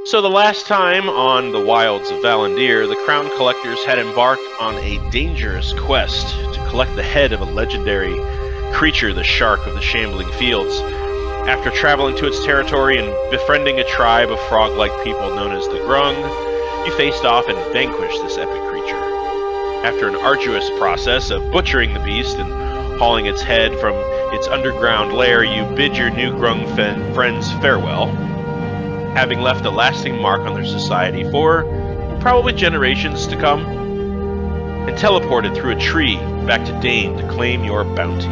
So the last time on the wilds of Valandiir, the Crown Collectors had embarked on a dangerous quest to collect the head of a legendary creature, the Shark of the Shambling Fields. After traveling to its territory and befriending a tribe of frog-like people known as the Grung, you faced off and vanquished this epic creature. After an arduous process of butchering the beast and hauling its head from its underground lair, you bid your new Grung friends farewell, having left a lasting mark on their society for probably generations to come, and teleported through a tree back to Dainne to claim your bounty.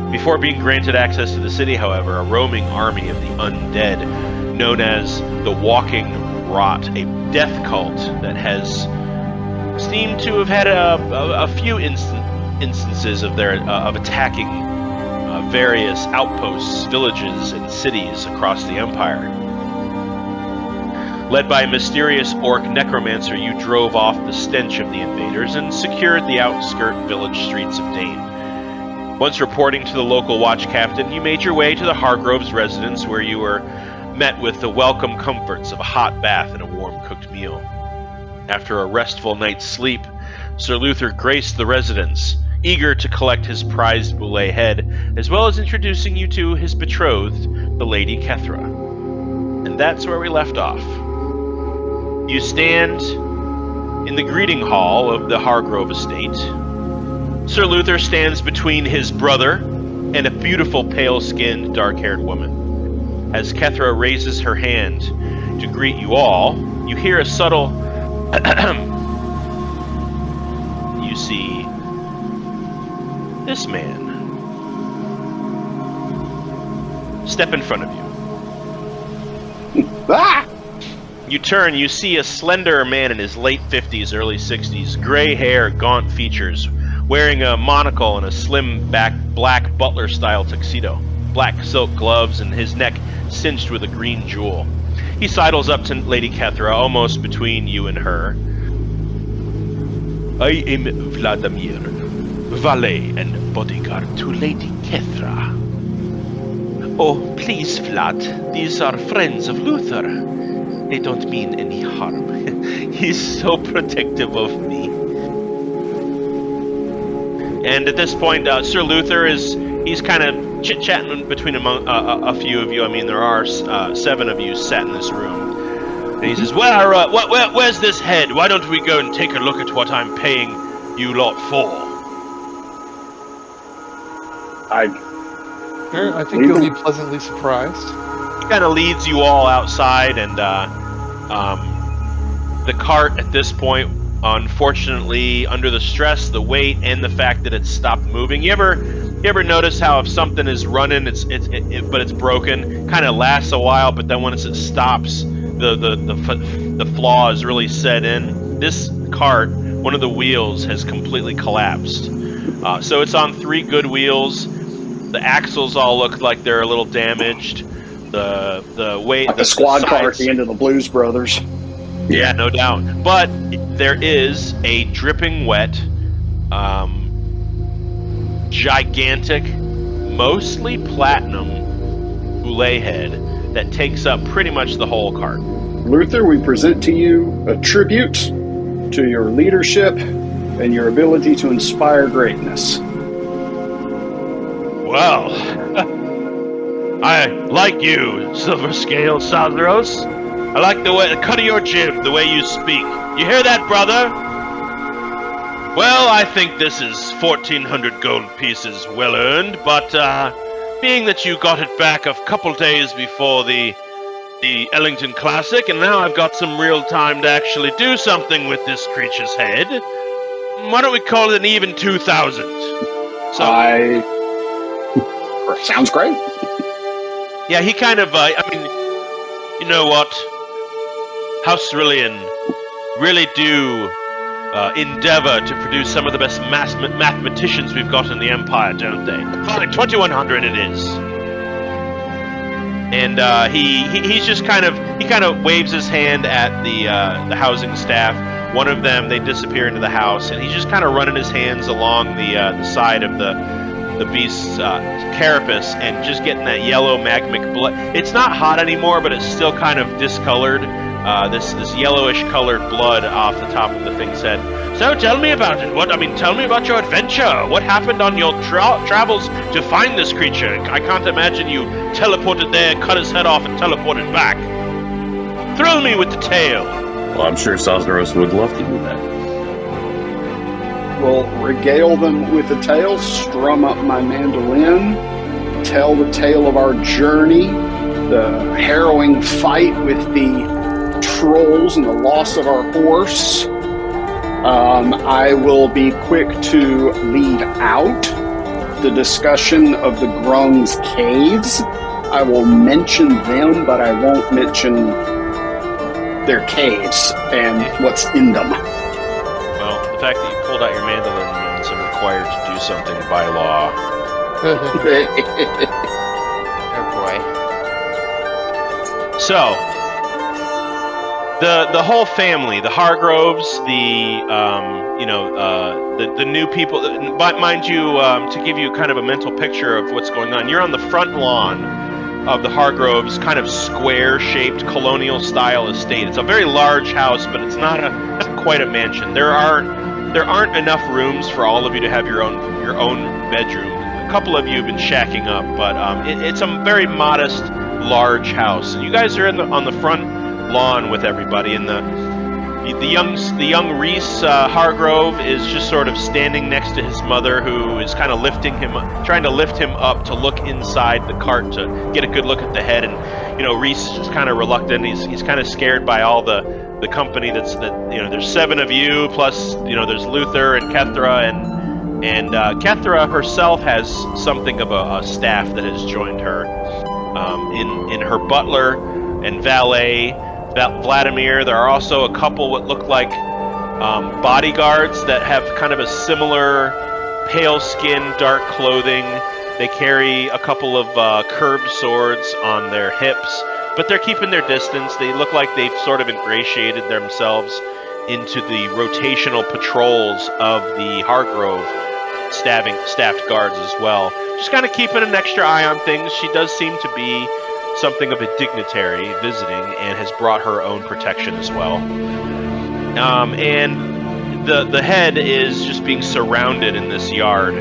Before being granted access to the city, however, a roaming army of the undead, known as the Walking Rot, a death cult that has seemed to have had a few instances of attacking various outposts, villages, and cities across the Empire. Led by a mysterious orc necromancer, you drove off the stench of the invaders and secured the outskirt village streets of Dainne. Once reporting to the local watch captain, you made your way to the Hargrove's residence, where you were met with the welcome comforts of a hot bath and a warm-cooked meal. After a restful night's sleep, Sir Luther graced the residence, eager to collect his prized boulet head, as well as introducing you to his betrothed, the Lady Kethra. And that's where we left off. You stand in the greeting hall of the Hargrove estate. Sir Luther stands between his brother and a beautiful pale-skinned, dark-haired woman. As Kethra raises her hand to greet you all, you hear a subtle you see this man step in front of you. Ah! You turn, you see a slender man in his late 50s, early 60s, gray hair, gaunt features, wearing a monocle and a slim black butler-style tuxedo, black silk gloves, and his neck cinched with a green jewel. He sidles up to Lady Kethra, almost between you and her. I am Valandiir, valet and bodyguard to Lady Kethra. Oh, please, Vlad, these are friends of Luther. They don't mean any harm. He's so protective of me. And at this point, Sir Luther he's kind of chit-chatting between a few of you. I mean, there are 7 of you sat in this room. And he says, where's this head? Why don't we go and take a look at what I'm paying you lot for? I think you'll be pleasantly surprised. He kind of leads you all outside, and the cart at this point, unfortunately, under the stress, the weight, and the fact that it's stopped moving. You ever notice how if something is running, but it's broken, kind of lasts a while, but then once it stops, the flaw is really set in. This cart, one of the wheels has completely collapsed. So it's on 3 good wheels. The axles all look like they're a little damaged. The weight, like the squad car at the end of the Blues Brothers. Yeah, no doubt. But there is a dripping wet, gigantic, mostly platinum boulet head that takes up pretty much the whole cart. Luther, we present to you a tribute to your leadership and your ability to inspire greatness. Well, I like you, Silver Scale Sadros. I like the cut of your jib, the way you speak. You hear that, brother? Well, I think this is 1,400 gold pieces well earned, but being that you got it back a couple days before the Ellington Classic, and now I've got some real time to actually do something with this creature's head, why don't we call it an even 2,000? So, sounds great. Yeah, he kind of, you know what? House Cerulean really do endeavor to produce some of the best mathematicians we've got in the Empire, don't they? Fine, 2,100 it is. And he just kind of waves his hand at the housing staff. One of them, they disappear into the house, and he's just kind of running his hands along the side of the the beast's carapace and just getting that yellow magmic blood. It's not hot anymore, but it's still kind of discolored. This yellowish colored blood off the top of the thing's head. So tell me about it. Tell me about your adventure. What happened on your travels to find this creature? I can't imagine you teleported there, cut his head off, and teleported back. Thrill me with the tale. Well, I'm sure Sosnaros would love to do that. Will regale them with the tale, strum up my mandolin, tell the tale of our journey, the harrowing fight with the trolls and the loss of our horse. I will be quick to lead out the discussion of the Grung's caves. I will mention them, but I won't mention their caves and what's in them. Well, the fact that you pulled out your mandolin means I'm required to do something by law. Oh boy. So, the whole family, the Hargroves, the new people. But mind you, to give you kind of a mental picture of what's going on, you're on the front lawn of the Hargroves' kind of square-shaped colonial-style estate. It's a very large house, but it's not quite a mansion. There aren't enough rooms for all of you to have your own bedroom. A couple of you have been shacking up, but it's a very modest, large house. And you guys are on the front lawn with everybody, and the young Reese Hargrove is just sort of standing next to his mother, who is kind of trying to lift him up to look inside the cart to get a good look at the head. And Reese is just kind of reluctant. He's kind of scared by all the company there's 7 of you, plus there's Luther and Kethra, and Kethra herself has something of a staff that has joined her in her butler and valet Valandiir. There are also a couple what look like bodyguards that have kind of a similar pale skin, dark clothing. They carry a couple of curved swords on their hips, but they're keeping their distance. They look like they've sort of ingratiated themselves into the rotational patrols of the Hargrove staffed guards as well. Just kind of keeping an extra eye on things. She does seem to be something of a dignitary visiting and has brought her own protection as well. And the head is just being surrounded in this yard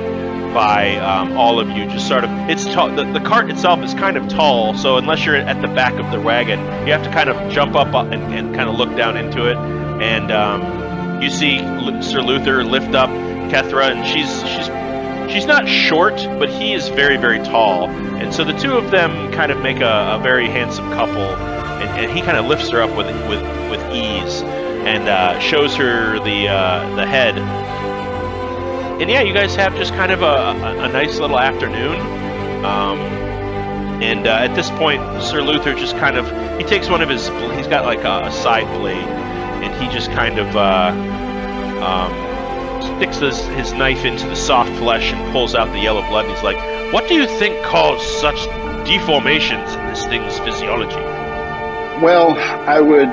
by all of you. Just sort of, it's tall. The cart itself is kind of tall, so unless you're at the back of the wagon, you have to kind of jump up and kind of look down into it. And you see Sir Luther lift up Kethra, and she's not short, but he is very, very tall. And so the two of them kind of make a very handsome couple, and he kind of lifts her up with ease and shows her the head. And yeah, you guys have just kind of a nice little afternoon. And at this point, Sir Luther just kind of, he takes one of he's got like a side blade, and he just kind of sticks his knife into the soft flesh and pulls out the yellow blood, and he's like, "What do you think caused such deformations in this thing's physiology?" Well, I would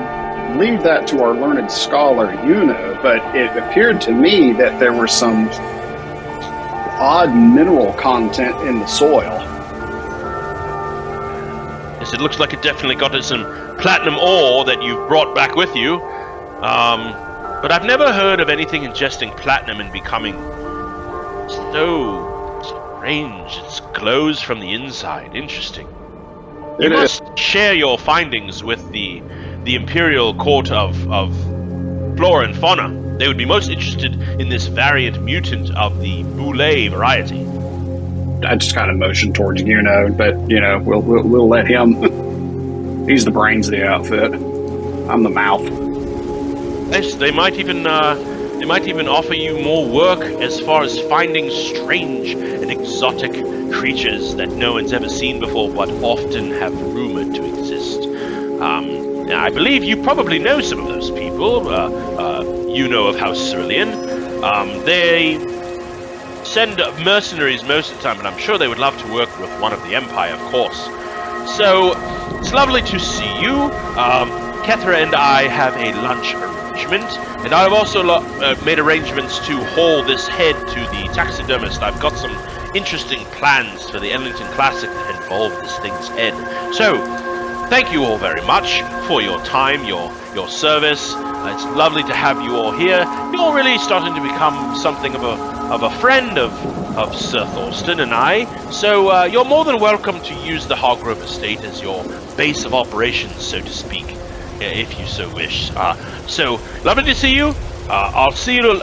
leave that to our learned scholar, Yuno, but it appeared to me that there were some odd mineral content in the soil. Yes, it looks like it definitely got us some platinum ore that you've brought back with you. But I've never heard of anything ingesting platinum and becoming so strange. It glows from the inside. Interesting. You must share your findings with the Imperial Court of Flora and Fauna. They would be most interested in this variant mutant of the Boule variety. I just kind of motioned towards Yuno, but we'll let him. He's the brains of the outfit. I'm the mouth. Yes, they might even offer you more work as far as finding strange and exotic creatures that no one's ever seen before, but often have rumored to exist. I believe you probably know some of those people. Yuno of House Cerulean. They send mercenaries most of the time, but I'm sure they would love to work with one of the Empire, of course. So, it's lovely to see you. Kethra and I have a lunch arrangement, and I've also made arrangements to haul this head to the taxidermist. I've got some interesting plans for the Ellington Classic that involve this thing's head. So, thank you all very much for your time, your service. It's lovely to have you all here. You're really starting to become something of a friend of Sir Thorsten and I. So you're more than welcome to use the Hargrove estate as your base of operations, so to speak, if you so wish. So lovely to see you. I'll see you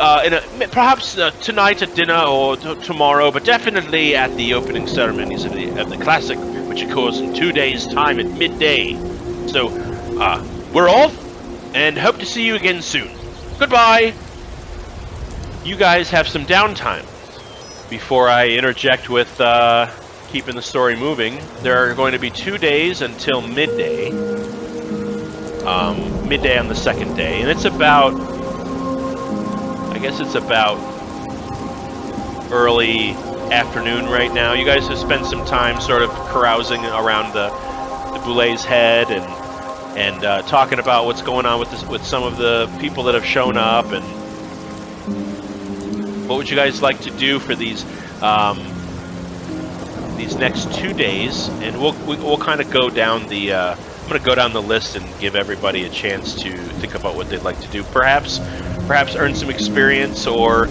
perhaps tonight at dinner or tomorrow, but definitely at the opening ceremonies of the Classic, which occurs in 2 days' time at midday. So, we're off, and hope to see you again soon. Goodbye! You guys have some downtime before I interject with keeping the story moving. There are going to be 2 days until midday. Midday on the second day, and it's about... I guess it's about early afternoon right now. You guys have spent some time sort of carousing around the Boulet's head and talking about what's going on with some of the people that have shown up, and what would you guys like to do for these next 2 days? And we'll kind of go down the I'm going to go down the list and give everybody a chance to think about what they'd like to do. Perhaps earn some experience or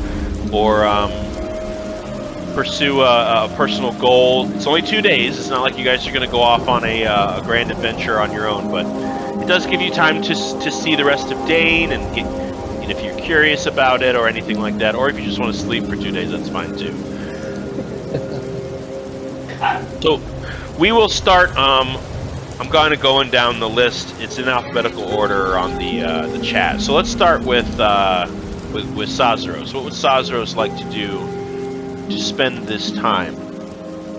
pursue a personal goal. It's only 2 days. It's not like you guys are going to go off on a grand adventure on your own, but it does give you time to see the rest of Dainne and get, if you're curious about it or anything like that, or if you just want to sleep for 2 days, that's fine too. So we will start. I'm going to going down the list. It's in alphabetical order on the chat. So let's start with Sazros. What would Sazros like to do to spend this time?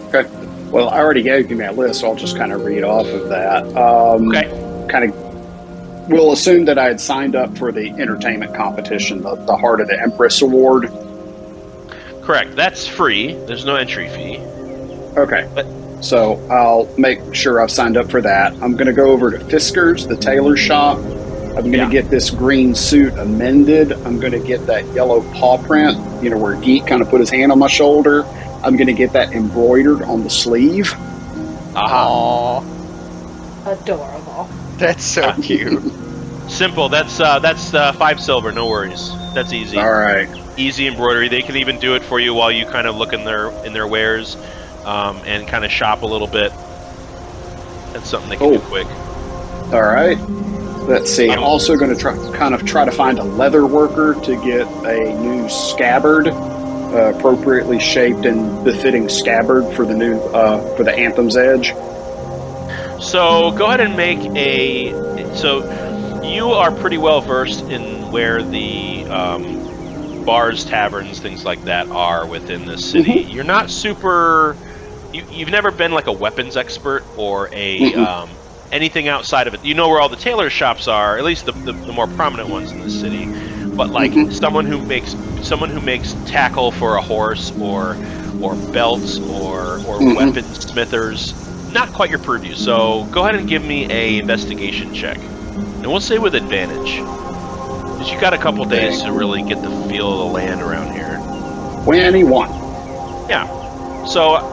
Okay. Well, I already gave you my list, so I'll just kind of read off of that. Okay. We'll assume that I had signed up for the entertainment competition, the Heart of the Empress Award. Correct. That's free. There's no entry fee. Okay. So I'll make sure I've signed up for that. I'm going to go over to Fisker's, the tailor shop. I'm going to get this green suit amended. I'm going to get that yellow paw print, where Geek kind of put his hand on my shoulder. I'm going to get that embroidered on the sleeve. Aww. Adorable. That's so cute. Simple. That's 5 silver. No worries. That's easy. All right. Easy embroidery. They can even do it for you while you kind of look in their wares. And kind of shop a little bit. That's something they can do quick. All right. Let's see. I'm also going to try to find a leather worker to get a new scabbard, appropriately shaped and befitting scabbard for the new for the Anthem's Edge. So go ahead and make a. So you are pretty well versed in where the bars, taverns, things like that are within the city. Mm-hmm. You're not super. You've never been like a weapons expert or a anything outside of it. You know where all the tailor shops are, at least the more prominent ones in the city. But like someone who makes tackle for a horse or belts or weaponsmithers, not quite your purview. So go ahead and give me a investigation check, and we'll say with advantage, because you got a couple days to really get the feel of the land around here. 21. Yeah. So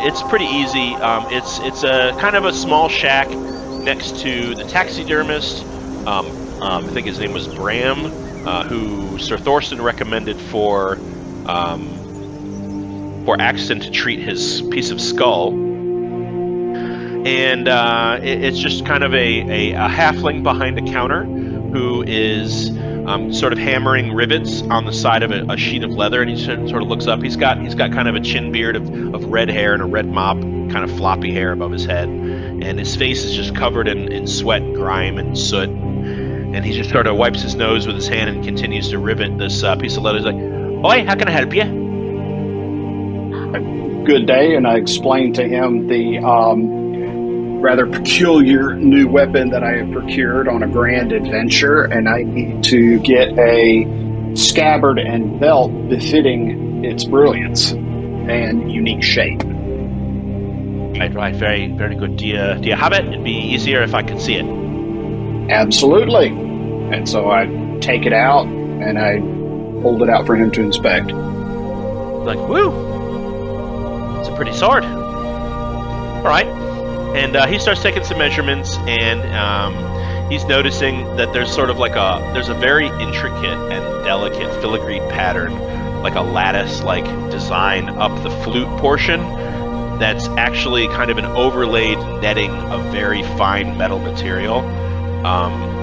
it's pretty easy. It's a kind of a small shack next to the taxidermist. I think his name was Bram, who Sir Thorsten recommended for Axton to treat his piece of skull. And it's just kind of a halfling behind a counter who is sort of hammering rivets on the side of a sheet of leather, and he sort of looks up. He's got kind of a chin beard of red hair and a red mop, kind of floppy hair above his head, and his face is just covered in sweat and grime and soot, and he just sort of wipes his nose with his hand and continues to rivet this piece of leather. He's like, "Oi, how can I help you?" Good day, and I explained to him the rather peculiar new weapon that I have procured on a grand adventure, and I need to get a scabbard and belt befitting its brilliance and unique shape. Right, very, very good. Do you have it? It'd be easier if I could see it. Absolutely. And so I take it out and I hold it out for him to inspect. Like, woo! pretty sword. All right. And he starts taking some measurements, and he's noticing that there's sort of like there's a very intricate and delicate filigreed pattern, like a lattice-like design up the flute portion that's actually kind of an overlaid netting of very fine metal material.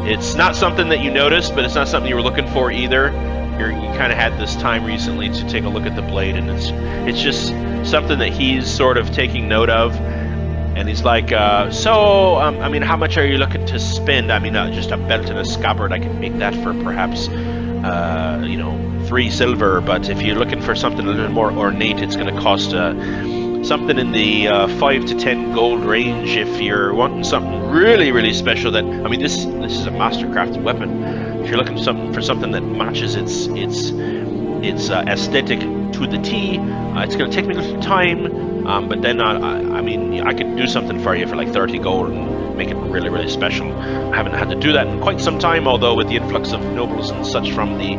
It's not something that you noticed, but it's not something you were looking for either. You kind of had this time recently to take a look at the blade, and it's just something that he's sort of taking note of. And he's like, I mean, how much are you looking to spend? I mean, just a belt and a scabbard, I can make that for perhaps, 3 silver. But if you're looking for something a little more ornate, it's going to cost something in the 5 to 10 gold range. If you're wanting something really, really special, this is a mastercrafted weapon. If you're looking for something that matches its aesthetic to the T, it's going to take me a little time. But then, I could do something for you for like 30 gold and make it really, really special. I haven't had to do that in quite some time, although with the influx of nobles and such from the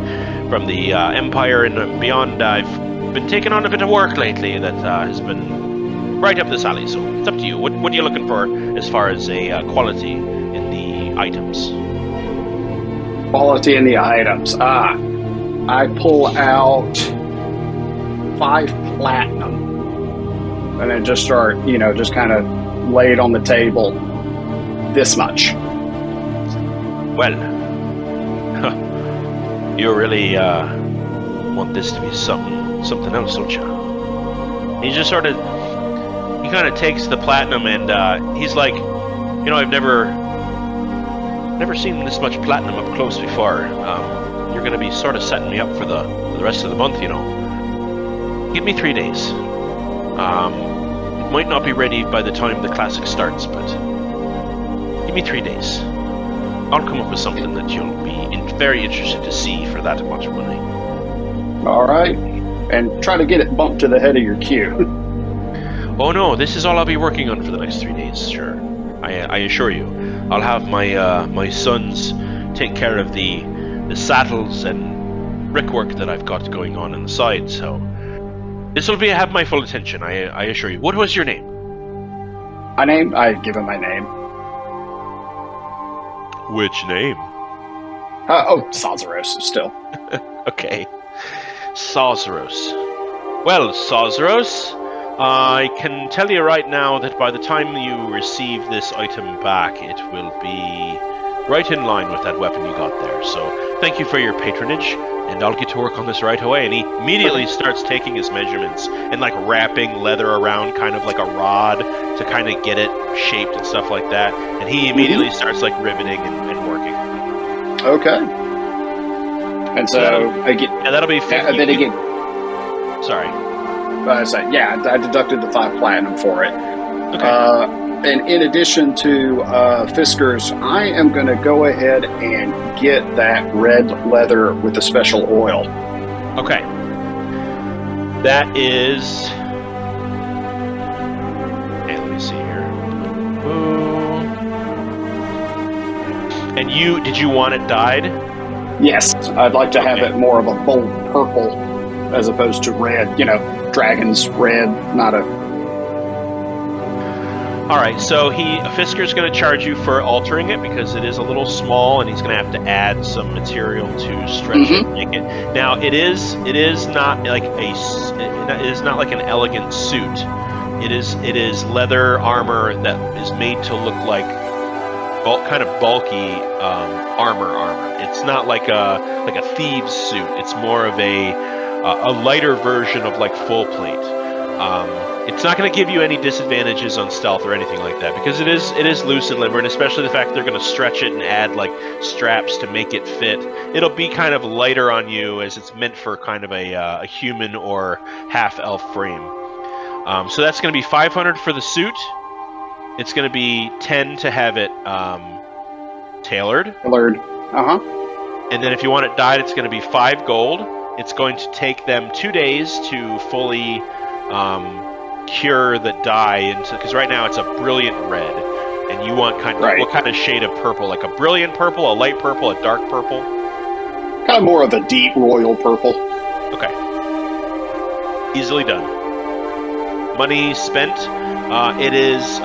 Empire and beyond, I've been taking on a bit of work lately that has been right up this alley. So it's up to you. What are you looking for as far as a quality in the items? Quality in the items. I pull out 5 platinum. And then just start, just kind of lay it on the table. This much. Well, you really want this to be something else, don't you? He just he kind of takes the platinum, and he's like, I've never seen this much platinum up close before. You're going to be sort of setting me up for the rest of the month, Give me 3 days. It might not be ready by the time the classic starts, but give me 3 days. I'll come up with something that you'll be very interested to see for that much money. All right. And try to get it bumped to the head of your queue. Oh no, this is all I'll be working on for the next 3 days, sure. I assure you. I'll have my sons take care of the saddles and brickwork that I've got going on the side, so this will have my full attention, I assure you. What was your name? I give him my name. Which name? Sazaros still. Okay. Sazaros. Well, Sazaros, I can tell you right now that by the time you receive this item back, it will be right in line with that weapon you got there. So thank you for your patronage, and I'll get to work on this right away. And he immediately starts taking his measurements and like wrapping leather around kind of like a rod to kind of get it shaped and stuff like that. And he immediately starts like riveting and working. Okay. And so that'll be 50. Then again. Sorry. I deducted the 5 platinum for it. Okay. And in addition to Fiskars, I am going to go ahead and get that red leather with the special oil. Okay. That is... Okay, let me see here. And did you want it dyed? Yes, I'd like to have it more of a bold purple as opposed to red. Dragon's red, not a... Alright, so Fisker's going to charge you for altering it because it is a little small and he's going to have to add some material to stretch it and make it. Now, it is not like an elegant suit. It is leather armor that is made to look like kind of bulky armor. It's not like a thieves suit. It's more of a lighter version of like full plate. It's not going to give you any disadvantages on stealth or anything like that because it is loose and limber, and especially the fact they're going to stretch it and add like straps to make it fit. It'll be kind of lighter on you as it's meant for kind of a human or half-elf frame. So that's going to be 500 for the suit. It's going to be 10 to have it tailored. And then if you want it dyed, it's going to be 5 gold. It's going to take them 2 days to fully cure the dye into, because right now it's a brilliant red, and you want what kind of shade of purple? Like a brilliant purple, a light purple, a dark purple? Kind of more of a deep royal purple. Okay. Easily done. Money spent. It is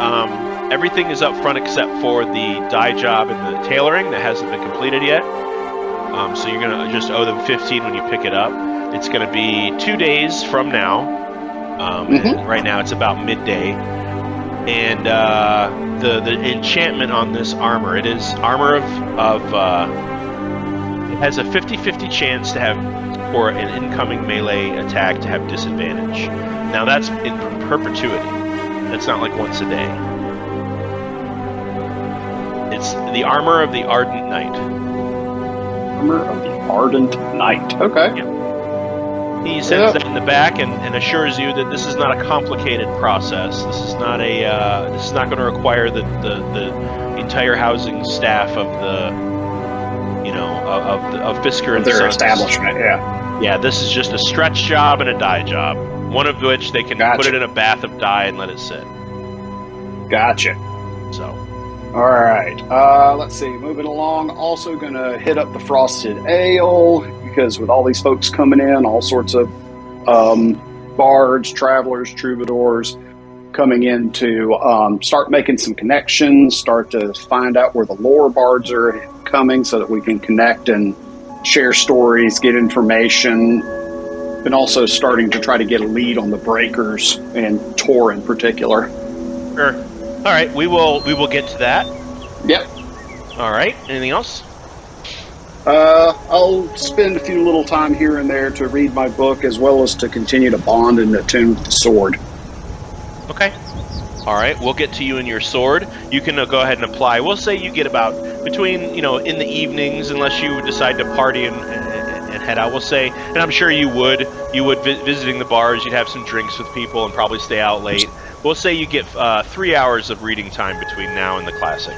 everything is up front except for the dye job and the tailoring that hasn't been completed yet. So you're gonna just owe them 15 when you pick it up. It's gonna be 2 days from now. And right now it's about midday. And the enchantment on this armor, it is armor it has a 50-50 chance to have, for an incoming melee attack, to have disadvantage. Now that's in perpetuity. That's not like once a day. It's the armor of the Ardent Knight. Armor of the Ardent Knight. Okay. Yep. He sends that in the back and assures you that this is not a complicated process. This is not a. This is not going to require the entire housing staff of the. Of Fisker and their Sons. establishment. Yeah. Yeah. This is just a stretch job and a dye job. One of which they can put it in a bath of dye and let it sit. Gotcha. So. All right. Let's see. Moving along. Also going to hit up the frosted ale, because with all these folks coming in, all sorts of bards, travelers, troubadours coming in to start making some connections, start to find out where the lore bards are coming so that we can connect and share stories, get information, and also starting to try to get a lead on the breakers and Tor in particular. Sure. All right. We will get to that. Yep. All right. Anything else? I'll spend a few little time here and there to read my book, as well as to continue to bond and attune with the sword. Okay. All right. We'll get to you and your sword. You can go ahead and apply. We'll say you get about between, in the evenings, unless you decide to party and head out. We'll say, and I'm sure you would visiting the bars. You'd have some drinks with people and probably stay out late. We'll say you get 3 hours of reading time between now and the classic.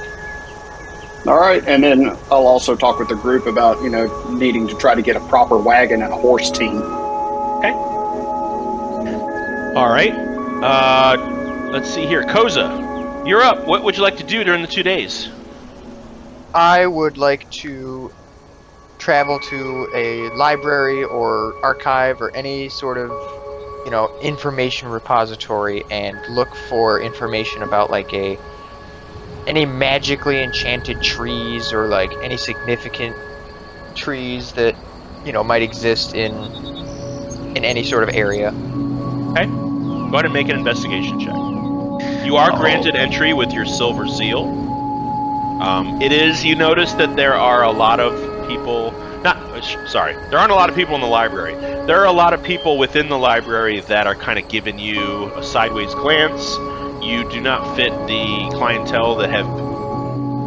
All right, and then I'll also talk with the group about, needing to try to get a proper wagon and a horse team. Okay. All right. Let's see here. Koza, you're up. What would you like to do during the 2 days? I would like to travel to a library or archive or any sort of, information repository and look for information about any magically enchanted trees or any significant trees that might exist in any sort of area. Okay. Go ahead and make an investigation check. You are granted entry with your silver seal. You notice that there are a lot of people. There aren't a lot of people in the library. There are a lot of people within the library that are kind of giving you a sideways glance. You do not fit the clientele that have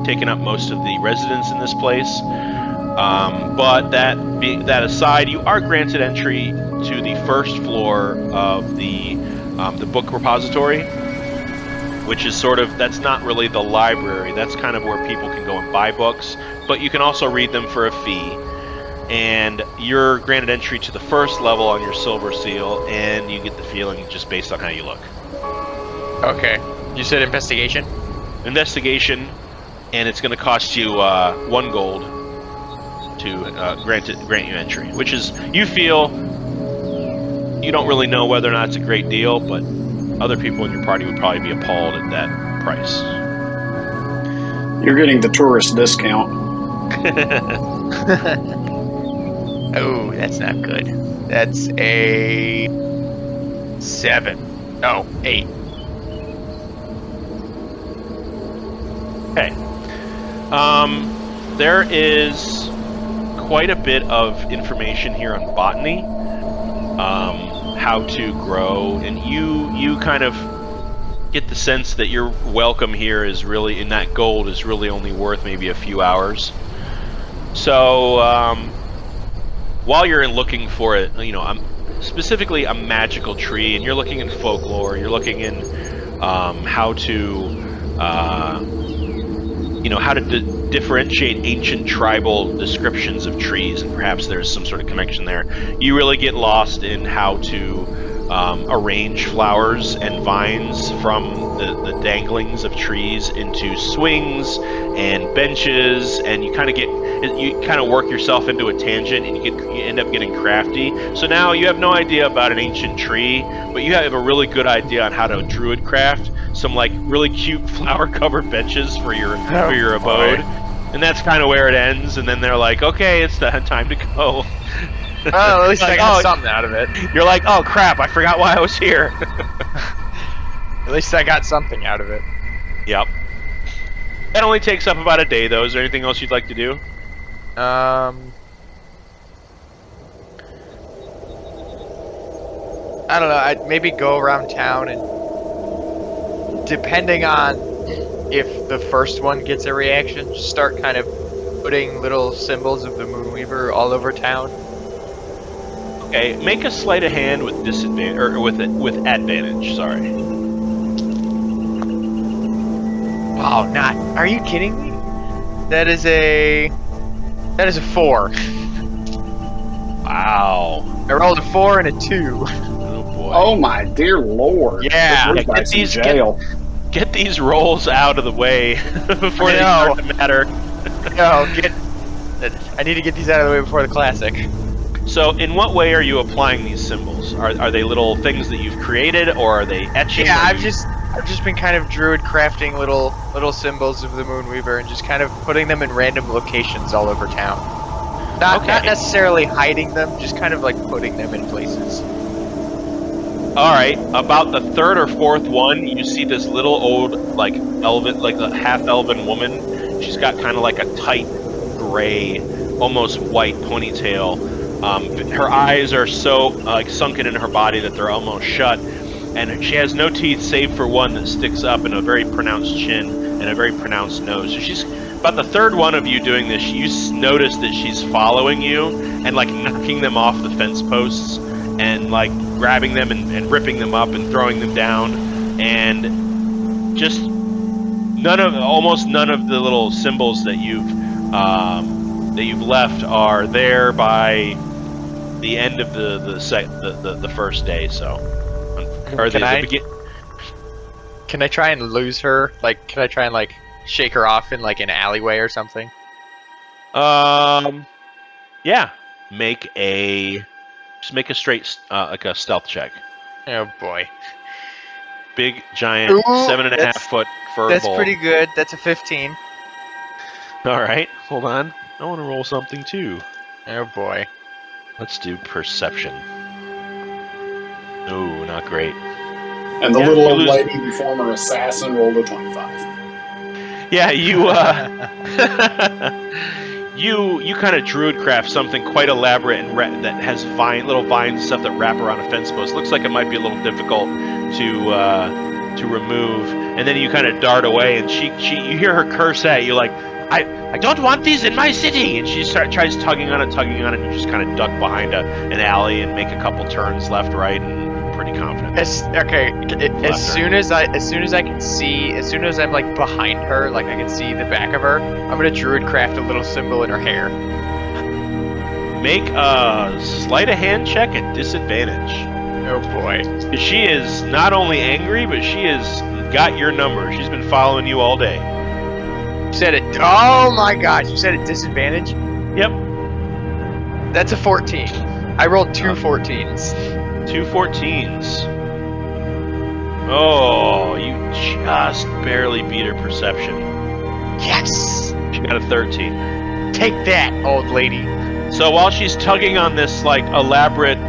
taken up most of the residents in this place. But that aside, you are granted entry to the first floor of the book repository, which is that's not really the library. That's kind of where people can go and buy books, but you can also read them for a fee. And you're granted entry to the first level on your silver seal, and you get the feeling just based on how you look. Okay. You said investigation? Investigation, and it's going to cost you 1 gold to grant you entry, which is, you feel, you don't really know whether or not it's a great deal, but other people in your party would probably be appalled at that price. You're getting the tourist discount. Oh, that's not good. That's a 7. No, 8. Okay. There is quite a bit of information here on botany, how to grow, and you kind of get the sense that your welcome here is really, in that gold, is really only worth maybe a few hours. So, while you're looking for it, specifically a magical tree, and you're looking in folklore, you're looking in how to differentiate ancient tribal descriptions of trees, and perhaps there's some sort of connection there. You really get lost in how to arrange flowers and vines from the danglings of trees into swings and benches, and you kind of work yourself into a tangent, and you end up getting crafty. So now you have no idea about an ancient tree, but you have a really good idea on how to druid craft some like really cute flower-covered benches for your abode. And that's kind of where it ends, and then they're like, okay, it's time to go. Well, at least I got something out of it. You're like, oh crap, I forgot why I was here. At least I got something out of it. Yep. That only takes up about a day, though. Is there anything else you'd like to do? I don't know, I'd maybe go around town, and depending on if the first one gets a reaction, just start kind of putting little symbols of the Moonweaver all over town. Okay, make a sleight of hand with disadvantage, or with advantage. Sorry. Wow, not. Are you kidding me? That is a 4. Wow. I rolled a 4 and a 2. Oh boy. Oh my dear lord! Yeah. Get these rolls out of the way before they start to matter. No, I need to get these out of the way before the classic. So, in what way are you applying these symbols? Are they little things that you've created, or are they etching? Yeah, I've just been kind of druid crafting little symbols of the Moonweaver and just kind of putting them in random locations all over town. Not necessarily hiding them, just kind of like putting them in places. All right, about the third or fourth one, you see this little old, like elven, like a half-elven woman. She's got kind of like a tight gray, almost white ponytail. Her eyes are so sunken in her body that they're almost shut, and she has no teeth save for one that sticks up, and a very pronounced chin and a very pronounced nose. So she's about the third one of you doing this. You notice that she's following you and like knocking them off the fence posts and like grabbing them and ripping them up and throwing them down, and just almost none of the little symbols that you've left are there by the end of the first day. So, or Can I try and lose her? Like, can I try and like shake her off in like an alleyway or something? Yeah. Make a straight like a stealth check. Oh boy. Big giant 7.5 foot fur That's bull. pretty good. That's a 15. All right, hold on. I want to roll something too. Oh boy. Let's do perception. Oh, not great. And the little old lady, the former assassin, rolled a 25. Yeah, you kind of druid craft something quite elaborate and that has little vines and stuff that wrap around a fence post. Looks like it might be a little difficult to remove. And then you kind of dart away, and you hear her curse at you like, I don't want these in my city! And she tries tugging on it, and you just kind of duck behind an alley and make a couple turns left, right, and pretty confident. As soon as I can see, as soon as I'm like behind her, like I can see the back of her, I'm gonna druid craft a little symbol in her hair. Make a sleight of hand check at disadvantage. Oh boy. She is not only angry, but she has got your number. She's been following you all day. You said it. Oh my gosh, you said it disadvantage? Yep. That's a 14. I rolled 2 14s. 2 14s. Oh, you just barely beat her perception. Yes! She got a 13. Take that, old lady. So while she's tugging on this like elaborate,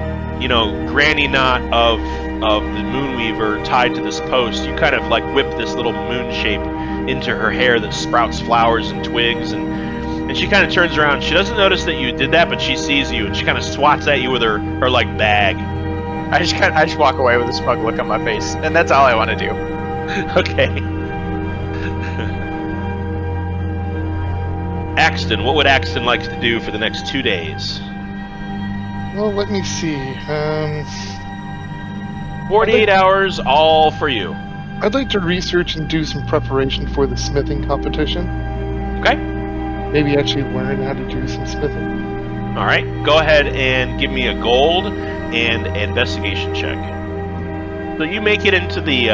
granny knot of the Moonweaver tied to this post, you kind of like whip this little moon shape into her hair that sprouts flowers and twigs, and she kind of turns around. She doesn't notice that you did that, but she sees you, and she kind of swats at you with her like bag. I just walk away with a smug look on my face, and that's all I want to do. Okay. Axton, what would Axton like to do for the next 2 days? Well, let me see. 48 hours, all for you. I'd like to research and do some preparation for the smithing competition. Okay. Maybe actually learn how to do some smithing. All right. Go ahead and give me a gold and investigation check. So you make it into the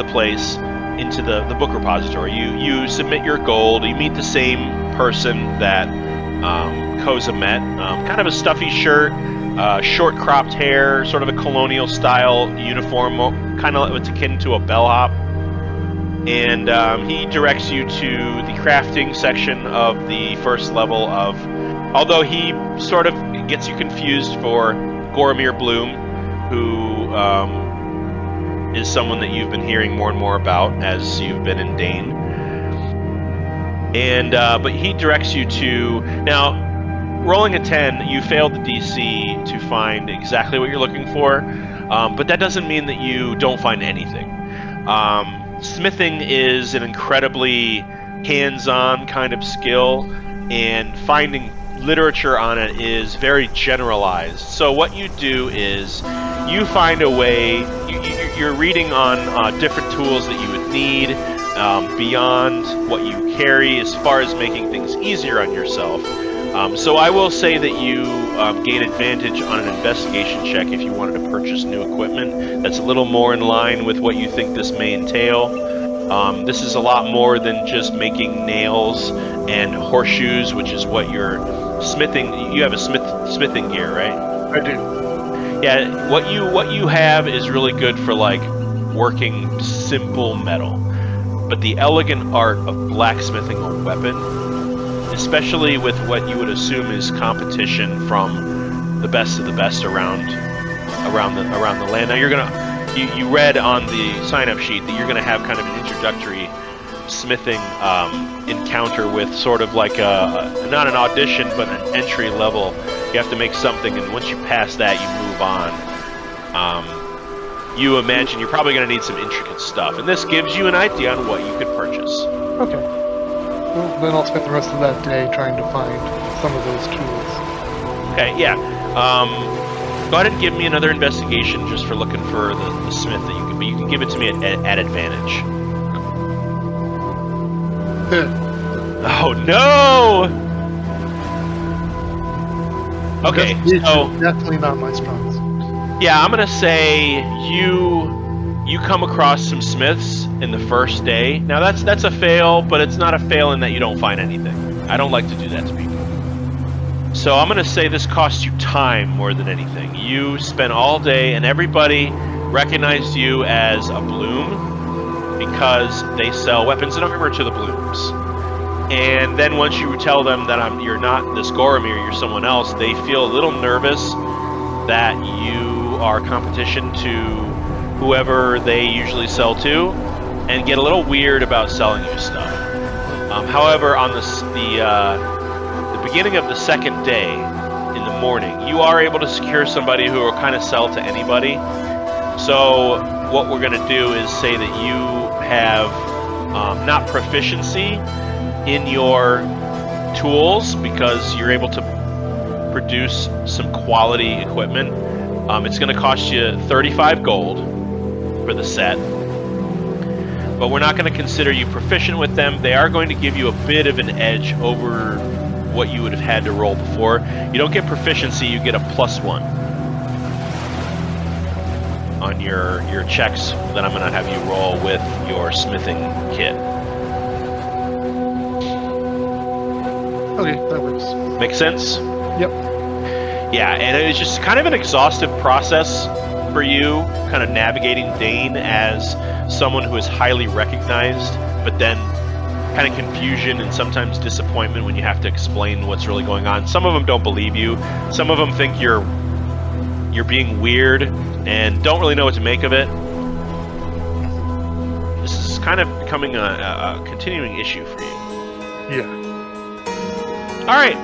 place, into the book repository. You submit your gold. You meet the same person that Koza met. Kind of a stuffy shirt, short cropped hair, sort of a colonial style uniform, kind of what's akin to a bellhop. And he directs you to the crafting section of the first level of, although he sort of gets you confused for Goromir Bloom, who is someone that you've been hearing more and more about as you've been in Dainne. And but he directs you to, now rolling a 10, you failed the DC to find exactly what you're looking for, but that doesn't mean that you don't find anything. Smithing is an incredibly hands-on kind of skill, and finding literature on it is very generalized. So what you do is you find a way, you're reading on different tools that you would need beyond what you carry as far as making things easier on yourself. So I will say that you gain advantage on an investigation check if you wanted to purchase new equipment that's a little more in line with what you think this may entail. This is a lot more than just making nails and horseshoes, which is what you're smithing. You have a smithing gear, right? I do. Yeah, what you have is really good for like working simple metal, but the elegant art of blacksmithing a weapon, especially with what you would assume is competition from the best of the best around the land. Now you read on the sign-up sheet that you're gonna have kind of an introductory smithing encounter with sort of like not an audition but an entry level. You have to make something, and once you pass that, you move on. You imagine you're probably going to need some intricate stuff, and this gives you an idea on what you could purchase. Okay. Well, then I'll spend the rest of that day trying to find some of those tools. Okay, yeah. Go ahead and give me another investigation just for looking for the smith that you can. But you can give it to me at advantage. Oh no! Okay, so definitely not my strong suit. Yeah, I'm gonna say you come across some smiths in the first day. Now that's a fail, but it's not a fail in that you don't find anything. I don't like to do that to people. So I'm gonna say this costs you time more than anything. You spent all day, and everybody recognized you as a Bloom because they sell weapons in armor to the Blooms. And then once you tell them that you're not this Goromir, you're someone else, they feel a little nervous that you are competition to whoever they usually sell to, and get a little weird about selling you stuff. However, on the beginning of the second day, in the morning, you are able to secure somebody who will kind of sell to anybody. So what we're going to do is say that you have not proficiency in your tools because you're able to produce some quality equipment. It's going to cost you 35 gold for the set, but we're not going to consider you proficient with them. They are going to give you a bit of an edge over what you would have had to roll before. You don't get proficiency, you get a +1 on your checks that I'm going to have you roll with your smithing kit. Okay, that works. Make sense? Yep. Yeah, and it's just kind of an exhaustive process for you, kind of navigating Dainne as someone who is highly recognized, but then kind of confusion and sometimes disappointment when you have to explain what's really going on. Some of them don't believe you. Some of them think you're being weird and don't really know what to make of it. This is kind of becoming a continuing issue for you. Yeah. Alright.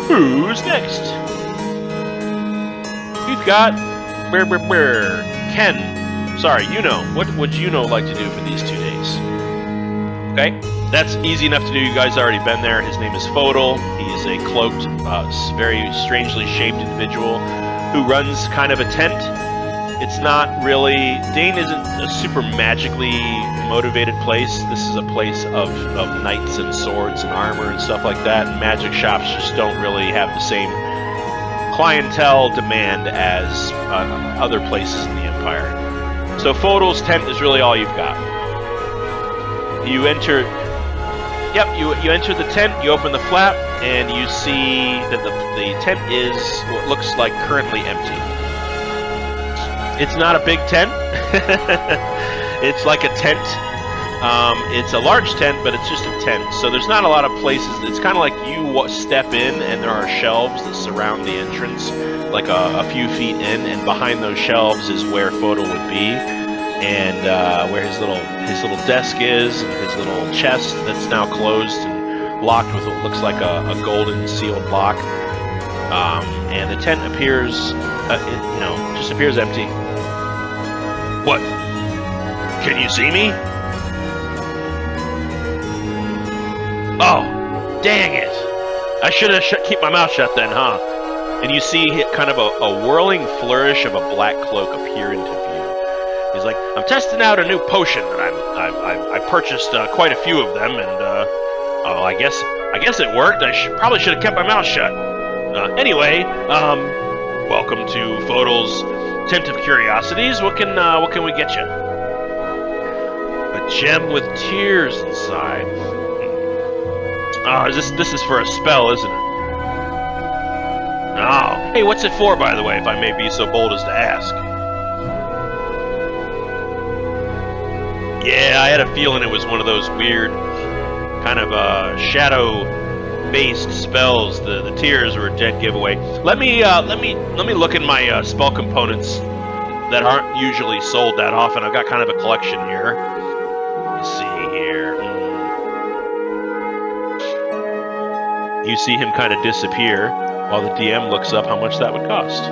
Who's next? We've got Ken. Sorry, Yuno. What would Yuno like to do for these 2 days? Okay, that's easy enough to do. You guys already been there. His name is Fodal. He is a cloaked, very strangely shaped individual who runs kind of a tent. It's not really... Dainne isn't a super magically motivated place. This is a place of knights and swords and armor and stuff like that. And magic shops just don't really have the same clientele demand as other places in the Empire. So Fodal's tent is really all you've got. You enter. Yep, you enter the tent. You open the flap, and you see that the tent is what looks like currently empty. It's not a big tent. It's like a tent. It's a large tent, but it's just a tent. So there's not a lot of places. It's kind of like you step in, and there are shelves that surround the entrance, like a few feet in, and behind those shelves is where Fodal would be, and where his little desk is, and his little chest that's now closed and locked with what looks like a golden sealed lock. And the tent appears, just appears empty. What? Can you see me? Oh, dang it! I should have keep my mouth shut then, huh? And you see kind of a whirling flourish of a black cloak appear into view. He's like, I'm testing out a new potion that I purchased quite a few of them, and I guess it worked. I probably should have kept my mouth shut. Anyway, welcome to Fodal's Tent of Curiosities. What can we get you? A gem with tears inside. Oh, this is for a spell, isn't it? Oh, hey, what's it for, by the way, if I may be so bold as to ask? Yeah, I had a feeling it was one of those weird kind of shadow-based spells. The tears were a dead giveaway. Let me look in my spell components that aren't usually sold that often. I've got kind of a collection here. Let's see here. You see him kind of disappear while the DM looks up how much that would cost.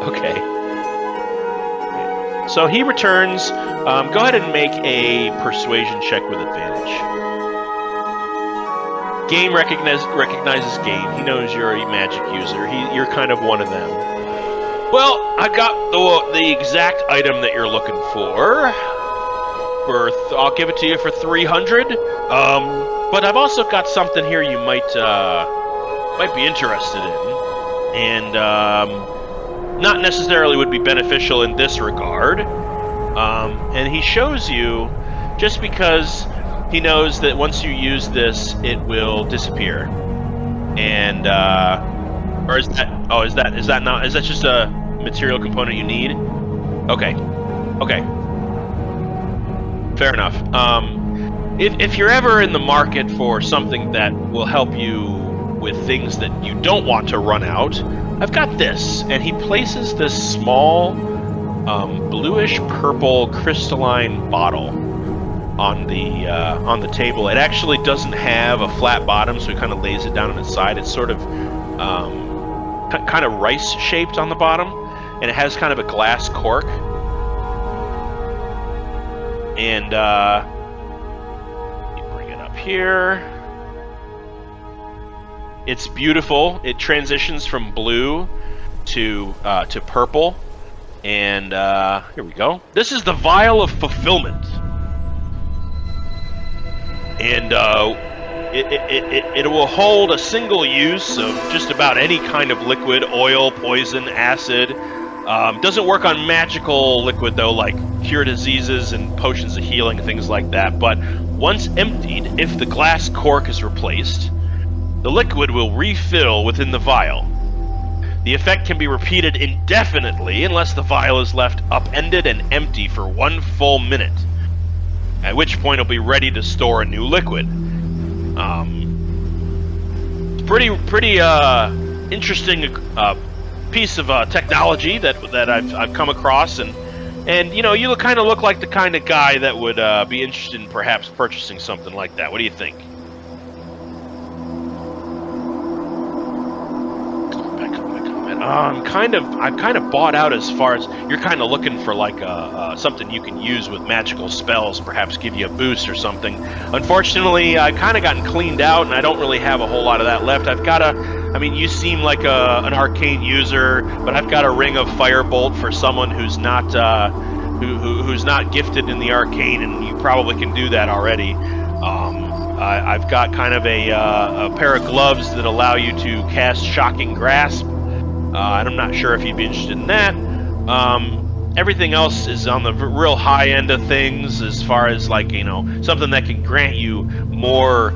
Okay. So he returns. Go ahead and make a persuasion check with advantage. Game recognizes game. He knows you're a magic user. You're kind of one of them. Well, I got the exact item that you're looking for. I'll give it to you for 300. But I've also got something here you might be interested in, and not necessarily would be beneficial in this regard. And he shows you, just because he knows that once you use this, it will disappear. And or is that? Oh, is that not? Is that just a material component you need? Okay. Fair enough. If you're ever in the market for something that will help you with things that you don't want to run out, I've got this. And he places this small, bluish purple crystalline bottle on the table. It actually doesn't have a flat bottom, so he kind of lays it down on its side. It's sort of kind of rice shaped on the bottom, and it has kind of a glass cork. And here. It's beautiful. It transitions from blue to purple, and here we go. This is the Vial of Fulfillment, and it will hold a single use of just about any kind of liquid: oil, poison, acid. Doesn't work on magical liquid though, like cure diseases and potions of healing, things like that. But once emptied, if the glass cork is replaced, the liquid will refill within the vial. The effect can be repeated indefinitely unless the vial is left upended and empty for 1 full minute, at which point it'll be ready to store a new liquid. Pretty interesting piece of technology that I've come across, and you kind of look like the kind of guy that would be interested in perhaps purchasing something like that. What do you think? I've kind of bought out as far as you're kind of looking for like something you can use with magical spells, perhaps give you a boost or something. Unfortunately, I've kind of gotten cleaned out, and I don't really have a whole lot of that left. You seem like an arcane user, but I've got a ring of firebolt for someone who's not who's not gifted in the arcane, and you probably can do that already. I've got kind of a pair of gloves that allow you to cast Shocking Grasp. And I'm not sure if you'd be interested in that. Everything else is on the real high end of things, as far as like, you know, something that can grant you more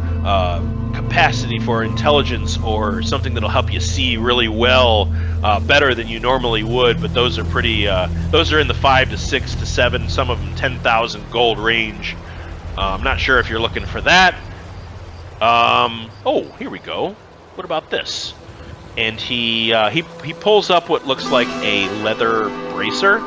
capacity for intelligence, or something that'll help you see really well, better than you normally would. But those are pretty. Those are in the 5 to 6 to 7, some of them 10,000 gold range. I'm not sure if you're looking for that. Oh, here we go. What about this? And he pulls up what looks like a leather bracer.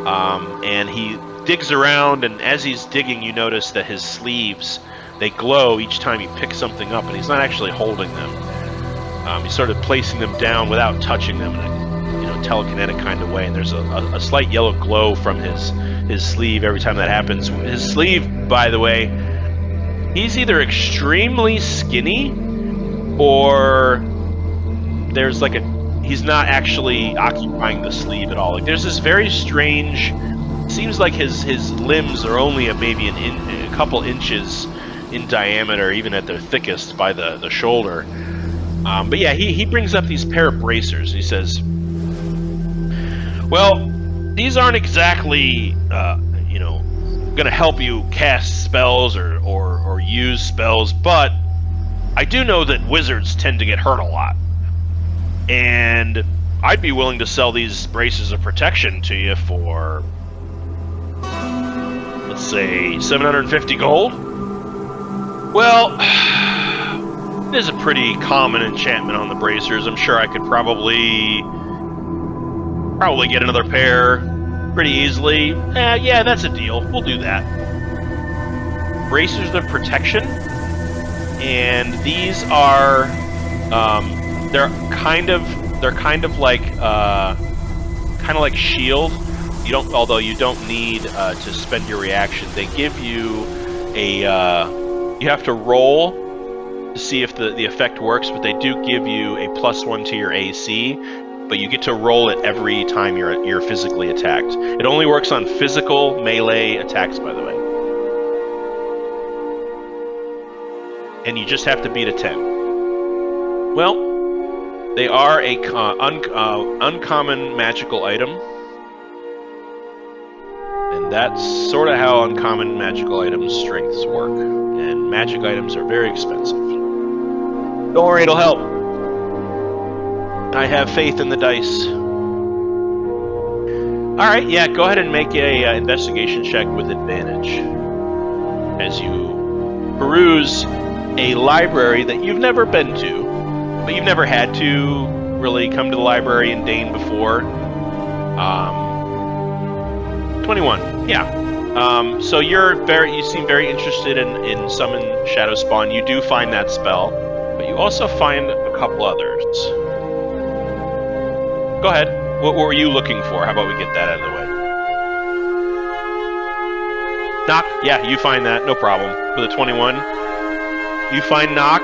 And he digs around, and as he's digging, you notice that his sleeves, they glow each time you pick something up, and he's not actually holding them. He's sort of placing them down without touching them in a, you know, telekinetic kind of way, and there's a slight yellow glow from his sleeve every time that happens. His sleeve, by the way, he's either extremely skinny, or there's like he's not actually occupying the sleeve at all. Like, there's this very strange, seems like his limbs are only maybe a couple inches in diameter, even at their thickest by the shoulder. But yeah, he brings up these pair of bracers. He says, well, these aren't exactly, you know, going to help you cast spells or use spells, but I do know that wizards tend to get hurt a lot. And I'd be willing to sell these braces of protection to you for, let's say, 750 gold? Well, there's a pretty common enchantment on the bracers. I'm sure I could probably get another pair pretty easily. Yeah, that's a deal. We'll do that. Bracers of protection, and these are they're kind of like shield. Although you don't need to spend your reaction. They give you you have to roll to see if the effect works, but they do give you a +1 to your AC. But you get to roll it every time you're physically attacked. It only works on physical melee attacks, by the way. And you just have to beat a 10. Well, they are a uncommon magical item. And that's sort of how uncommon magical items' strengths work. And magic items are very expensive. Don't worry, it'll help. I have faith in the dice. Alright, yeah, go ahead and make a investigation check with advantage. As you peruse a library that you've never been to, but you've never had to really come to the library in Dainne before. 21, yeah. So you seem very interested in Summon Shadow Spawn. You do find that spell, but you also find a couple others. Go ahead. What were you looking for? How about we get that out of the way? Knock. Yeah, you find that. No problem. With a 21. You find knock.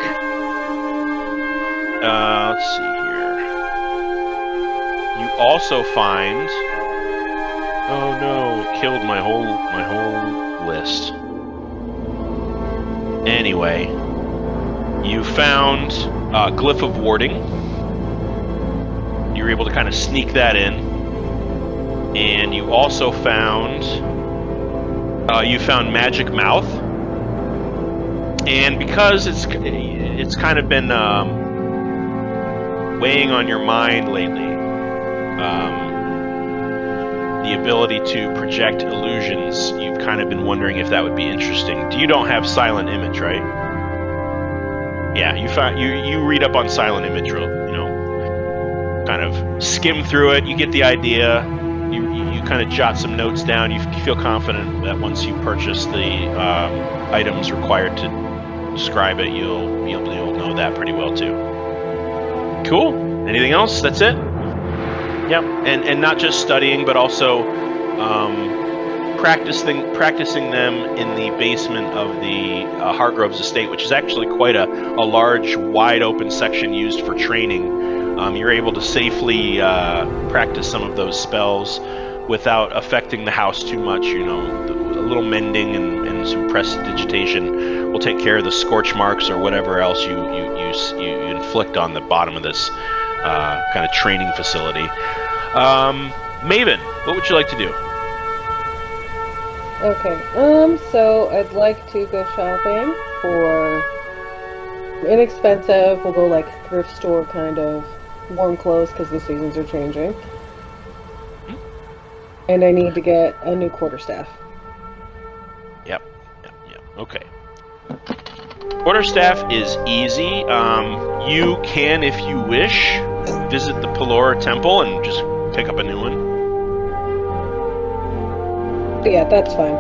Let's see here. You also find... Oh no, it killed my whole list. Anyway, you found Glyph of Warding. You were able to kind of sneak that in. And you also found... you found Magic Mouth. And because it's kind of been weighing on your mind lately, the ability to project illusions, you've kind of been wondering if that would be interesting. You don't have Silent Image, right? Yeah, you read up on Silent Image, you know, kind of skim through it, you get the idea, you kind of jot some notes down, you feel confident that once you purchase the items required to describe it, you'll be able to know that pretty well too. Cool. Anything else? That's it? Yep. And not just studying, but also practicing them in the basement of the Hargrove's estate, which is actually quite a large, wide open section used for training. You're able to safely practice some of those spells without affecting the house too much. You know, a little mending and some prestidigitation will take care of the scorch marks or whatever else you inflict on the bottom of this kind of training facility. Maven, what would you like to do? Okay, so I'd like to go shopping for inexpensive, we'll go like thrift store kind of warm clothes because the seasons are changing. And I need to get a new quarterstaff. Yep. Okay. Quarterstaff is easy. You can, if you wish, visit the Pelora Temple and just pick up a new one. Yeah, that's fine.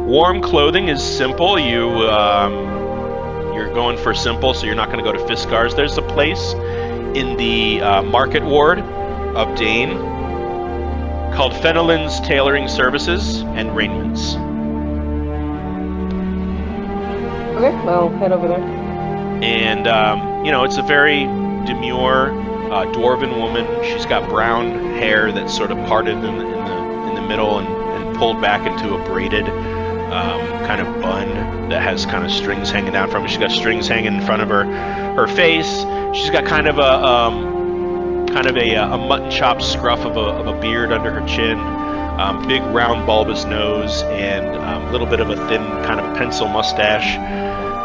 Warm clothing is simple. You're going for simple, so you're not going to go to Fiskar's. There's a place in the Market Ward of Dainne called Fenelon's Tailoring Services and Raiments. Okay, I'll head over there. And it's a very demure dwarven woman. She's got brown hair that's sort of parted in the middle and pulled back into a braided kind of bun that has kind of strings hanging down from it. She's got strings hanging in front of her face. She's got kind of a mutton chop scruff of a beard under her chin, big round bulbous nose, and a little bit of a thin kind of pencil mustache.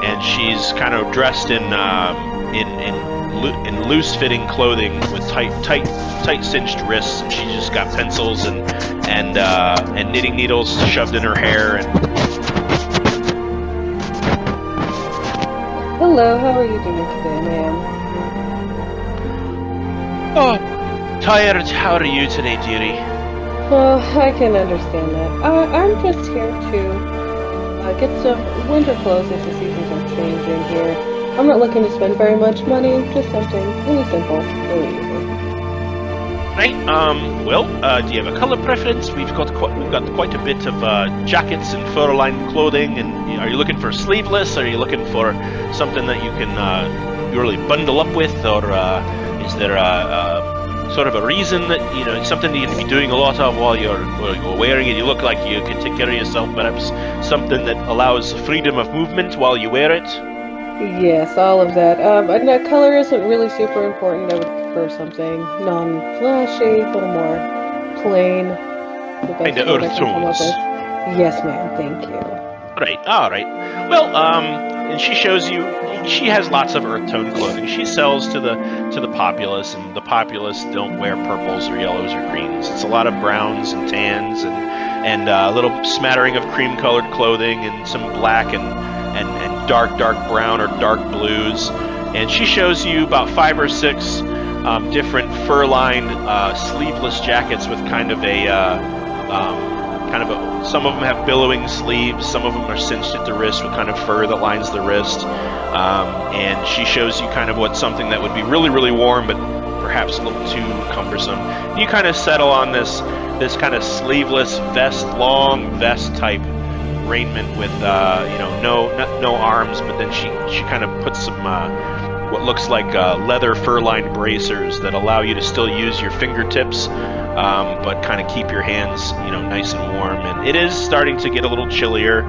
And she's kind of dressed in loose-fitting clothing with tight cinched wrists, and she's just got pencils and knitting needles shoved in her hair. And hello, how are you doing today, ma'am? Oh, tired. How are you today, dearie? Oh, I can understand that. I'm just here to get some winter clothes as the seasons are changing here. I'm not looking to spend very much money, just something really simple, really easy. Right. Well, do you have a color preference? We've got quite a bit of jackets and fur-lined clothing. And are you looking for sleeveless? Are you looking for something that you can really bundle up with, or is there sort of a reason that something that you can be doing a lot of while you're wearing it? You look like you can take care of yourself. Perhaps something that allows freedom of movement while you wear it. Yes, all of that. No, color isn't really super important. I would prefer something non-flashy, a little more plain. Kind of earth tones. Yes, ma'am. Thank you. All right. Well, and she shows you. She has lots of earth tone clothing. She sells to the populace, and the populace don't wear purples or yellows or greens. It's a lot of browns and tans and a little smattering of cream-colored clothing and some black and dark brown or dark blues. And she shows you about 5 or 6 different fur-lined sleeveless jackets with some of them have billowing sleeves, some of them are cinched at the wrist with kind of fur that lines the wrist. And she shows you kind of what something that would be really, really warm, but perhaps a little too cumbersome. You kind of settle on this kind of sleeveless vest, long vest type raiment with no arms, but then she kind of puts some what looks like leather fur-lined bracers that allow you to still use your fingertips, but kind of keep your hands nice and warm. And it is starting to get a little chillier.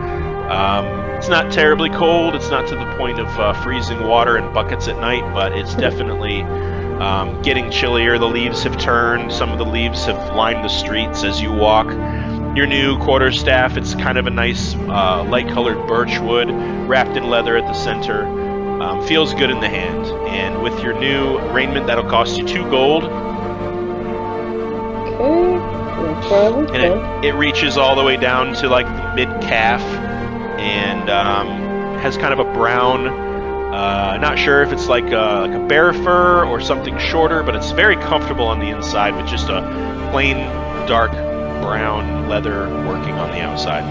It's not terribly cold. It's not to the point of freezing water in buckets at night, but it's definitely getting chillier. The leaves have turned. Some of the leaves have lined the streets as you walk. Your new quarterstaff, it's kind of a nice light-colored birch wood wrapped in leather at the center. Feels good in the hand. And with your new raiment, that'll cost you 2 gold. Okay, no problem. And it reaches all the way down to like the mid-calf, and has kind of a brown, not sure if it's like a bear fur or something shorter, but it's very comfortable on the inside with just a plain dark brown leather working on the outside.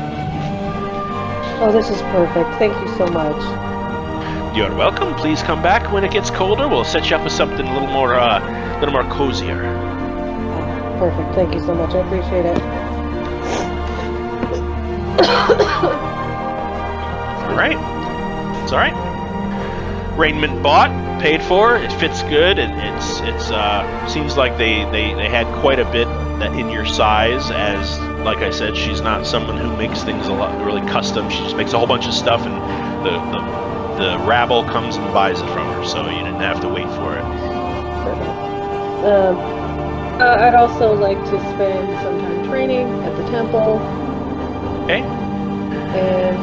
Oh, this is perfect. Thank you so much. You're welcome. Please come back when it gets colder. We'll set you up with something a little more cozier. Perfect. Thank you so much. I appreciate it. All right. It's all right. Raiment bought, paid for. It fits good, and it's seems like they had quite a bit that in your size, as like I said, she's not someone who makes things a lot really custom. She just makes a whole bunch of stuff, and the rabble comes and buys it from her, so you didn't have to wait for it. I'd also like to spend some time training at the temple. Okay. And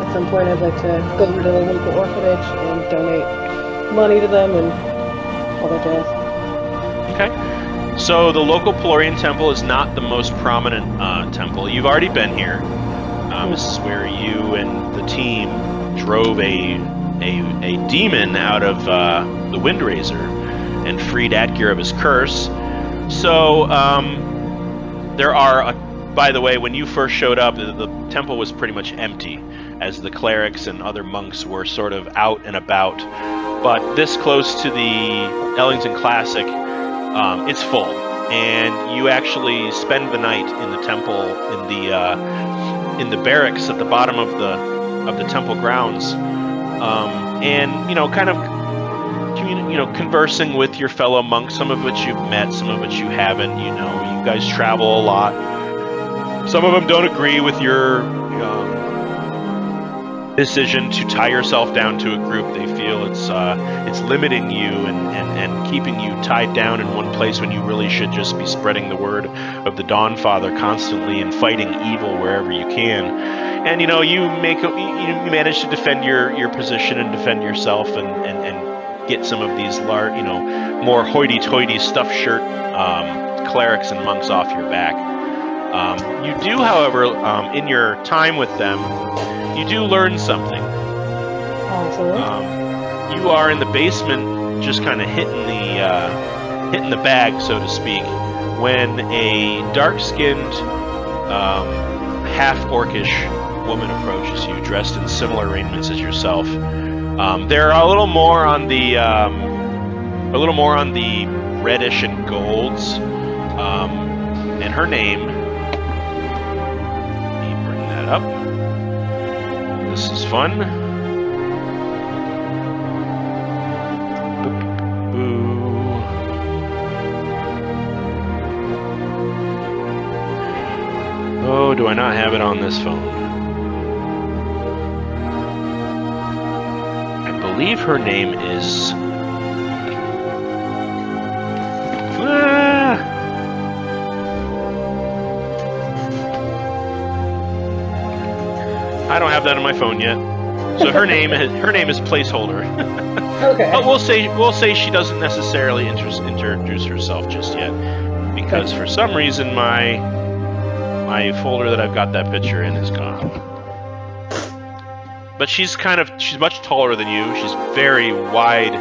at some point I'd like to go over to the local orphanage and donate money to them and all that jazz. Okay. So the local Pelorian temple is not the most prominent temple. You've already been here. This is where you and the team drove a demon out of the Windraiser and freed Adgir of his curse. So there are, by the way, when you first showed up, the temple was pretty much empty, as the clerics and other monks were sort of out and about. But this close to the Ellington Classic, it's full, and you actually spend the night in the temple in the barracks at the bottom of the temple grounds, and kind of conversing with your fellow monks, some of which you've met, some of which you haven't. You guys travel a lot. Some of them don't agree with your decision to tie yourself down to a group. They feel it's limiting you and keeping you tied down in one place when you really should just be spreading the word of the Dawn Father constantly and fighting evil wherever you can. And you manage to defend your position and defend yourself and get some of these more hoity-toity stuffed shirt clerics and monks off your back. You do, however, in your time with them, you do learn something. Awesome. You are in the basement, just kind of hitting the bag, so to speak, when a dark-skinned, half-orcish woman approaches you, dressed in similar raiments as yourself. They're a little more on the reddish and golds, and her name. Let me bring that up. This is fun. Oh, do I not have it on this phone? I believe her name is... I don't have that on my phone yet. So her name is Placeholder. Okay. But we'll say she doesn't necessarily introduce herself just yet, because for some reason my folder that I've got that picture in is gone. But she's much taller than you. She's very wide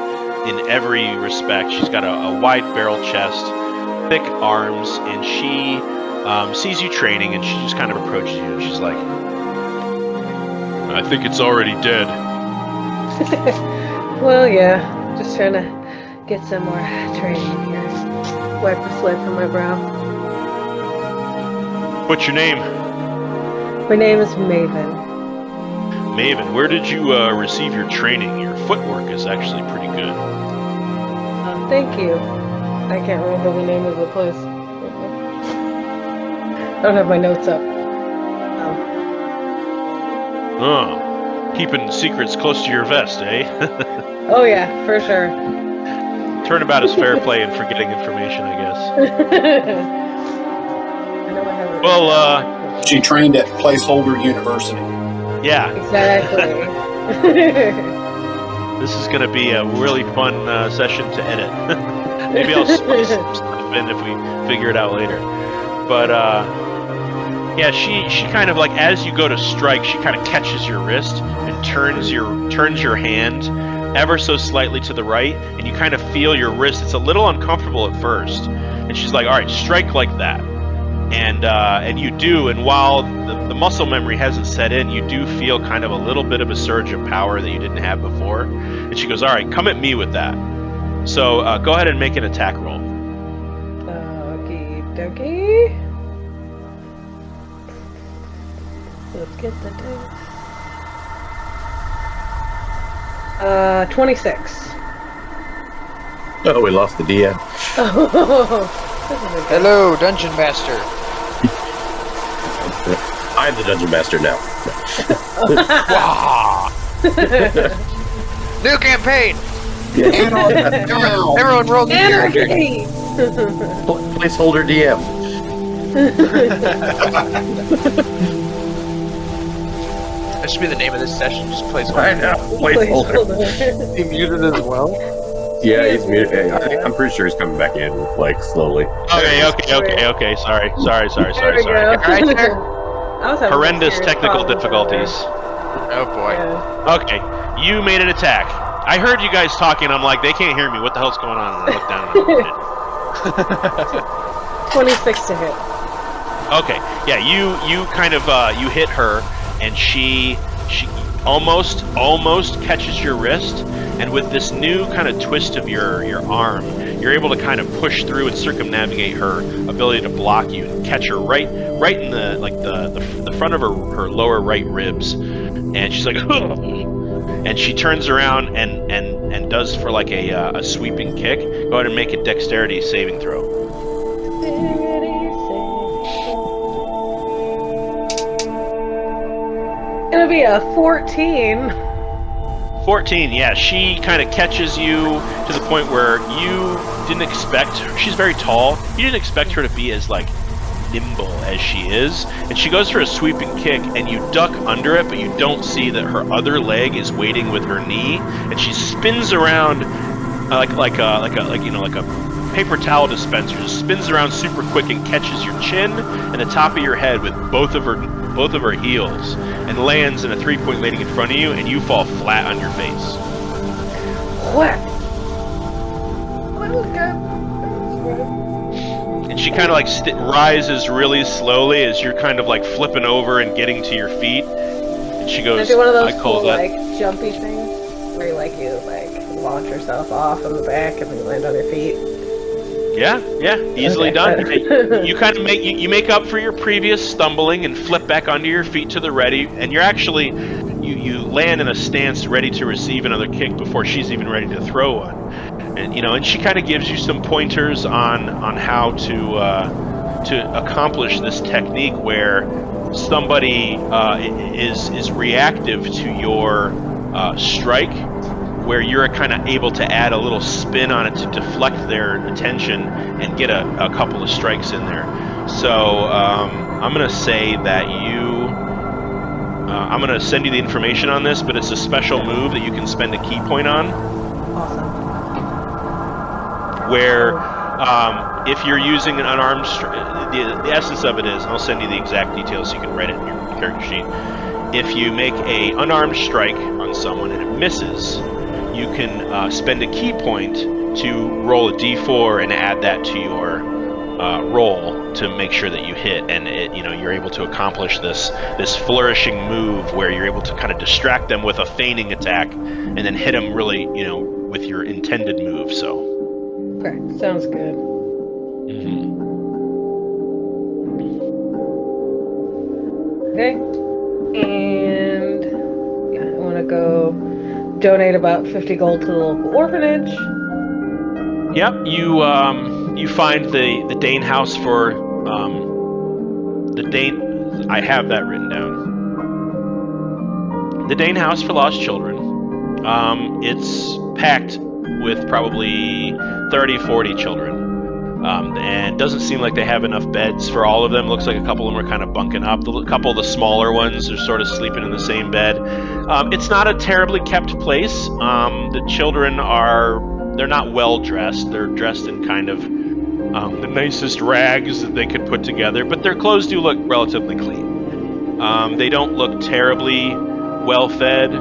in every respect. She's got a wide barrel chest, thick arms, and she sees you training, and she just kind of approaches you, and she's like, I think it's already dead. Well, yeah. Just trying to get some more training here. Wipe the sweat from my brow. What's your name? My name is Maven. Maven, where did you receive your training? Your footwork is actually pretty good. Thank you. I can't remember the name of the place. I don't have my notes up. Oh, keeping secrets close to your vest, eh? Oh yeah, for sure. Turnabout is fair play and forgetting information, I guess. I know I have it. Well, She trained at Placeholder University. yeah. Exactly. This is going to be a really fun session to edit. Maybe I'll spice some stuff in if we figure it out later. But, yeah, she kind of, like, as you go to strike, she kind of catches your wrist and turns your hand ever so slightly to the right, and you kind of feel your wrist. It's a little uncomfortable at first. And she's like, all right, strike like that. And you do, and while the muscle memory hasn't set in, you do feel kind of a little bit of a surge of power that you didn't have before. And she goes, all right, come at me with that. So go ahead and make an attack roll. Okie dokie. Let's get the dice. 26. Oh, we lost the DM. Oh. This is a good. Hello, Dungeon Master. I'm the dungeon master now. Wow. New campaign. Everyone roll new character. Anarchy! Placeholder DM. That should be the name of this session. Just placeholder. I know. Placeholder. Placeholder. He muted as well. Yeah, he's muted. Hey, I'm pretty sure he's coming back in, like, slowly. Okay. Sorry. There we go. Right there. I was having Horrendous serious technical problems difficulties. Oh boy. Yeah. Okay, you made an attack. I heard you guys talking. I'm like, they can't hear me. What the hell's going on? And I looked down and I 26 to hit. Okay, yeah, you kind of you hit her, and she almost catches your wrist, and with this new kind of twist of your arm, you're able to kind of push through and circumnavigate her ability to block you and catch her right in the the front of her lower right ribs, and she's like, and she turns around and does for like a sweeping kick. Go ahead and make a dexterity saving throw. Gonna be a 14. 14, yeah, she kind of catches you to the point where you didn't expect her. She's very tall. You didn't expect her to be as, like, nimble as she is. And she goes for a sweeping kick, and you duck under it, but you don't see that her other leg is waiting with her knee. And she spins around like a paper towel dispenser. Just spins around super quick and catches your chin and the top of your head with both of her heels, and lands in a 3-point landing in front of you, and you fall flat on your face. What? And she kind of like rises really slowly as you're kind of like flipping over and getting to your feet. And she goes, Do one of those I call cool, that. like, jumpy things where you launch yourself off on the back and then you land on your feet. Yeah, easily done. You kind of make up for your previous stumbling and flip back onto your feet to the ready, and you're actually you land in a stance ready to receive another kick before she's even ready to throw one. And she kind of gives you some pointers on how to accomplish this technique where somebody is reactive to your strike, where you're kind of able to add a little spin on it to deflect their attention and get a couple of strikes in there. So I'm going to say that I'm going to send you the information on this, but it's a special move that you can spend a key point on. Awesome. Where if you're using an unarmed the essence of it is, and I'll send you the exact details so you can write it in your character sheet. If you make a unarmed strike on someone and it misses, you can spend a key point to roll a d4 and add that to your roll to make sure that you hit, and you're able to accomplish this flourishing move where you're able to kind of distract them with a feigning attack and then hit them really, with your intended move. So. Okay, sounds good. Mm-hmm. Okay, and I want to go donate about 50 gold to the local orphanage. Yep, you find the Dainne house for the Dainne. I have that written down. The Dainne house for lost children. It's packed with probably 30-40 children. And doesn't seem like they have enough beds for all of them. Looks like a couple of them are kind of bunking up. A couple of the smaller ones are sort of sleeping in the same bed. It's not a terribly kept place. The children they're not well dressed. They're dressed in kind of the nicest rags that they could put together, but their clothes do look relatively clean. They don't look terribly well fed.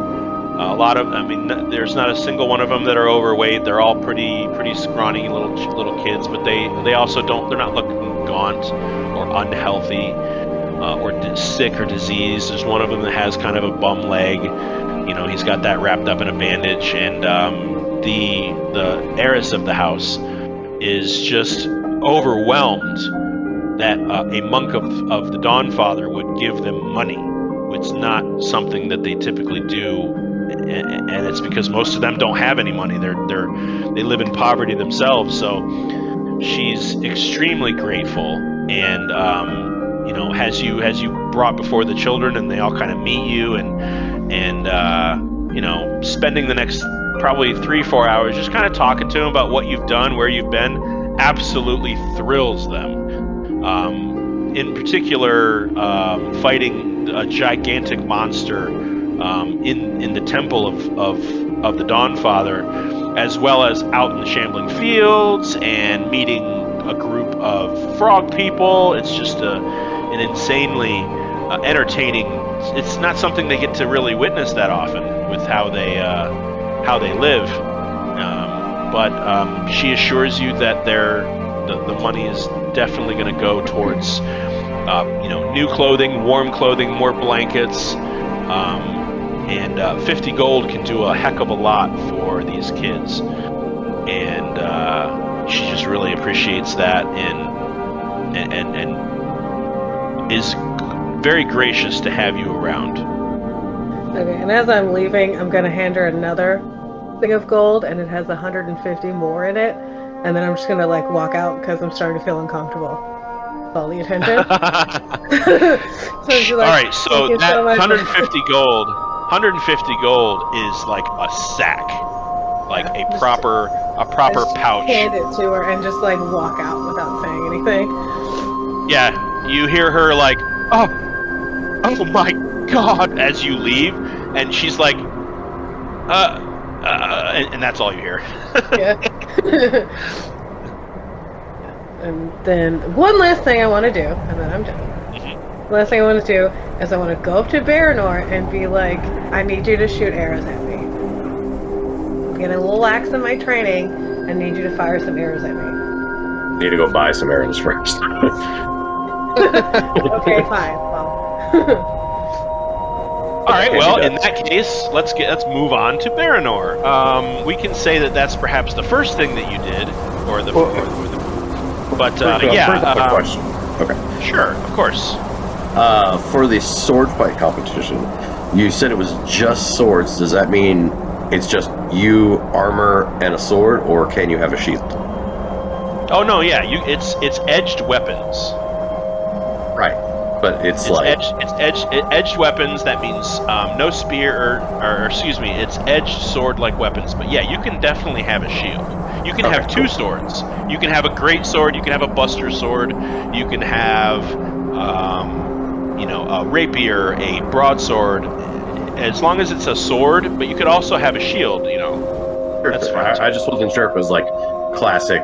There's not a single one of them that are overweight. They're all pretty scrawny little kids, but they also they're not looking gaunt or unhealthy or sick or diseased. There's one of them that has kind of a bum leg. He's got that wrapped up in a bandage, and the heiress of the house is just overwhelmed that a monk of the Dawnfather would give them money. It's not something that they typically do. And it's because most of them don't have any money. They live in poverty themselves. So she's extremely grateful, and has you brought before the children, and they all kind of meet you, and spending the next probably 3-4 hours just kind of talking to them about what you've done, where you've been, absolutely thrills them. In particular, fighting a gigantic monster in the temple of the Dawnfather, as well as out in the shambling fields and meeting a group of frog people. It's just an insanely entertaining. It's not something they get to really witness that often with how they live. But she assures you that the money is definitely going to go towards new clothing, warm clothing, more blankets, and 50 gold can do a heck of a lot for these kids. And she just really appreciates that and is very gracious to have you around. Okay, and as I'm leaving, I'm going to hand her another thing of gold, and it has 150 more in it, and then I'm just going to walk out because I'm starting to feel uncomfortable. All the attention. So she's like, all right, so that so 150 gold is like a sack, like a proper pouch. Hand it to her and just walk out without saying anything. Yeah, you hear her like, oh my God, as you leave, and she's like, and that's all you hear. Yeah. And then one last thing I want to do, and then I'm done. Mm-hmm. Last thing I want to do is I want to go up to Valandiir and be like, I need you to shoot arrows at me. I'm getting a little lax in my training. I need you to fire some arrows at me. Need to go buy some arrows first. Okay, fine. Well. All right. Well, in that case, let's move on to Valandiir. We can say that's perhaps the first thing that you did, But first, I have a question. Okay. Sure, of course. For the sword fight competition, you said it was just swords. Does that mean it's just you, armor, and a sword, or can you have a shield? Oh no, yeah, it's edged weapons. Right, but it's edged weapons. That means no spear, or excuse me, it's edged sword-like weapons. But yeah, you can definitely have a shield. You can have two swords. You can have a great sword. You can have a buster sword. You can have, a rapier, a broadsword. As long as it's a sword, but you could also have a shield. That's fine. I just wasn't sure if it was like classic,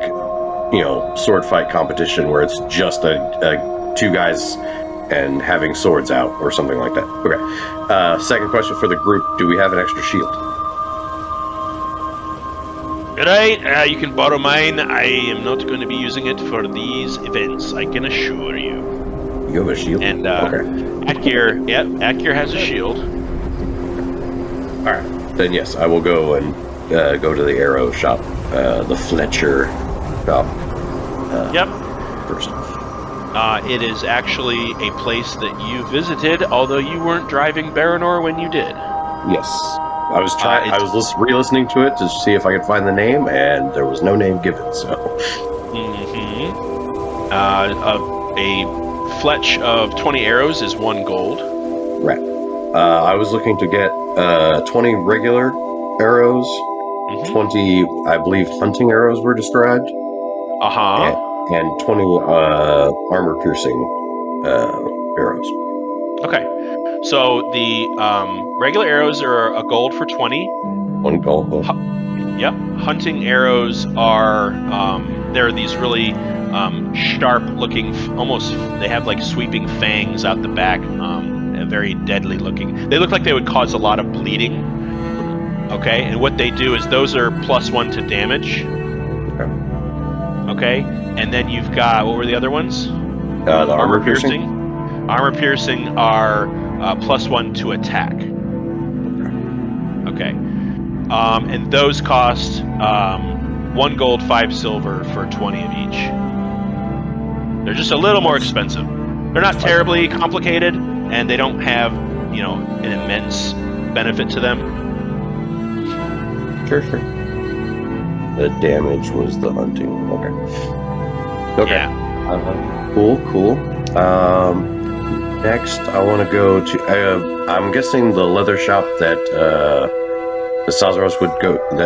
sword fight competition where it's just a two guys and having swords out or something like that. Okay. Second question for the group: do we have an extra shield? Right, you can borrow mine. I am not going to be using it for these events, I can assure you. You have a shield? And okay. Akir has a shield. Alright, then yes, I will go and go to the arrow shop, the Fletcher shop. First off. It is actually a place that you visited, although you weren't driving Valandiir when you did. Yes. I was re-listening to it to see if I could find the name, and there was no name given. So, a fletch of 20 arrows is 1 gold. Right. I was looking to get 20 regular arrows. 20, I believe, hunting arrows were described. And 20 armor-piercing arrows. Okay. So the regular arrows are a gold for 20. 1 gold. Yep. Hunting arrows are they're these really sharp-looking, almost they have like sweeping fangs out the back, very deadly looking. They look like they would cause a lot of bleeding. Okay, and what they do is those are +1 to damage. Okay, and then you've got, what were the other ones? The armor piercing. Armor piercing are +1 to attack. Okay. And those cost 1 gold, 5 silver for 20 of each. They're just a little more expensive. They're not terribly complicated, and they don't have, an immense benefit to them. Sure. The damage was the hunting. Okay. Okay. Yeah. Cool. Next, I want to go to. I'm guessing the leather shop that the Sazaros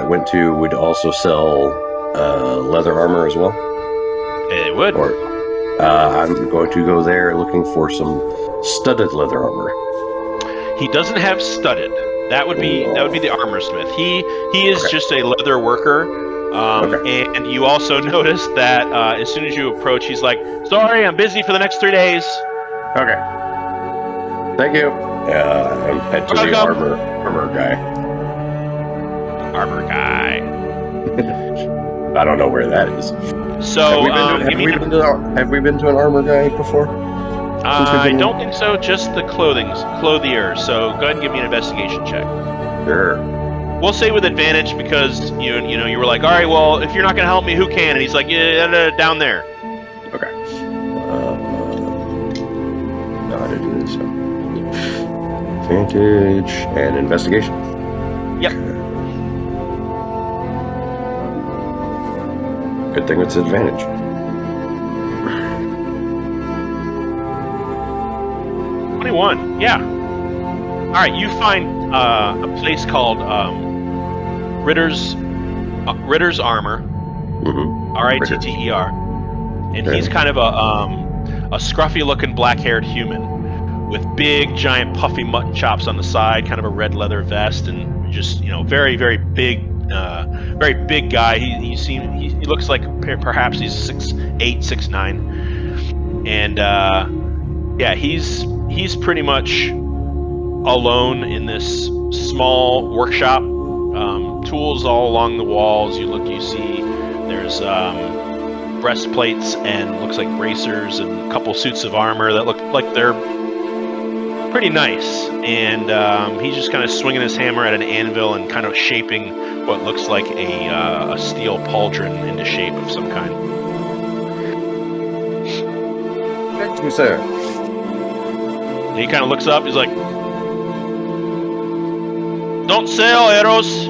went to would also sell leather armor as well. It would. Or I'm going to go there looking for some studded leather armor. He doesn't have studded. That would be the armor smith. He is just a leather worker. And you also notice that as soon as you approach, he's like, "Sorry, I'm busy for the next 3 days." Okay. Thank you. And head to the armor guy. Armor guy. I don't know where that is. So, have we been to an armor guy before? I don't think so. Just the clothier. So go ahead and give me an investigation check. Sure. We'll say with advantage because you were like, all right, well, if you're not going to help me, who can? And he's like, yeah, down there. Okay. Not it is. Advantage and investigation. Yep. Good thing it's advantage. Yeah. All right, you find a place called Ritter's Armor. Mm-hmm. R-I-T-T-E-R. And he's kind of a scruffy-looking black-haired human with big, giant, puffy mutton chops on the side, kind of a red leather vest, and just very, very big guy. He looks like perhaps he's 6'8", 6'9", and he's pretty much alone in this small workshop. Tools all along the walls. You see there's breastplates and looks like bracers and a couple suits of armor that look like they're pretty nice. And he's just kind of swinging his hammer at an anvil and kind of shaping what looks like a steel pauldron into shape of some kind. Thank you, sir. And he kind of looks up. He's like, "Don't sell arrows."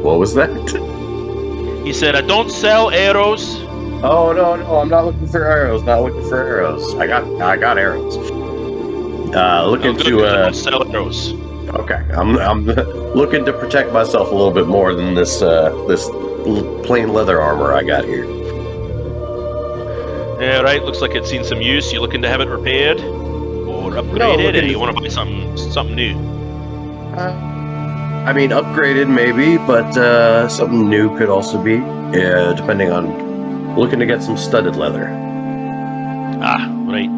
What was that? He said, "I don't sell arrows." Oh no, I'm not looking for arrows. I got arrows. Looking to don't sell arrows. Okay, I'm looking to protect myself a little bit more than this plain leather armor I got here. Yeah, right. Looks like it's seen some use. You looking to have it repaired or upgraded, or you want to buy something new? I mean, upgraded maybe, but something new could also be, depending on looking to get some studded leather. Ah, right.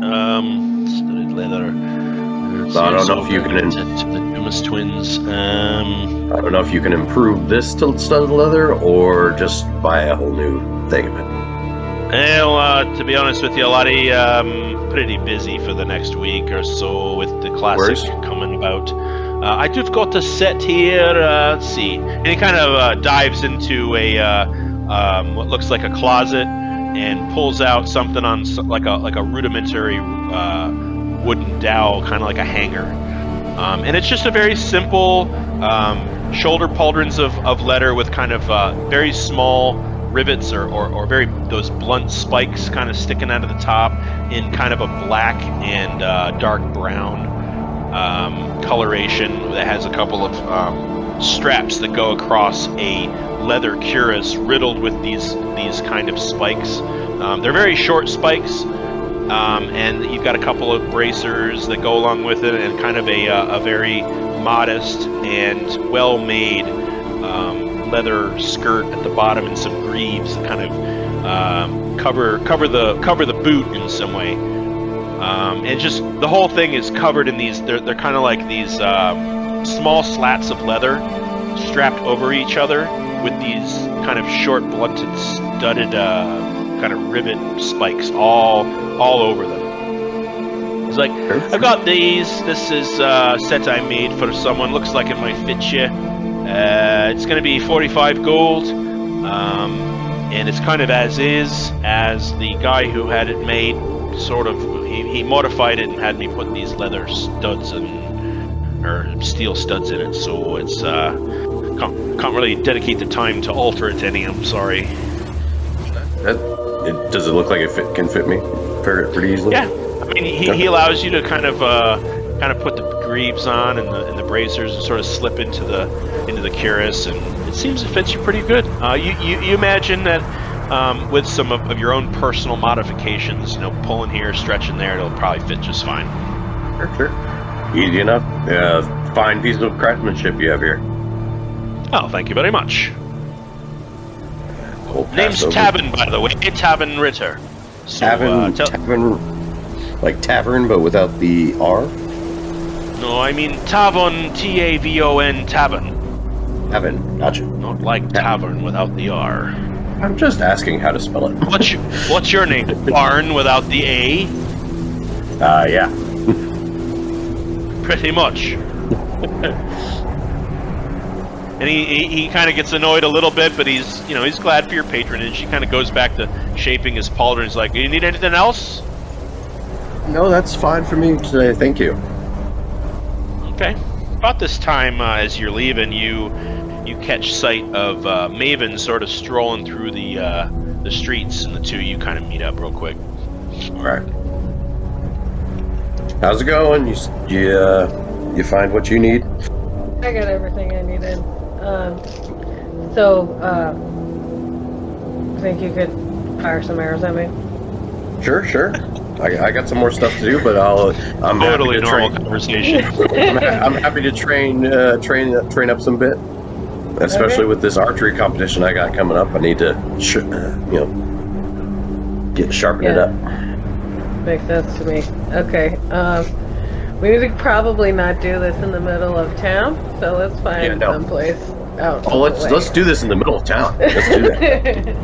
Studded leather. So I don't know if you can. To the Dumas twins. I don't know if you can improve this to studded leather or just buy a whole new thing of it. Well, to be honest with you, Lottie, pretty busy for the next week or so with the classic coming about. I've got a set here. Let's see. And he kind of dives into what looks like a closet and pulls out something on like a rudimentary wooden dowel, kind of like a hanger. And it's just a very simple shoulder pauldrons of leather with kind of very small rivets or very those blunt spikes kind of sticking out of the top in kind of a black and dark brown coloration that has a couple of straps that go across a leather cuirass riddled with these kind of spikes. They're very short spikes, and you've got a couple of bracers that go along with it, and kind of a very modest and well-made leather skirt at the bottom, and some greaves that kind of cover the boot in some way. And just the whole thing is covered in these. They're kind of like these small slats of leather strapped over each other with these kind of short, blunted, studded kind of rivet spikes all over them. He's like, "I've got these. This is a set I made for someone. Looks like it might fit you. It's going to be 45 gold, and it's kind of as is as the guy who had it made. Sort of, he modified it and had me put these leather studs or steel studs in it. So it's can't really dedicate the time to alter it any. I'm sorry." Does it look like it can fit me pretty easily? Yeah, I mean, he allows you to kind of put the greaves on and the bracers and sort of slip into the cuirass, and it seems it fits you pretty good. You imagine that with some of your own personal modifications, pulling here, stretching there, it'll probably fit just fine. Sure. Easy enough. Fine piece of craftsmanship you have here. Oh, thank you very much. Name's Tavern, by the way. Tavern Ritter. So, Tavern, like tavern, but without the R? No, I mean Tavon, Tavon, Tavern. Tavern, gotcha. Not like tavern without the R. I'm just asking how to spell it. What's your name? Barn without the A? Yeah. Pretty much. And he kind of gets annoyed a little bit, but he's glad for your patronage. He kind of goes back to shaping his pauldron. He's like, "Do you need anything else?" No, that's fine for me today. Thank you. Okay. About this time, as you're leaving, you catch sight of Maven sort of strolling through the streets, and the two of you kind of meet up real quick. All right. How's it going? You find what you need? I got everything I needed. Think you could fire some arrows at me? Sure. I got some more stuff to do, but I'm totally happy to normal train. Conversation. I'm happy to train up some bit, especially with this archery competition I got coming up. I need to, sharpen it up. Makes sense to me. Okay. We need to probably not do this in the middle of town, so let's find someplace out. Oh, let's do this in the middle of town. Let's do that.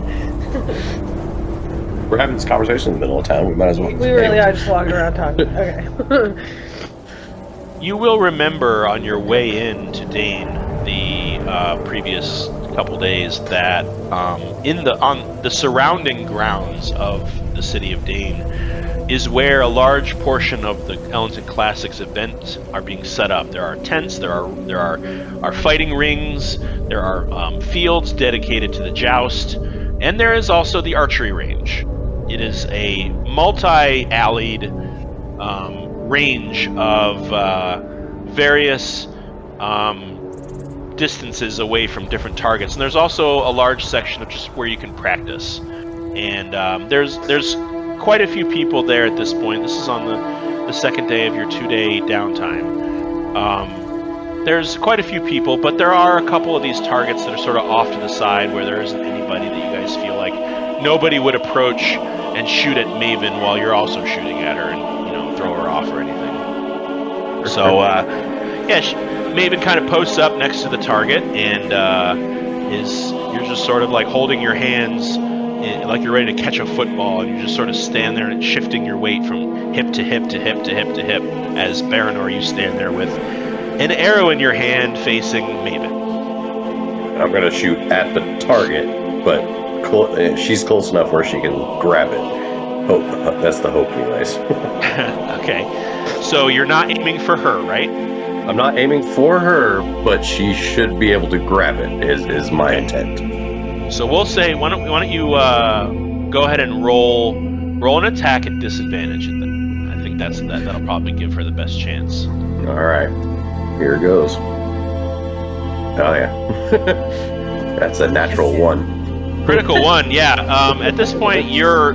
We're having this conversation in the middle of town. We might as well. We really are just walking around talking. Okay. You will remember on your way in to Dainne the previous couple days that on the surrounding grounds of the city of Dainne is where a large portion of the Ellington Classic's events are being set up. There are tents, there are fighting rings, there are fields dedicated to the joust, and there is also the archery range. It is a multi-alleyed range of various distances away from different targets, and there's also a large section of just where you can practice. And there's quite a few people there at this point. This is on the second day of your 2-day downtime. There's quite a few people, but there are a couple of these targets that are sort of off to the side where there isn't anybody that you guys feel like nobody would approach and shoot at Maven while you're also shooting at her and throw her off or anything. So Maven kind of posts up next to the target, and you're just sort of like holding your hands like you're ready to catch a football, and you just sort of stand there and shifting your weight from hip to hip to hip to hip to hip as Baranor, you stand there with an arrow in your hand facing Maven. I'm going to shoot at the target, but she's close enough where she can grab it. Hope. That's the hope anyways. Okay. So you're not aiming for her, right? I'm not aiming for her, but she should be able to grab it, is my intent. So we'll say, why don't you go ahead and roll an attack at disadvantage, and then I think that'll probably give her the best chance. All right, here goes. Oh yeah, that's a natural 1. Critical 1, yeah. At this point, you're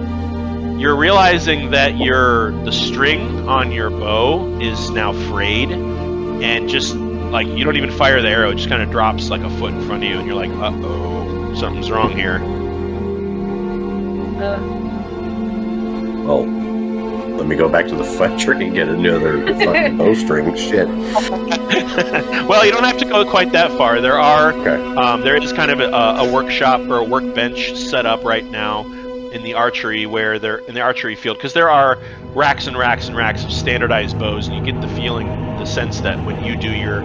realizing that the string on your bow is now frayed, and just like you don't even fire the arrow, it just kind of drops like a foot in front of you, and you're like, uh-oh. Something's wrong here. Well, let me go back to the fight tree and get another fucking bowstring. Shit. Well, you don't have to go quite that far. There is kind of a workshop or a workbench set up right now in the archery field, because there are racks and racks and racks of standardized bows, and you get the sense that when you do your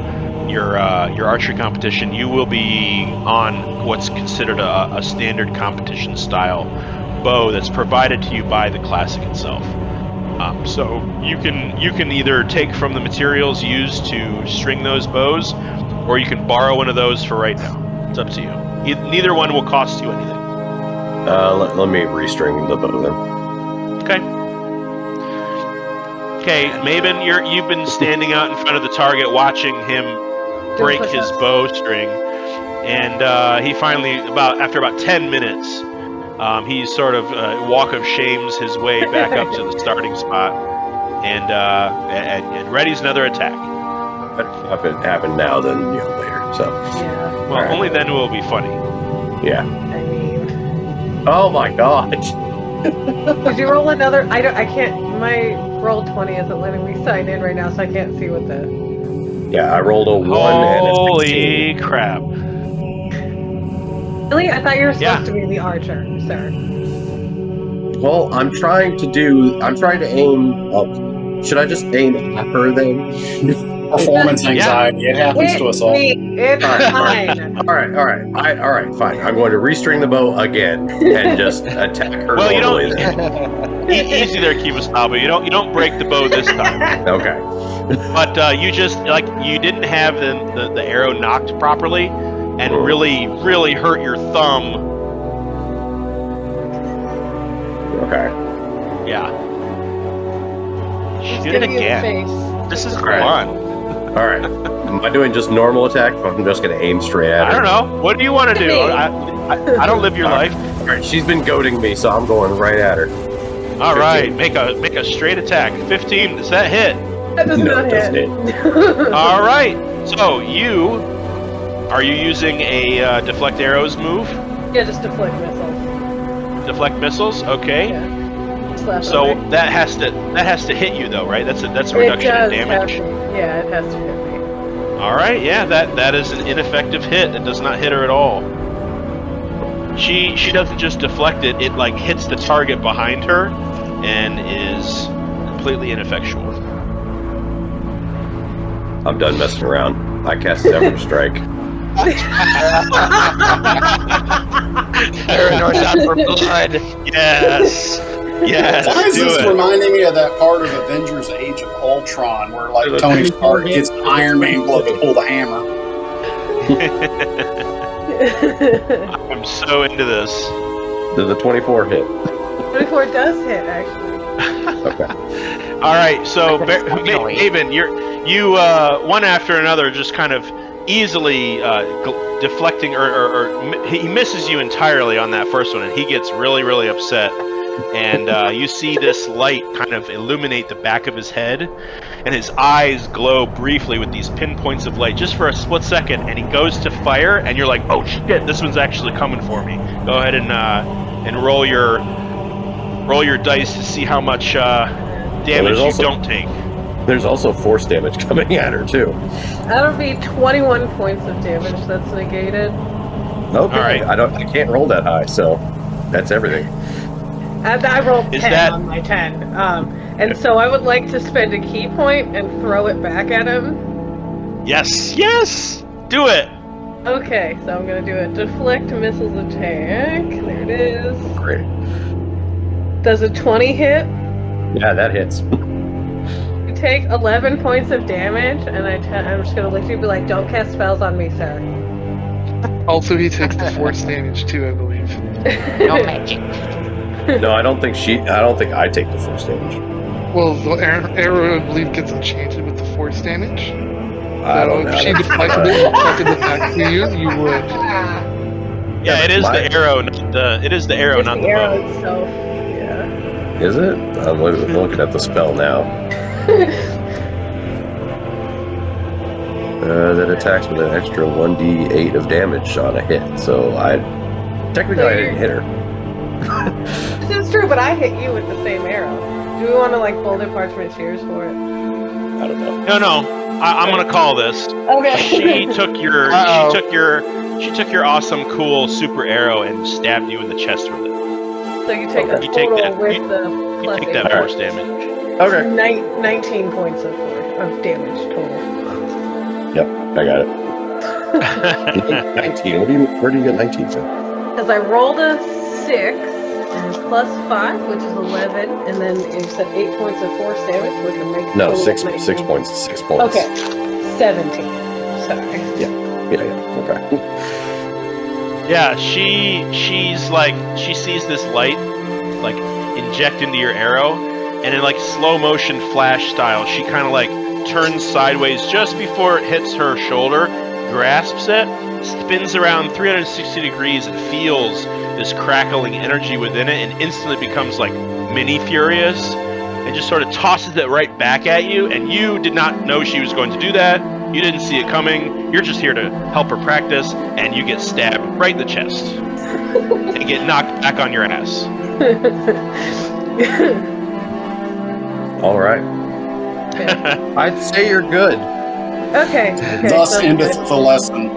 archery competition, you will be on what's considered a standard competition style bow that's provided to you by the classic itself. So you can either take from the materials used to string those bows, or you can borrow one of those for right now. It's up to you. Neither one will cost you anything. Let me restring the bow then. Okay, Maven, you've been standing out in front of the target, watching him break his bowstring, and he finally, after about 10 minutes, he sort of walk of shames his way back up to the starting spot, and readies another attack. If it happened now, then later. So. Yeah. Well, only then will it be funny. Yeah. I mean. Oh my god. Did you roll another? I can't. My roll 20 isn't letting me sign in right now, so I can't see what the. Yeah, I rolled a 1 and a 16. Holy crap! Really? I thought you were supposed to be the archer, sir. Well, I'm trying to aim up. Should I just aim at her then? Performance anxiety. It happens to us all. It's fine. All right, fine. I'm going to restring the bow again and just attack her normally then. Easy there, Kimasabu. You don't break the bow this time. Okay. But you just you didn't have the arrow nocked properly, and really hurt your thumb. Okay. Yeah. Just Shoot it give you the again. face. This is Alright. fun. All right. Am I doing just normal attack? I'm just going to aim straight at her. I don't know. What do you want to do? I don't live your life. All right. She's been goading me, so I'm going right at her. All right. Make a straight attack. 15. Does that hit? That does not doesn't hit. All right. So are you using a deflect arrows move? Yeah, just deflect missiles. Deflect missiles. Okay. Yeah. Slap So it away. that has to hit you though, right? That's a reduction in damage. Yeah, it has to hit me. All right, yeah, that is an ineffective hit. It does not hit her at all. She doesn't just deflect it; it like hits the target behind her, and is completely ineffectual. I'm done messing around. I cast Zephyr Strike. Paranor's out for blood. Yes. Yes. Why is do this it. reminding me of that part of Avengers Age of Ultron where like Tony Stark gets the Iron Man glove to pull the hammer? I'm so into this. Does the 24 hit? 24 does hit, actually. Okay. All right, so Finally. Maven, you one after another just kind of easily deflecting, or he misses you entirely on that first one, and he gets really upset. And you see this light kind of illuminate the back of his head, and his eyes glow briefly with these pinpoints of light just for a split second, and he goes to fire, and you're like, oh shit, this one's actually coming for me. Go ahead and roll your dice to see how much damage you don't take. There's also force damage coming at her too. That'll be 21 points of damage that's negated. Okay. All right. I can't roll that high, so that's everything. And I rolled Is 10 that- on my 10. And so I would like to spend a key point and throw it back at him. Yes, do it. Okay, so I'm going to do a deflect missiles attack. There it is. Great. Does a 20 hit? Yeah, that hits. You take 11 points of damage, and I'm just going to look at you and be like, don't cast spells on me, sir. Also, he takes the force damage too, I believe. No magic. No, I don't think I take the force damage. Well, the arrow, I believe, gets enchanted with the force damage. I don't know. If she deflected it and deflected it back to you, you would. Yeah, it is the arrow, not the Just not the the arrow bow. itself. Yeah. Is it? I'm looking at the spell now. That attacks with an extra 1d8 of damage on a hit. So I didn't hit her. This is true, but I hit you with the same arrow. Do we want to like fold in parchment shears for it? I don't know. No, I'm gonna call this. Okay. She took your Uh-oh. she took your awesome, cool super arrow and stabbed you in the chest with it. So you take a You take total that- with you- the You plus take 8. that force damage. Okay. 19 points of damage total. Yep, I got it. 19. Where do you get 19 from? Because I rolled a 6 and plus 5, which is 11, and then you said 8 points of force damage, which would make No, total 6 19. 6 points. 6 points. Okay, 17. Sorry. Yeah. Okay. Yeah, she's like, she sees this light like inject into your arrow, and in like slow motion flash style, she kind of like turns sideways just before it hits her shoulder, grasps it, spins around 360 degrees, and feels this crackling energy within it, and instantly becomes like mini furious, and just sort of tosses it right back at you. And you did not know she was going to do that. You didn't see it coming. You're just here to help her practice, and you get stabbed right in the chest and get knocked back on your ass. All right. I'd say you're good. Okay. Thus so endeth the lesson.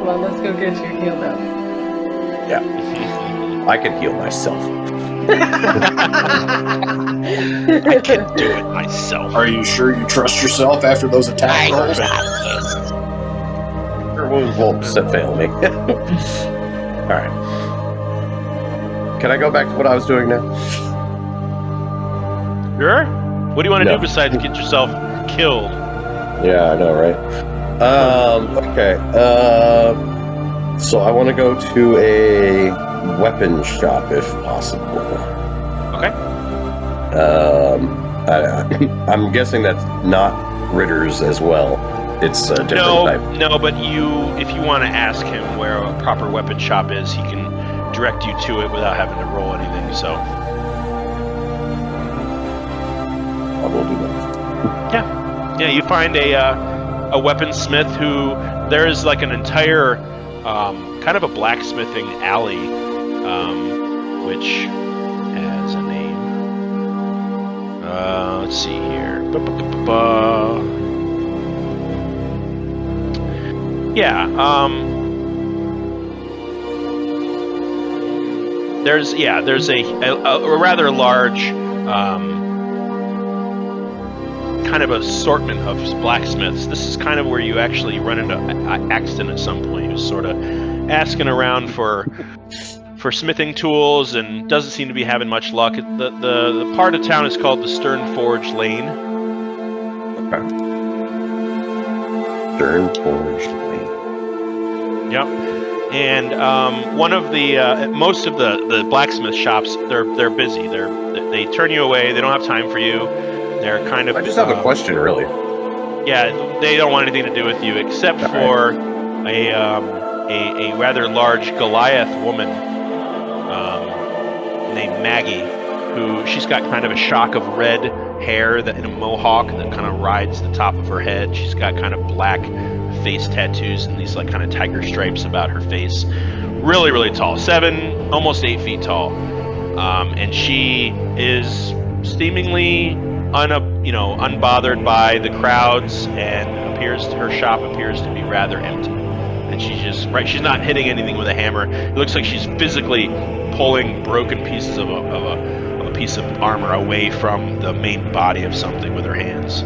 Well, let's go get you healed up. Yeah. I can heal myself. I can do it myself. Are you sure you trust yourself after those attack rolls? Your wounds won't fail me. Alright. Can I go back to what I was doing now? Sure? What do you want to No. do besides get yourself killed? Yeah, I know, right? Okay. So I want to go to a weapon shop if possible. Okay. I'm guessing that's not Ritter's as well. It's a different type. No, but if you want to ask him where a proper weapon shop is, he can direct you to it without having to roll anything, so. I will do that. Yeah, you find a weaponsmith who, there is like an entire kind of a blacksmithing alley, which has a name. Let's see here. Yeah, there's a rather large kind of assortment of blacksmiths. This is kind of where you actually run into Axton at some point, who's sort of asking around for smithing tools and doesn't seem to be having much luck. The part of town is called the Stern Forge Lane. Okay. Stern Forge Lane. Yep. And one of the most of the blacksmith shops, they're busy. They turn you away. They don't have time for you. They're kind of. I just have a question, really. Yeah, they don't want anything to do with you except for a rather large Goliath woman named Maggie, who she's got kind of a shock of red hair in a mohawk that kind of rides the top of her head. She's got kind of black face tattoos and these like kind of tiger stripes about her face. Really, really tall, 7, almost 8 feet tall, and she is seemingly unbothered by the crowds, and her shop appears to be rather empty. And she's not hitting anything with a hammer. It looks like she's physically pulling broken pieces of a piece of armor away from the main body of something with her hands.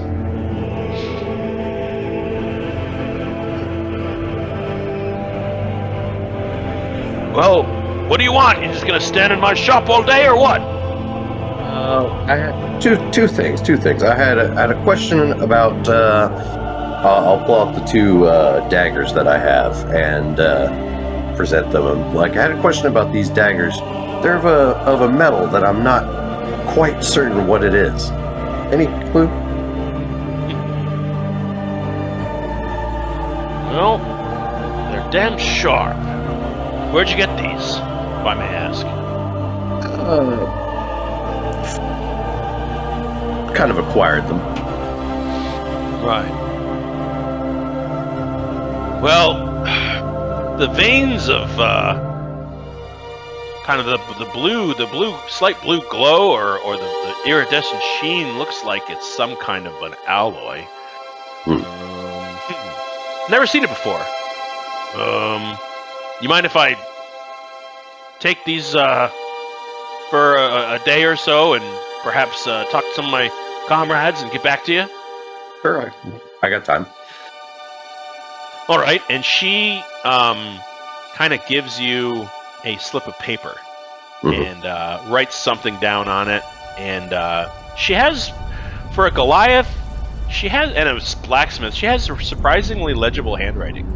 Well, what do you want? You just gonna stand in my shop all day or what? I had two things. I had a question about. I'll pull out the 2 daggers that I have and present them. Like, I had a question about these daggers. They're of a metal that I'm not quite certain what it is. Any clue? Well, they're damn sharp. Where'd you get these, if I may ask? Kind of acquired them. Right. Well, the veins of kind of the slight blue glow, or the iridescent sheen looks like it's some kind of an alloy. Never seen it before. You mind if I take these for a day or so and perhaps talk to some of my comrades and get back to you? Sure, I got time. All right, and she kind of gives you a slip of paper and writes something down on it. And she has, for a Goliath, she has, and a blacksmith. She has surprisingly legible handwriting,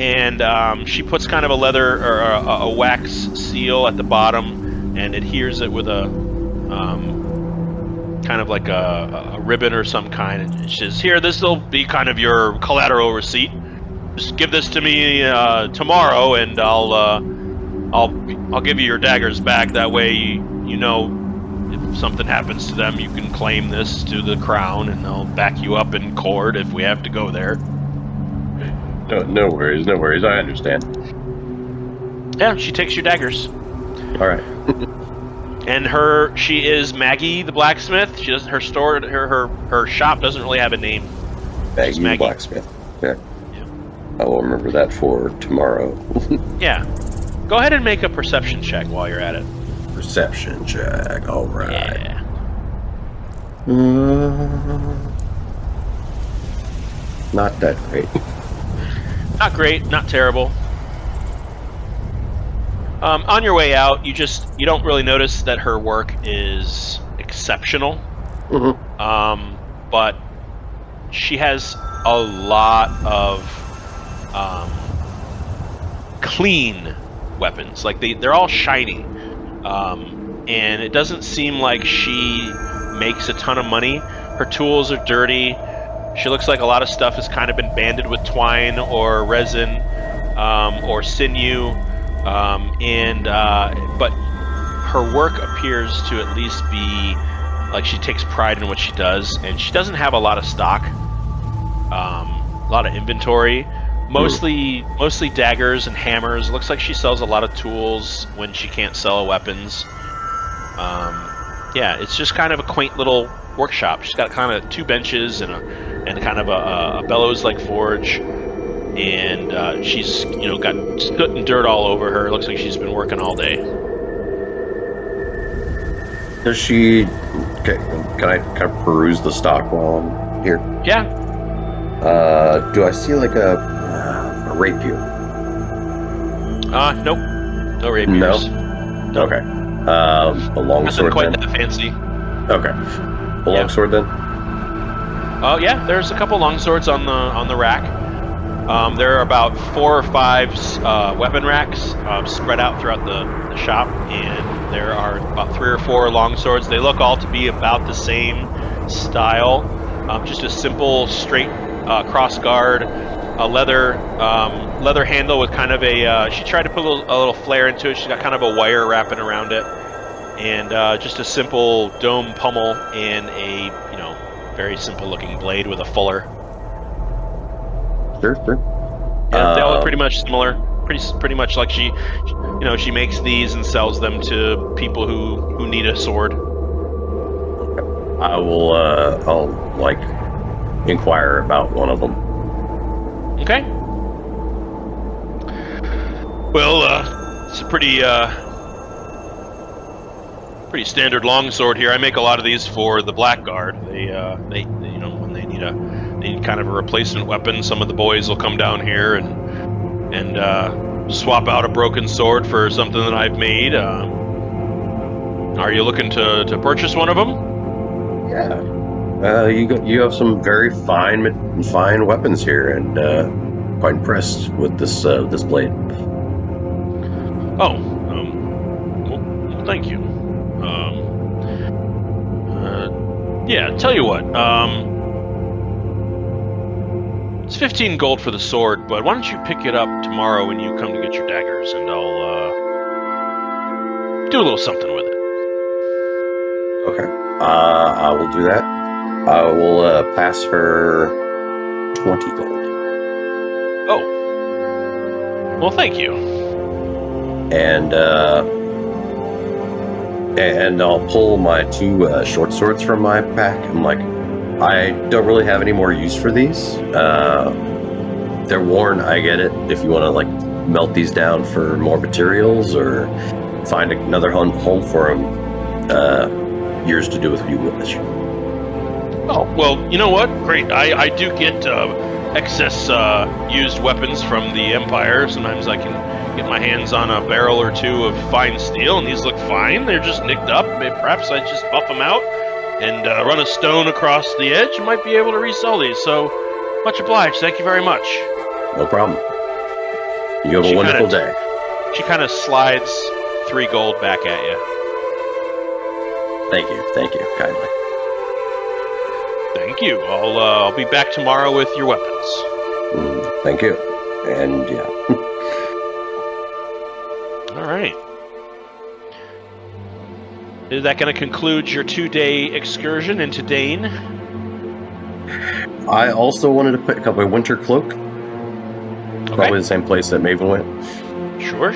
and she puts kind of a leather or a wax seal at the bottom, and adheres it with a kind of like a ribbon or some kind. And she says, "Here, this will be kind of your collateral receipt. Just give this to me tomorrow, and I'll give you your daggers back. That way, you know, if something happens to them, you can claim this to the crown, and they'll back you up in court if we have to go there." No worries, no worries. I understand. Yeah, she takes your daggers. All right. And she is Maggie the blacksmith. She doesn't. Her shop doesn't really have a name. Maggie the blacksmith. Yeah. I will remember that for tomorrow. Yeah. Go ahead and make a perception check while you're at it. Perception check. All right. Yeah. Not that great. Not great. Not terrible. On your way out, you don't really notice that her work is exceptional. Mm-hmm. But she has a lot of clean weapons. Like they're all shiny, and it doesn't seem like she makes a ton of money. Her tools are dirty. She looks like a lot of stuff has kind of been banded with twine or resin or sinew. But her work appears to at least be like she takes pride in what she does, and she doesn't have a lot of stock, a lot of inventory, mostly daggers and hammers. It looks like she sells a lot of tools when she can't sell weapons. Yeah, it's just kind of a quaint little workshop. She's got kind of 2 benches and kind of a bellows-like forge. And she's, got soot and dirt all over her. It looks like she's been working all day. Does she? Okay, can I peruse the stock while I'm here? Yeah. Do I see like a rapier? Nope. No rapiers. No. Okay. A longsword quite then. That fancy. Okay. A longsword then. Oh yeah, there's a couple longswords on the rack. There are about 4 or 5 weapon racks spread out throughout the shop, and there are about 3 or 4 longswords. They look all to be about the same style. Just a simple, straight cross guard, a leather handle with kind of a. She tried to put a little flare into it. She's got kind of a wire wrapping around it, and just a simple dome pummel and a very simple looking blade with a fuller. Sure. Yeah, they all look pretty much similar. Pretty much like she makes these and sells them to people who need a sword. I will. I'll inquire about one of them. Okay. Well, it's a pretty standard longsword here. I make a lot of these for the Blackguard. They when they need kind of a replacement weapon, some of the boys will come down here and swap out a broken sword for something that I've made. Are you looking to purchase one of them? Yeah. You have some very fine weapons here, and quite impressed with this blade. Oh, well, thank you. Yeah, tell you what, it's 15 gold for the sword, but why don't you pick it up tomorrow when you come to get your daggers, and I'll do a little something with it. Okay, I will do that. I will pass her 20 gold. Oh, well, thank you. And I'll pull my 2 short swords from my pack. I'm like, I don't really have any more use for these. They're worn, I get it. If you want to melt these down for more materials or find another home for them, yours to do with you wish. Oh, well, you know what? Great. I do get excess used weapons from the Empire. Sometimes I can get my hands on a barrel or 2 of fine steel, and these look fine. They're just nicked up. Maybe perhaps I just buff them out and run a stone across the edge, you might be able to resell these. So, much obliged. Thank you very much. No problem. You have a wonderful day. She kind of slides 3 gold back at you. Thank you, kindly. Thank you. I'll be back tomorrow with your weapons. Thank you. And yeah. All right. Is that going to conclude your 2-day excursion into Dainne? I also wanted to pick up a winter cloak. Okay. Probably the same place that Maven went. Sure.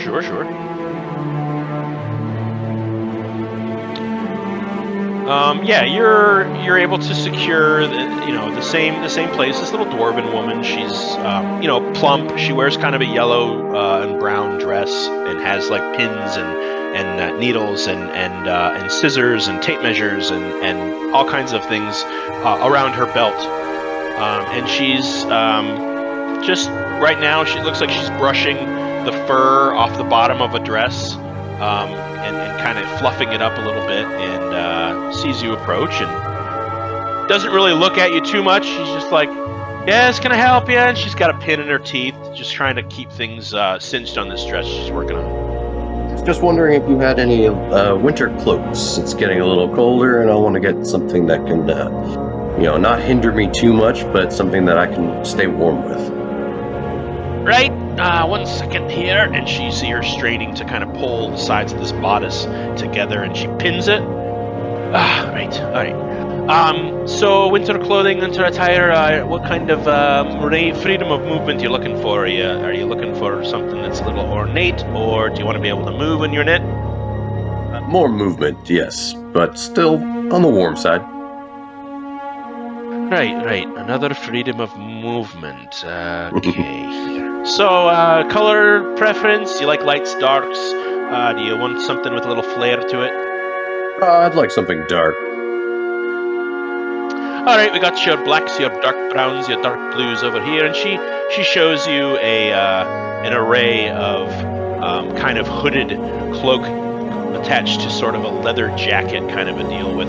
Yeah, you're able to secure the same place. This little dwarven woman. She's plump. She wears kind of a yellow and brown dress and has like pins and needles and scissors and tape measures and all kinds of things around her belt. And she's just right now. She looks like she's brushing the fur off the bottom of a dress. And kind of fluffing it up a little bit, and sees you approach and doesn't really look at you too much. She's just like, yes, can I help you? And she's got a pin in her teeth, just trying to keep things cinched on this dress she's working on. Just wondering if you had any winter cloaks. It's getting a little colder, and I want to get something that can, not hinder me too much, but something that I can stay warm with. Right. 1 second here, and you see her straining to kind of pull the sides of this bodice together, and she pins it. Right. All right. So winter clothing, winter attire. What kind of freedom of movement you're looking for? Are you looking for something that's a little ornate, or do you want to be able to move when you're knit? More movement, yes, but still on the warm side. Right. Another freedom of movement. Okay. So, color preference? You like lights, darks? Do you want something with a little flair to it? I'd like something dark. All right, we got your blacks, your dark browns, your dark blues over here, and she shows you an array of kind of hooded cloak attached to sort of a leather jacket kind of a deal with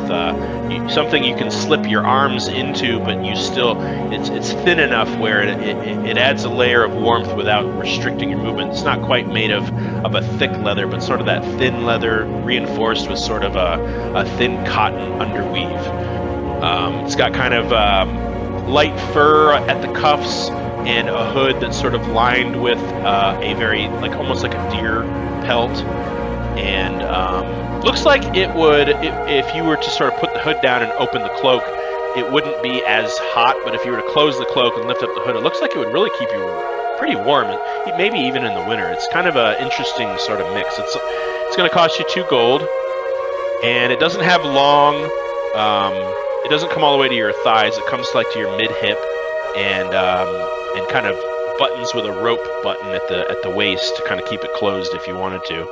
something you can slip your arms into, but you still it's thin enough where it adds a layer of warmth without restricting your movement. It's not quite made of a thick leather, but sort of that thin leather reinforced with sort of a thin cotton underweave. It's got kind of light fur at the cuffs and a hood that's sort of lined with a very almost like a deer pelt. And looks like it would, if you were to sort of put the hood down and open the cloak, it wouldn't be as hot. But if you were to close the cloak and lift up the hood, it looks like it would really keep you pretty warm, maybe even in the winter. It's kind of an interesting sort of mix. It's going to cost you 2 gold, and it doesn't have long. It doesn't come all the way to your thighs. It comes to your mid hip, and kind of buttons with a rope button at the waist to kind of keep it closed if you wanted to.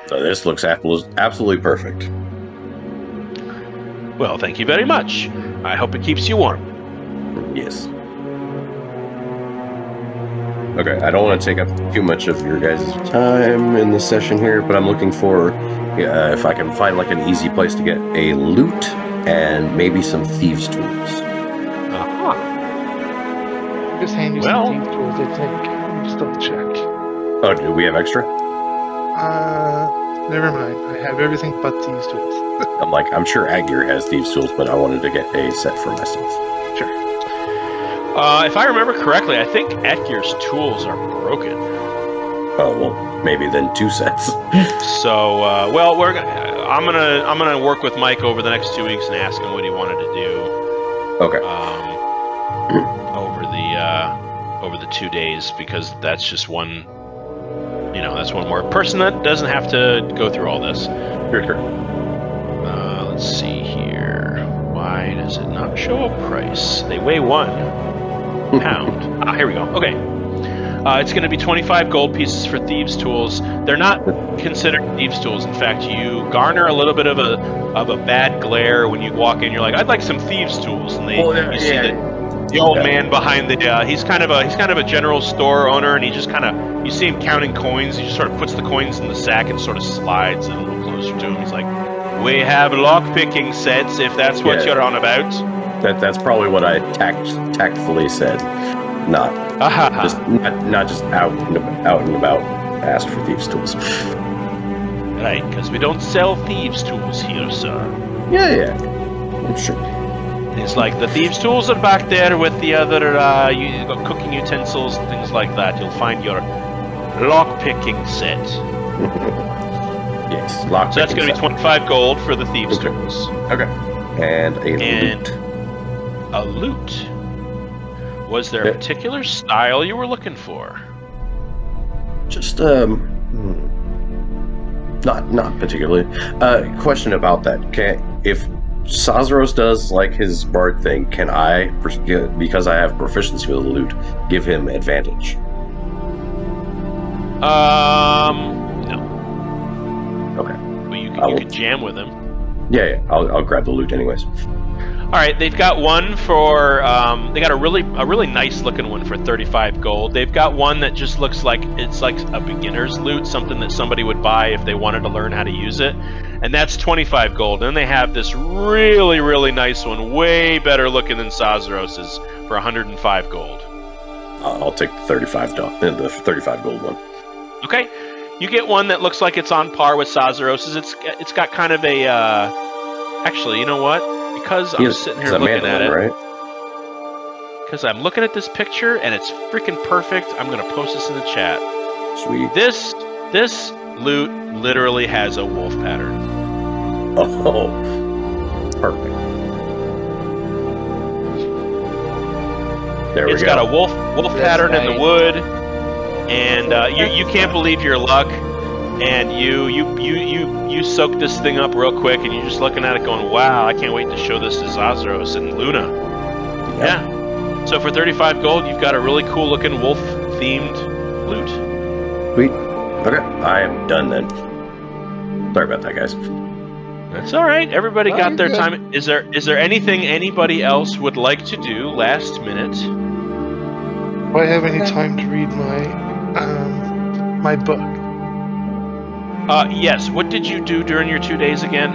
So this looks absolutely perfect. Well, thank you very much. I hope it keeps you warm. Yes. Okay, I don't want to take up too much of your guys' time in the session here, but I'm looking for if I can find an easy place to get a loot and maybe some thieves' tools. Just hand you some thieves' tools, I think. Just double check. Oh, do we have extra? Never mind. I have everything but thieves' tools. I'm sure Agir has thieves' tools, but I wanted to get a set for myself. Sure. If I remember correctly, I think Agir's tools are broken. Oh well, maybe then 2 sets. So, I'm gonna work with Mike over the next 2 weeks and ask him what he wanted to do. Okay. Over the 2 days, because that's just one. That's one more person that doesn't have to go through all this. Sure. Let's see here. Why does it not show a price? They weigh 1 pound. Here we go. Okay. It's going to be 25 gold pieces for thieves' tools. They're not considered thieves' tools. In fact, you garner a little bit of a bad glare when you walk in. You're like, I'd like some thieves' tools, and you see that. The old man behind the he's kind of a general store owner, and he just you see him counting coins. He just sort of puts the coins in the sack and sort of slides it a little closer to him. He's like, We have lock-picking sets, if that's what Yeah. you're on about. That's probably what I tactfully said. Not not just out and about. Asked for thieves' tools. Right, because we don't sell thieves' tools here, sir. Yeah. I'm sure. It's like the thieves' tools are back there with the other cooking utensils and things like that. You'll find your lock-picking set. Yes, lock. So that's going to be 25 gold for the thieves' Okay. tools. Okay. And a And loot. a loot. Was there a Yeah. particular style you were looking for? Just not particularly. Question about that. If Sazros does like his bard thing, can I, because I have proficiency with the loot, give him advantage? No. Okay. Well, you I'll- could jam with him. Yeah. I'll grab the loot anyways. All right, they've got one for. They got a really nice looking one for 35 gold. They've got one that just looks like it's like a beginner's loot, something that somebody would buy if they wanted to learn how to use it, and that's 25 gold. And then they have this really nice one, way better looking than Sazros's, for 105 gold. I'll take the 35 gold one. Okay, you get one that looks like it's on par with Sazros's. It's got kind of a. Actually, you know what? Because I'm sitting here looking at it, right? because I'm looking at this picture and it's freaking perfect, I'm going to post this in the chat. Sweet. This loot literally has a wolf pattern. Oh, perfect. There we go. It's got a wolf That's pattern in nice. the wood, and you can't believe your luck. And you soak this thing up real quick, and you're just looking at it going, wow, I can't wait to show this to Zazros and Luna. Yeah. So for 35 gold, you've got a really cool looking wolf-themed loot. Sweet. Okay, I am done then. Sorry about that, guys. That's all right. Everybody Oh, got you're their good. time. Is there anything anybody else would like to do last minute? Do I have any time to read my book? Yes. What did you do during your 2 days again?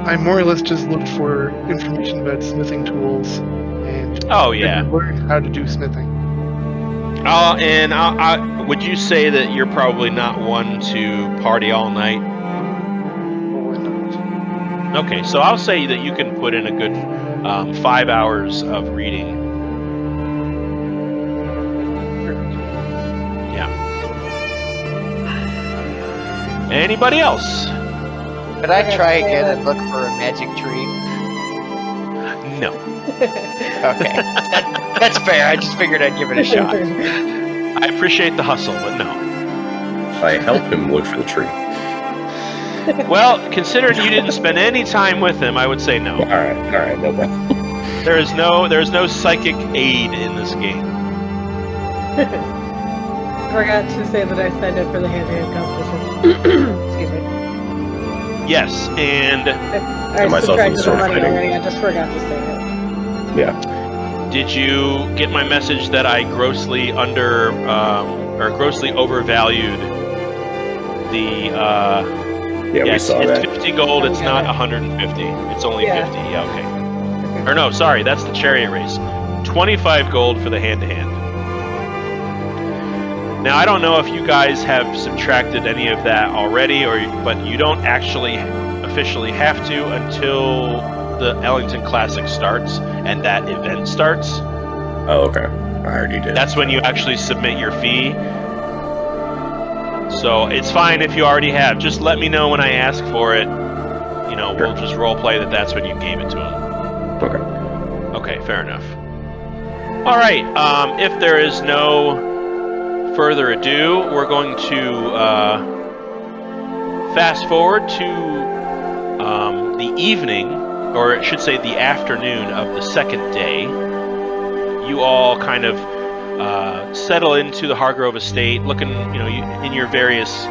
I more or less just looked for information about smithing tools and Oh yeah. learned how to do smithing. And I would you say that you're probably not one to party all night? Well, why not? Okay, so I'll say that you can put in a good 5 hours of reading. Yeah. Anybody else? Could I try again and look for a magic tree? No. Okay. That's fair. I just figured I'd give it a shot. I appreciate the hustle, but no. I help him look for the tree. Well, considering you didn't spend any time with him, I would say no. All right, no problem. There is no psychic aid in this game. Forgot to say that I signed up for the hand-to-hand competition. Excuse me. Yes, and I myself in subtracted the sword money fighting. already. I just forgot to say it. Yeah. did you get my message that I grossly overvalued the Yeah, we yes, saw it's that. 50 gold, it's not 150. It's only Yeah. 50. Yeah, okay. Or no, sorry, that's the chariot race. 25 gold for the hand-to-hand. Now, I don't know if you guys have subtracted any of that already, but you don't actually officially have to until the Ellington Classic starts and that event starts. Oh, okay. I already did. That's when you actually submit your fee. So it's fine if you already have. Just let me know when I ask for it. You know, we'll just roleplay that that's when you gave it to him. Okay. Okay, fair enough. All right. If there is no further ado, we're going to fast forward to the evening, or it should say the afternoon of the second day. You all kind of settle into the Hargrove estate, looking, you know, in your various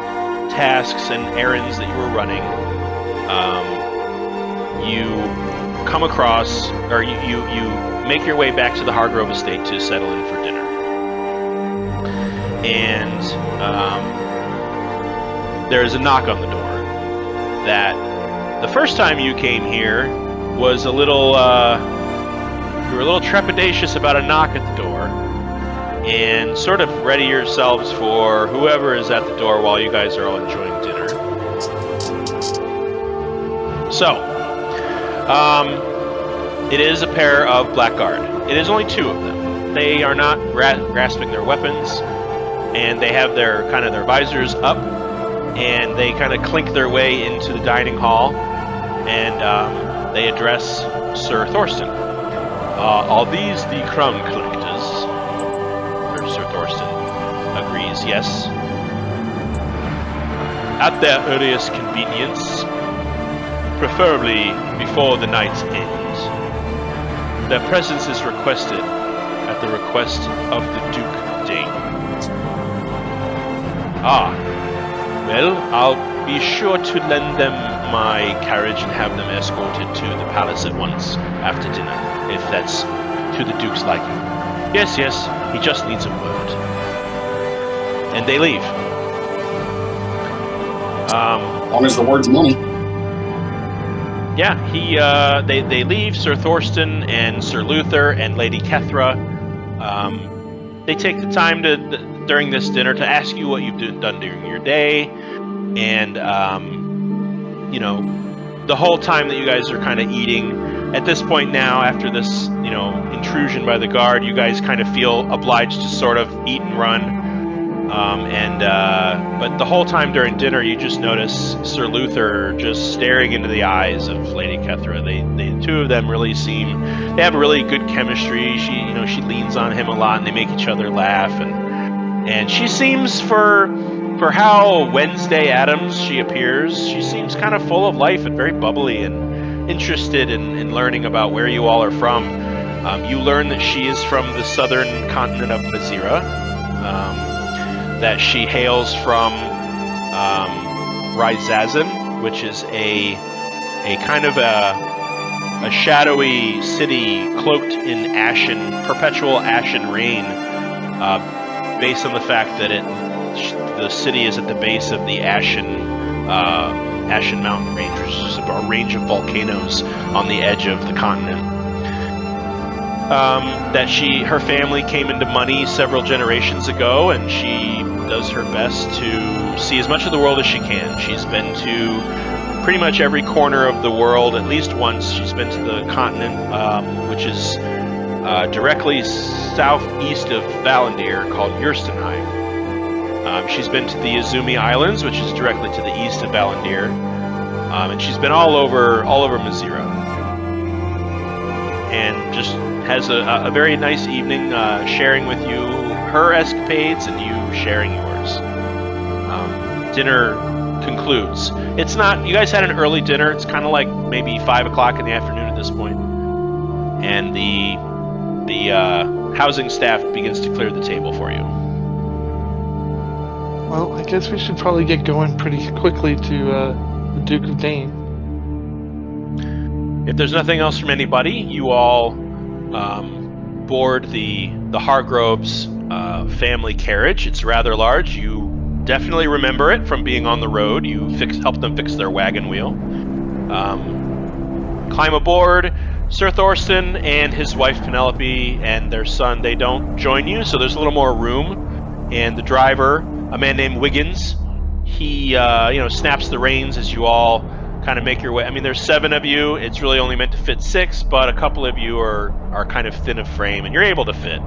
tasks and errands that you were running. You come across, or you make your way back to the Hargrove estate to settle in for dinner. And there is a knock on the door that The first time you came here was a little, you were a little trepidatious about a knock at the door, and sort of ready yourselves for whoever is at the door while you guys are all enjoying dinner. So, it is a pair of Blackguard. It is only two of them. They are not grasping their weapons, and they have their visors up, and they kind of clink their way into the dining hall, and they address Sir Thorsten. Are these the crown collectors? Sir Thorsten agrees, yes. At their earliest convenience, preferably before the night's end. Their presence is requested at the request of the Duke of Dainne. Ah, well, I'll be sure to lend them my carriage and have them escorted to the palace at once after dinner, if that's to the Duke's liking. Yes, he just needs a word. And they leave. As long as the word's money. Yeah, they leave. Sir Thorsten and Sir Luther and Lady Kethra. They take the time during this dinner to ask you what you've done during your day, and the whole time that you guys are kind of eating. At this point now, after this intrusion by the guard, you guys kind of feel obliged to sort of eat and run. But the whole time during dinner, you just notice Sir Luther just staring into the eyes of Lady Kethra. The two of them really they have really good chemistry. She leans on him a lot, and they make each other laugh. And she seems, for how Wednesday Addams she appears, she seems kind of full of life and very bubbly and interested in learning about where you all are from. You learn that she is from the southern continent of Mazira. That she hails from Ryzazin, which is a kind of a shadowy city cloaked in perpetual ashen rain, based on the fact that the city is at the base of the Ashen Mountain Range, which is a range of volcanoes on the edge of the continent. That her family came into money several generations ago, and she does her best to see as much of the world as she can. She's been to pretty much every corner of the world at least once. She's been to the continent, which is directly southeast of Valandiir, called Yurstenheim. She's been to the Izumi Islands, which is directly to the east of Valandiir, and she's been all over Mazira, and just has a very nice evening sharing with you her escapades and you sharing yours. Dinner concludes. It's not, you guys had an early dinner. It's kind of like maybe 5 o'clock in the afternoon at this point, and the housing staff begins to clear the table for you. Well, I guess we should probably get going pretty quickly to the Duke of Dainne. If there's nothing else from anybody, you all board the Hargrove's family carriage. It's rather large. You definitely remember it from being on the road. You help them fix their wagon wheel. Climb aboard. Sir Thorsten and his wife Penelope and their son, they don't join you, so there's a little more room. And the driver, a man named Wiggins, he snaps the reins as you all kind of make your way. I mean, there's 7 of you. It's really only meant to fit 6, but a couple of you are kind of thin of frame, and you're able to fit.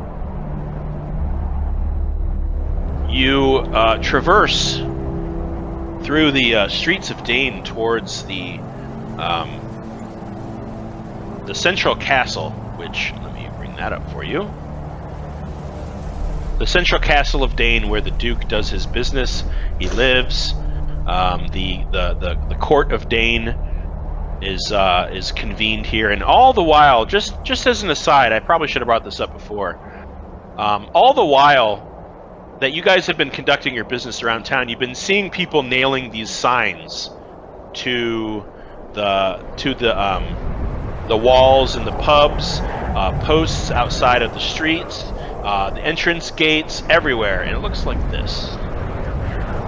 You traverse through the streets of Dainne towards the central castle, which, let me bring that up for you. The central castle of Dainne, where the Duke does his business. He lives. The court of Dainne is convened here, and all the while, just as an aside, I probably should have brought this up before. All the while that you guys have been conducting your business around town, you've been seeing people nailing these signs to the walls in the pubs, posts outside of the streets, the entrance gates, everywhere, and it looks like this.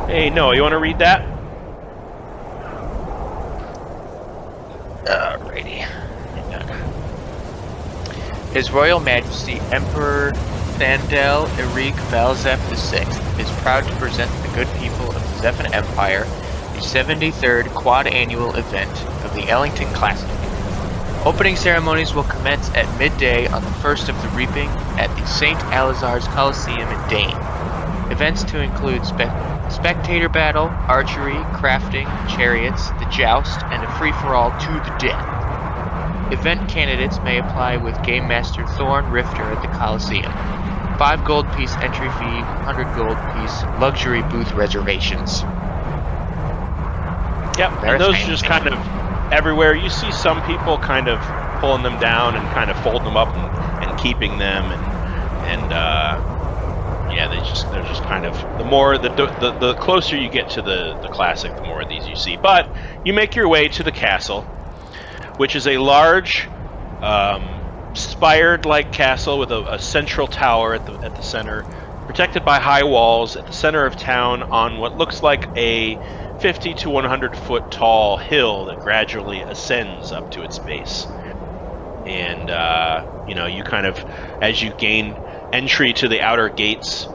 Hey, Noah, you want to read that? Alrighty. Hang on. His Royal Majesty Emperor Thandel Erik Valzep VI is proud to present the good people of the Zephan Empire the 73rd quad-annual event of the Ellington Classic. Opening ceremonies will commence at midday on the 1st of the Reaping at the St. Alizar's Coliseum in Dainne. Events to include spectator battle, archery, crafting, chariots, the joust, and a free-for-all to the death. Event candidates may apply with Game Master Thorn Rifter at the Coliseum. 5 gold piece entry fee, 100 gold piece luxury booth reservations. Yep, and those are just kind of everywhere. You see some people kind of pulling them down and kind of folding them up and keeping them, and yeah, they're just kind of the closer you get to the classic, the more of these you see. But you make your way to the castle, which is a large, spired-like castle with a central tower at the center, protected by high walls at the center of town on what looks like a 50 to 100 foot tall hill that gradually ascends up to its base. And you kind of, as you gain entry to the outer gates,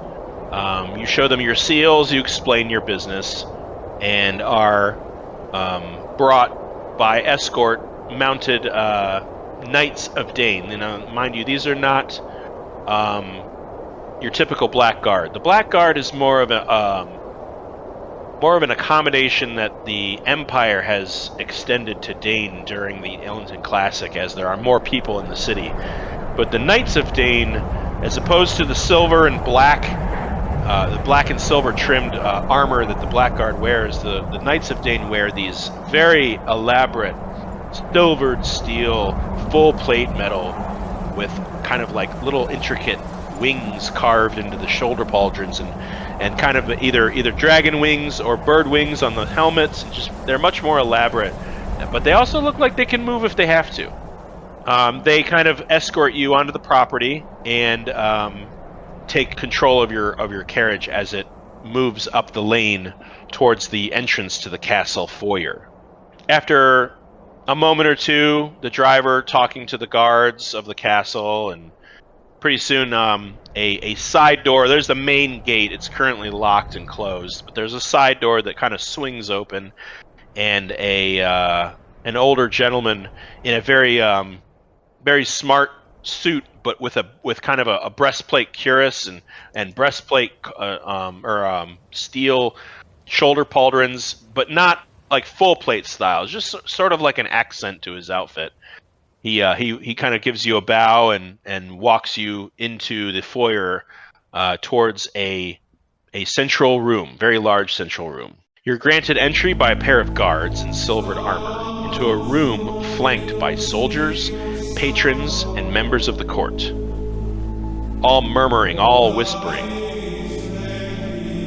you show them your seals, you explain your business, and are brought by escort mounted Knights of Dainne. Mind you, these are not your typical Black Guard. The Black Guard is more of an accommodation that the Empire has extended to Dainne during the Ellington Classic, as there are more people in the city. But the Knights of Dainne, as opposed to the silver and black, the black and silver trimmed armor that the Black Guard wears, the Knights of Dainne wear these very elaborate silvered steel, full plate metal with kind of like little intricate wings carved into the shoulder pauldrons, and kind of either dragon wings or bird wings on the helmets. And just they're much more elaborate, but they also look like they can move if they have to. They kind of escort you onto the property and take control of your carriage as it moves up the lane towards the entrance to the castle foyer. After a moment or two, the driver talking to the guards of the castle, and pretty soon a side door. There's the main gate. It's currently locked and closed, but there's a side door that kind of swings open, and an older gentleman in a very smart suit, but with kind of a breastplate cuirass and breastplate steel shoulder pauldrons, but not like full plate style, just sort of like an accent to his outfit. He kind of gives you a bow and walks you into the foyer towards a central room, very large central room. You're granted entry by a pair of guards in silvered armor into a room flanked by soldiers, patrons, and members of the court, all murmuring, all whispering,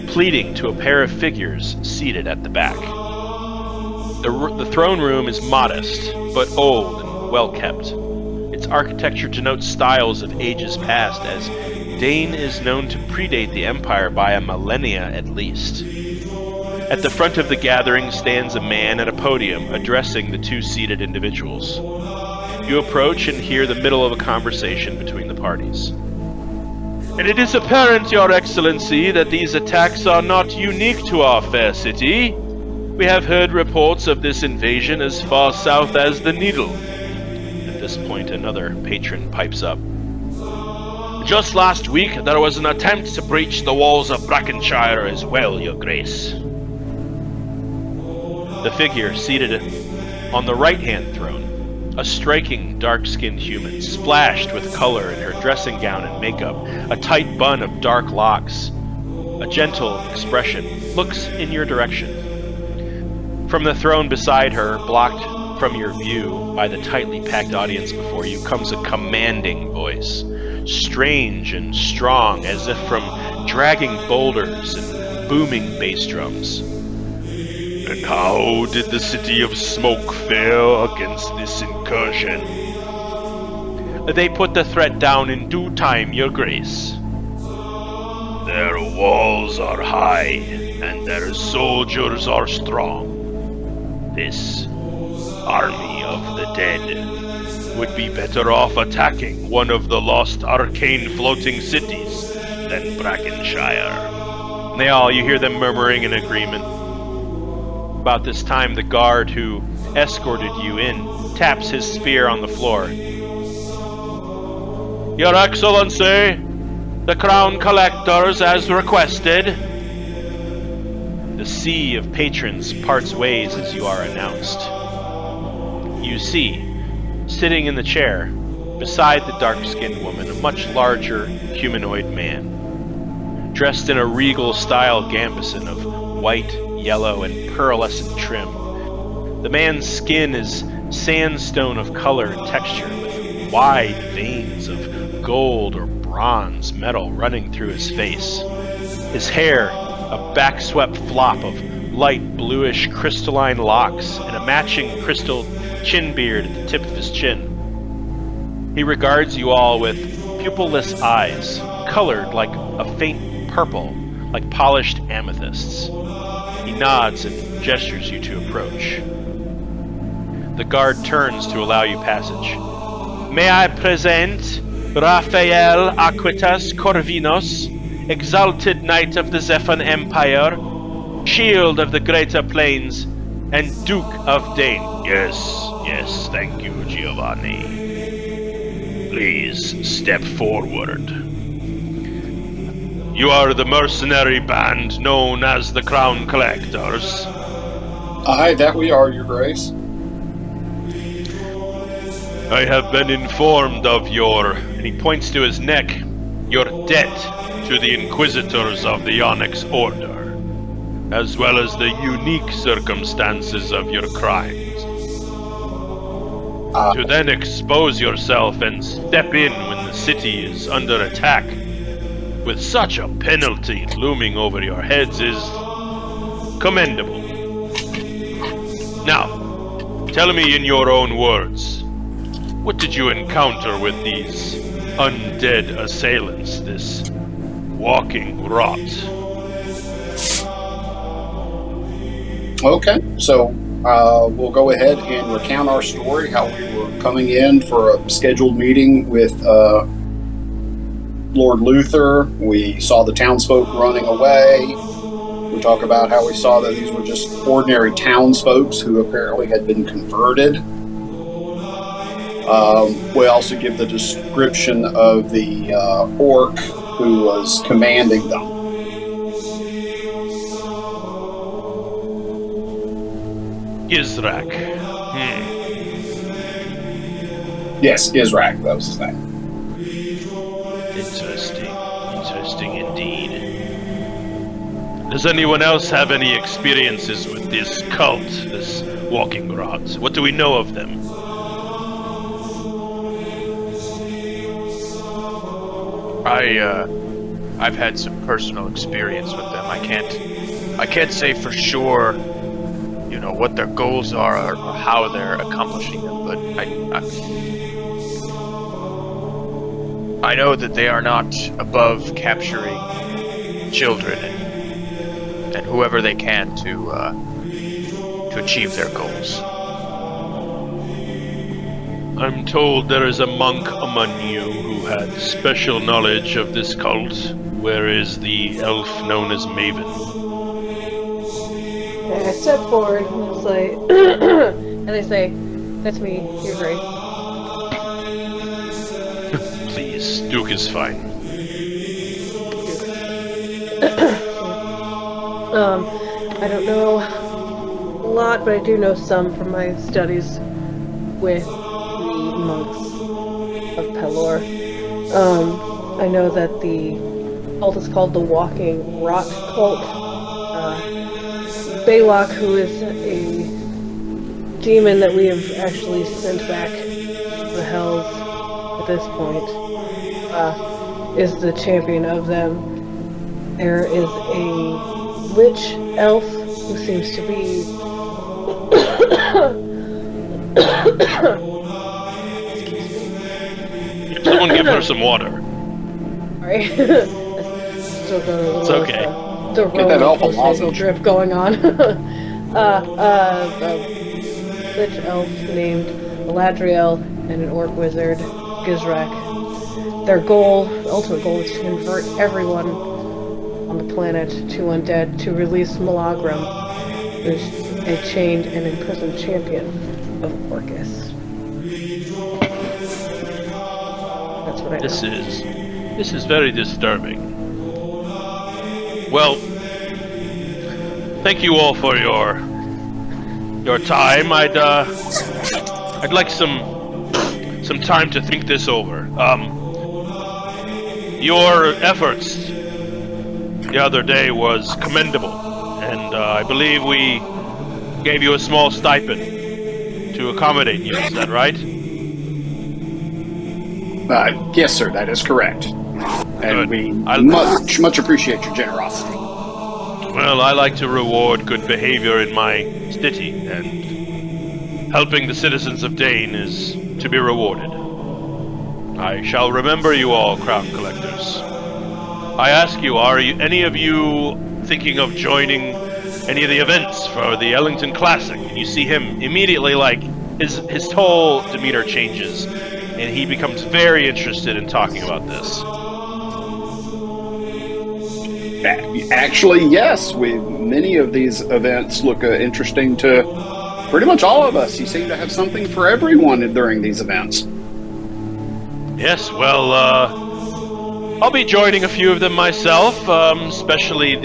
pleading to a pair of figures seated at the back. The throne room is modest, but old and well-kept. Its architecture denotes styles of ages past, as Dainne is known to predate the Empire by a millennia at least. At the front of the gathering stands a man at a podium addressing the two seated individuals. You approach and hear the middle of a conversation between the parties. And it is apparent, Your Excellency, that these attacks are not unique to our fair city. We have heard reports of this invasion as far south as the Needle. At this point, another patron pipes up. Just last week, there was an attempt to breach the walls of Brackenshire as well, Your Grace. The figure seated on the right-hand throne, a striking, dark-skinned human, splashed with color in her dressing gown and makeup, a tight bun of dark locks, a gentle expression, looks in your direction. From the throne beside her, blocked from your view by the tightly packed audience before you, comes a commanding voice, strange and strong, as if from dragging boulders and booming bass drums. And how did the city of Smoke fare against this incursion? They put the threat down in due time, Your Grace. Their walls are high, and their soldiers are strong. This army of dead would be better off attacking one of the lost arcane floating cities than Brackenshire. You hear them murmuring in agreement. About this time, the guard who escorted you in taps his spear on the floor. Your Excellency, the Crown Collectors as requested. The sea of patrons parts ways as you are announced. You see, sitting in the chair, beside the dark-skinned woman, a much larger humanoid man, dressed in a regal style gambeson of white, yellow, and pearlescent trim. The man's skin is sandstone of color and texture, with wide veins of gold or bronze metal running through his face. His hair, a back-swept flop of light bluish crystalline locks and a matching crystal chin beard at the tip of his chin. He regards you all with pupilless eyes, colored like a faint purple, like polished amethysts. He nods and gestures you to approach. The guard turns to allow you passage. May I present Raphael Aquitas Corvinus, exalted knight of the Zephan Empire, shield of the Greater Plains, and Duke of Dainne. Yes, thank you, Giovanni. Please step forward. You are the mercenary band known as the Crown Collectors. Aye, that we are, Your Grace. I have been informed of your, and he points to his neck, your debt to the Inquisitors of the Onyx Order, as well as the unique circumstances of your crimes. To then expose yourself and step in when the city is under attack, with such a penalty looming over your heads, is commendable. Now, tell me in your own words, what did you encounter with these undead assailants, this walking rot? Okay, so we'll go ahead and recount our story, how we were coming in for a scheduled meeting with Lord Luther. We saw the townsfolk running away. We talk about how we saw that these were just ordinary townsfolk who apparently had been converted. We also give the description of the orc who was commanding them. Gizrak. Yes, Gizrak, that was his name. Interesting indeed. Does anyone else have any experiences with this cult, this walking rot? What do we know of them? I've had some personal experience with them. I can't say for sure, what their goals are or how they're accomplishing them, but I know that they are not above capturing children and whoever they can to achieve their goals. I'm told there is a monk among you who had special knowledge of this cult. Where is the elf known as Maven? And I step forward and it's like, and I say, "That's me, Your Grace." Please, Duke is fine. I don't know a lot, but I do know some from my studies with the monks of Pelor. I know that the cult is called the Walking Rock Cult. Baylock, who is a demon that we have actually sent back to the Hells at this point, is the champion of them. There is a lich elf who seems to be Someone give her some water. Sorry. Still got a little, It's okay. The Get that elf a roller lozenge. drip going on. Lich elf named Galadriel and an orc wizard, Gizrak. Their goal, the ultimate goal, is to convert everyone on the planet to undead to release Malagram, who's a chained and imprisoned champion of Orcus. That's what I know. This is very disturbing. Well, thank you all for your time. I'd like some time to think this over. Your efforts the other day was commendable, and I believe we gave you a small stipend to accommodate you. Is that right? Yes, sir, that is correct. And Good. we much appreciate your generosity. Well, I like to reward good behavior in my city, and helping the citizens of Dainne is to be rewarded. I shall remember you all, Crown Collectors. I ask you, are any of you thinking of joining any of the events for the Ellington Classic? And you see him immediately, like, his whole demeanor changes, and he becomes very interested in talking about this. Actually, yes. Many of these events look interesting to pretty much all of us. You seem to have something for everyone during these events. Yes, well, I'll be joining a few of them myself, especially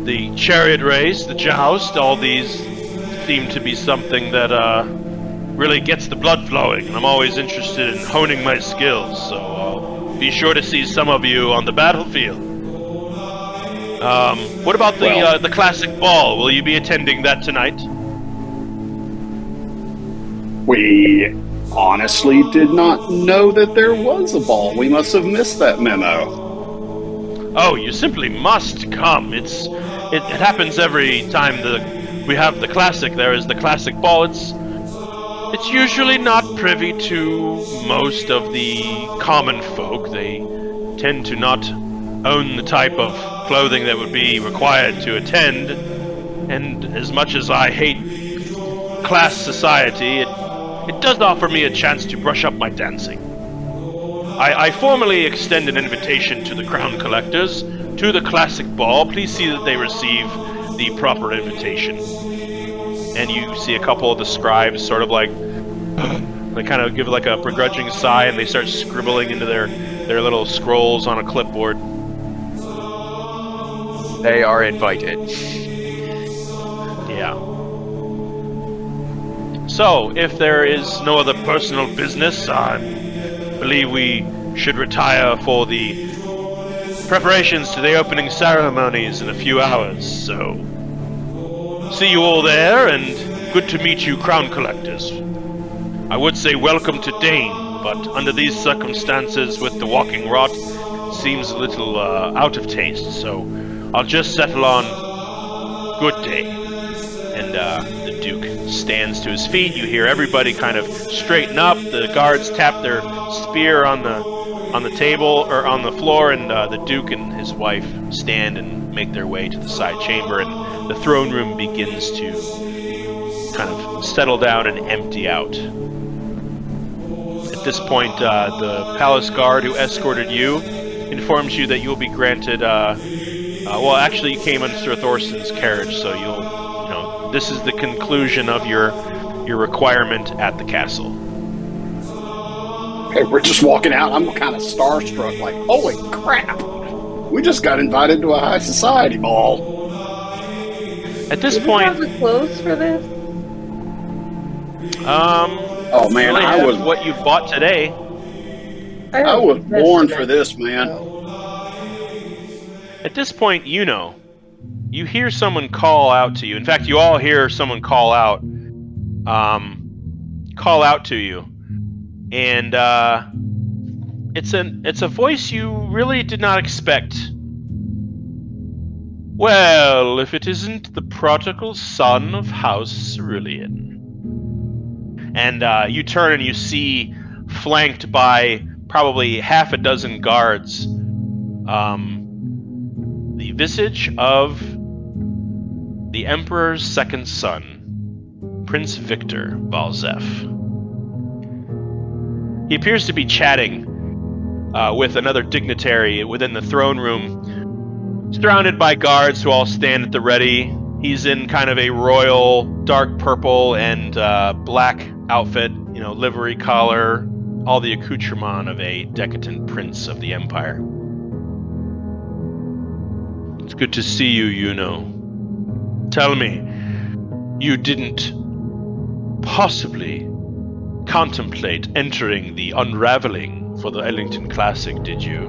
the chariot race, the joust. All these seem to be something that really gets the blood flowing, and I'm always interested in honing my skills, so I'll be sure to see some of you on the battlefield. What about the classic ball? Will you be attending that tonight? We honestly did not know that there was a ball. We must have missed that memo. Oh, you simply must come. It happens every time we have the classic. There is the classic ball. It's usually not privy to most of the common folk. They tend to not own the type of clothing that would be required to attend, and as much as I hate class society, it does offer me a chance to brush up my dancing. I formally extend an invitation to the Crown Collectors to the Classic Ball. Please see that they receive the proper invitation. And you see a couple of the scribes sort of like, they kind of give like a begrudging sigh, and they start scribbling into their little scrolls on a clipboard. They are invited. Yeah. So, if there is no other personal business, I believe we should retire for the preparations to the opening ceremonies in a few hours. So, see you all there, and good to meet you, Crown Collectors. I would say welcome to Dainne, but under these circumstances with the walking rot, it seems a little out of taste, so I'll just settle on good day. And the Duke stands to his feet. You hear everybody kind of straighten up. The guards tap their spear on the table or on the floor, and the Duke and his wife stand and make their way to the side chamber, and the throne room begins to kind of settle down and empty out. At this point, the palace guard who escorted you informs you that you'll be granted. Well, actually, you came in Sir Thorsten's carriage, so this is the conclusion of your requirement at the castle. Okay, we're just walking out. I'm kind of starstruck, like, holy crap! We just got invited to a high society ball. At this Did point, you have the clothes for this? Oh man, really I was what you bought today. I was born for this, man. At this point, Yuno, you hear someone call out to you. In fact, you all hear someone call out to you, and it's a voice you really did not expect. Well, if it isn't the prodigal son of House Cerulean. And you turn and you see, flanked by probably half a dozen guards, the visage of the Emperor's second son, Prince Victor Valzef. He appears to be chatting with another dignitary within the throne room, surrounded by guards who all stand at the ready. He's in kind of a royal dark purple and black outfit, livery collar, all the accoutrement of a decadent prince of the empire. It's good to see you, Yuno. Tell me, you didn't possibly contemplate entering the unraveling for the Ellington Classic, did you?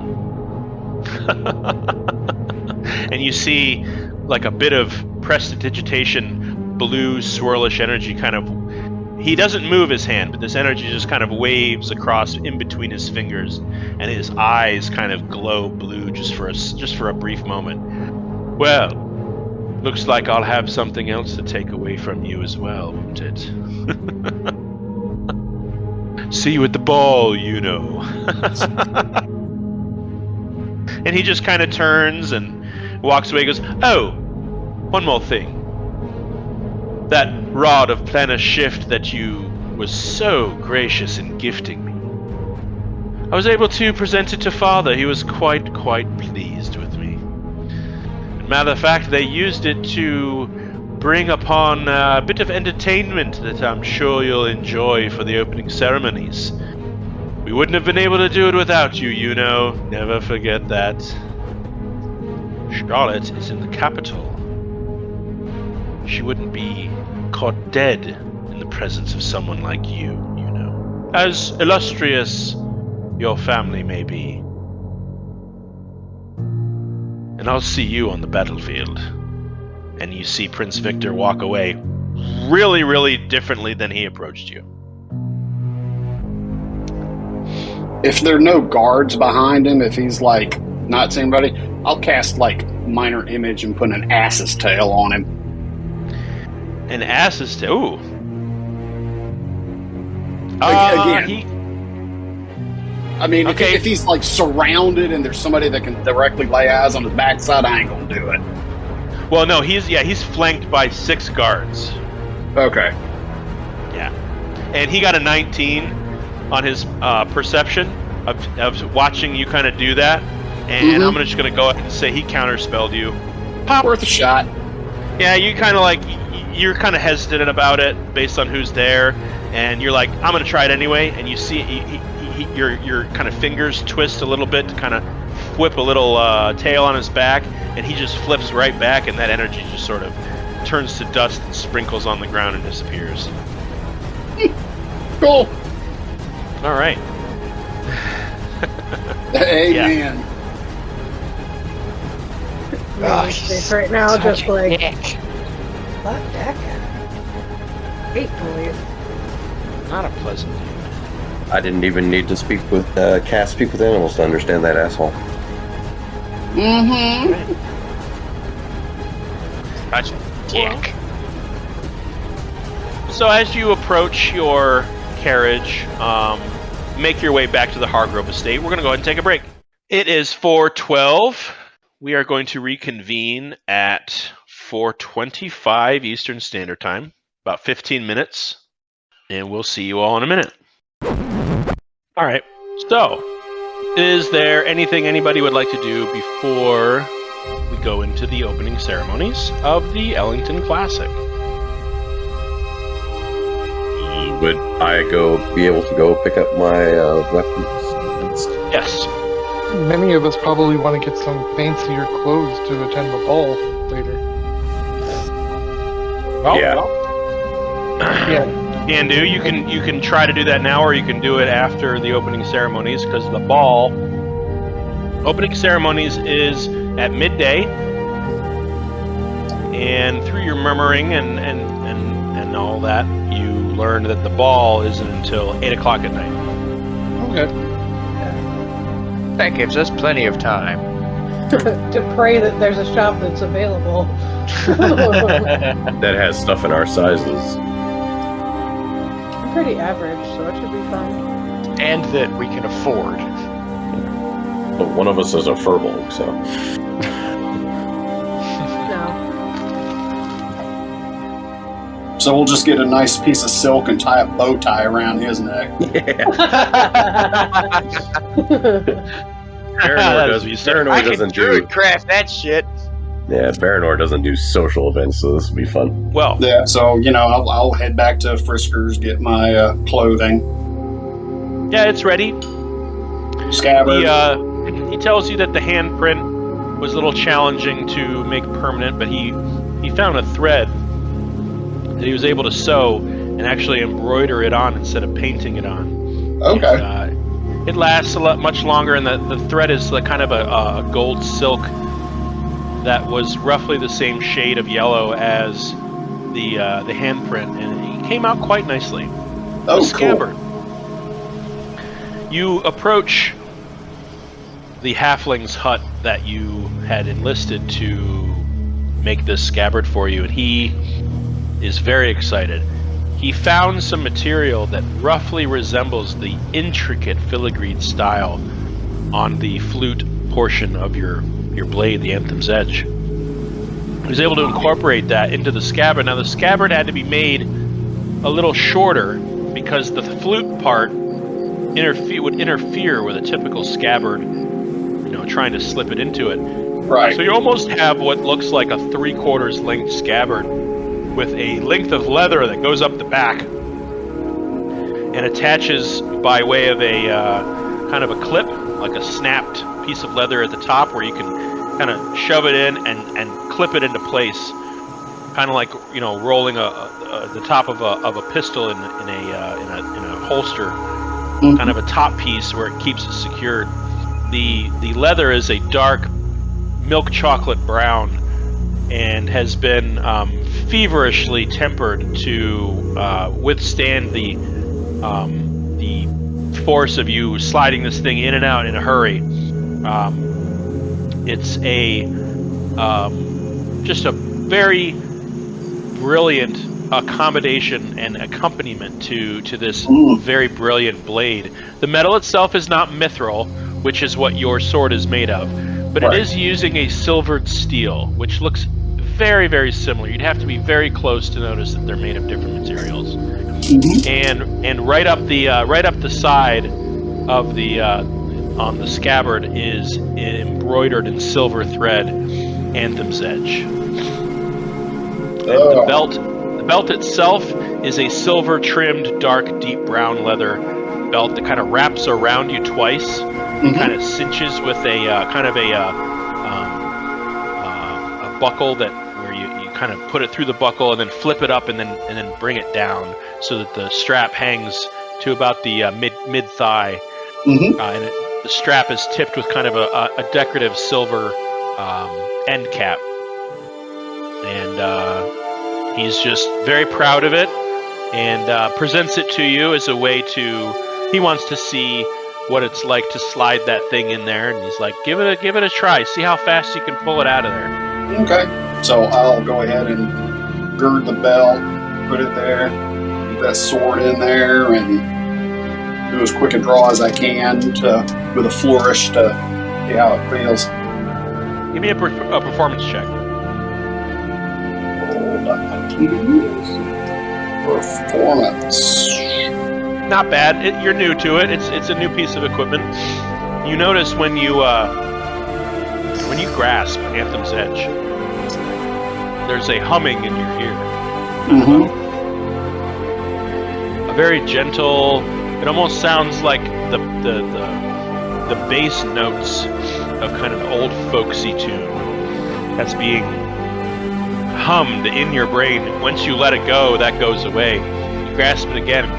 And you see like a bit of prestidigitation, blue swirlish energy kind of. He doesn't move his hand, but this energy just kind of waves across in between his fingers, and his eyes kind of glow blue just for a brief moment. Well, looks like I'll have something else to take away from you as well, won't it? See you at the ball, And he just kind of turns and walks away. Goes, oh, one more thing. That rod of planar shift that you was so gracious in gifting me. I was able to present it to Father. He was quite pleased with me. Matter of fact, they used it to bring upon a bit of entertainment that I'm sure you'll enjoy for the opening ceremonies. We wouldn't have been able to do it without you, Never forget that. Charlotte is in the capital. She wouldn't be caught dead in the presence of someone like you, As illustrious your family may be. And I'll see you on the battlefield. And you see Prince Victor walk away really differently than he approached you. If there are no guards behind him, if he's like not seeing anybody, I'll cast like minor image and put an ass's tail on him. An ass's tail? Ooh. Again. Okay. If he's like surrounded and there's somebody that can directly lay eyes on his backside, I ain't gonna do it. Well, no, he's flanked by 6 guards. Okay. Yeah. And he got a 19 on his perception of watching you kind of do that. And I'm just going to go ahead and say he counterspelled you. Pop. Worth a shot. Yeah, you're kind of hesitant about it based on who's there. And you're like, I'm going to try it anyway. And you see your kind of fingers twist a little bit to kind of whip a little tail on his back. And he just flips right back. And that energy just sort of turns to dust and sprinkles on the ground and disappears. Cool. All right. Amen. Really safe right now, just like Fuck that guy. hate police. Not a pleasant dude. I didn't even need to cast Speak with Animals to understand that asshole. Gotcha. Dick. So as you approach your carriage, make your way back to the Hargrove estate, we're going to go ahead and take a break. It is 4:12. We are going to reconvene at 4:25 Eastern Standard Time, about 15 minutes, and we'll see you all in a minute. All right. So, is there anything anybody would like to do before we go into the opening ceremonies of the Ellington Classic? Would I be able to go pick up my weapons? Yes. Many of us probably want to get some fancier clothes to attend the ball later. Well, Yeah. Yeah. Can do. You can try to do that now, or you can do it after the opening ceremonies, because the ball opening ceremonies is at midday, and through your murmuring and all that, you learn that the ball isn't until 8 o'clock at night. Okay. That gives us plenty of time. To pray that there's a shop that's available. That has stuff in our sizes. I'm pretty average, so it should be fine. And that we can afford. But one of us is a furball, so. No. So we'll just get a nice piece of silk and tie a bow tie around his neck. Baranor doesn't do craft that shit. Yeah, Baranor doesn't do social events, so this will be fun. Well, Yeah, so, I'll head back to Frisker's, get my clothing. yeah, it's ready. Scabbard. He tells you that the handprint was a little challenging to make permanent, but he found a thread that he was able to sew and actually embroider it on instead of painting it on. Okay. And, it lasts much longer, and the thread is like kind of a gold silk that was roughly the same shade of yellow as the handprint, and it came out quite nicely. Oh, Scabbard. Cool. You approach the halfling's hut that you had enlisted to make this scabbard for you, and he is very excited. He found some material that roughly resembles the intricate filigreed style on the flute portion of your blade, the Anthem's Edge. He was able to incorporate that into the scabbard. Now, the scabbard had to be made a little shorter because the flute part would interfere with a typical scabbard, trying to slip it into it. Right. So you almost have what looks like a 3/4 length scabbard with a length of leather that goes up the back and attaches by way of a kind of a clip, like a snapped piece of leather at the top, where you can kind of shove it in and clip it into place, kind of like rolling the top of a pistol in a holster, kind of a top piece where it keeps it secured. The leather is a dark milk chocolate brown and has been feverishly tempered to withstand the force of you sliding this thing in and out in a hurry. It's just a very brilliant accommodation and accompaniment to this very brilliant blade. The metal itself is not mithril, which is what your sword is made of, but Right. it is using a silvered steel, which looks very, very similar. You'd have to be very close to notice that they're made of different materials. And right up the side of the on the scabbard is embroidered in silver thread Anthem's Edge. And the belt itself is a silver trimmed dark deep brown leather belt that kind of wraps around you twice, kind of cinches with a buckle that where you kind of put it through the buckle and then flip it up and then bring it down so that the strap hangs to about the mid thigh, and the strap is tipped with kind of a decorative silver end cap, and he's just very proud of it and presents it to you as a way to. He wants to see what it's like to slide that thing in there, and he's like, give it a try. See how fast you can pull it out of there. Okay. So I'll go ahead and gird the belt, put it there, get that sword in there, and do as quick a draw as I can with a flourish to see how it feels. Give me a performance check. Hold up. Performance. Not bad. You're new to it. It's a new piece of equipment. You notice when you grasp Anthem's Edge, there's a humming in your ear. A very gentle. It almost sounds like the bass notes of kind of an old folksy tune that's being hummed in your brain. Once you let it go, that goes away. You grasp it again.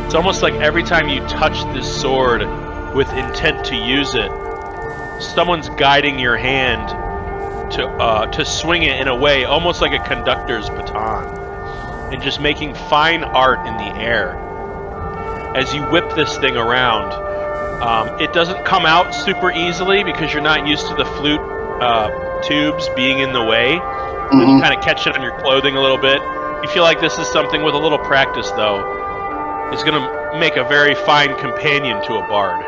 It's almost like every time you touch this sword with intent to use it, someone's guiding your hand to swing it in a way almost like a conductor's baton, and just making fine art in the air. As you whip this thing around, it doesn't come out super easily because you're not used to the flute tubes being in the way. You kind of catch it on your clothing a little bit. You feel like this is something with a little practice, though, is going to make a very fine companion to a bard.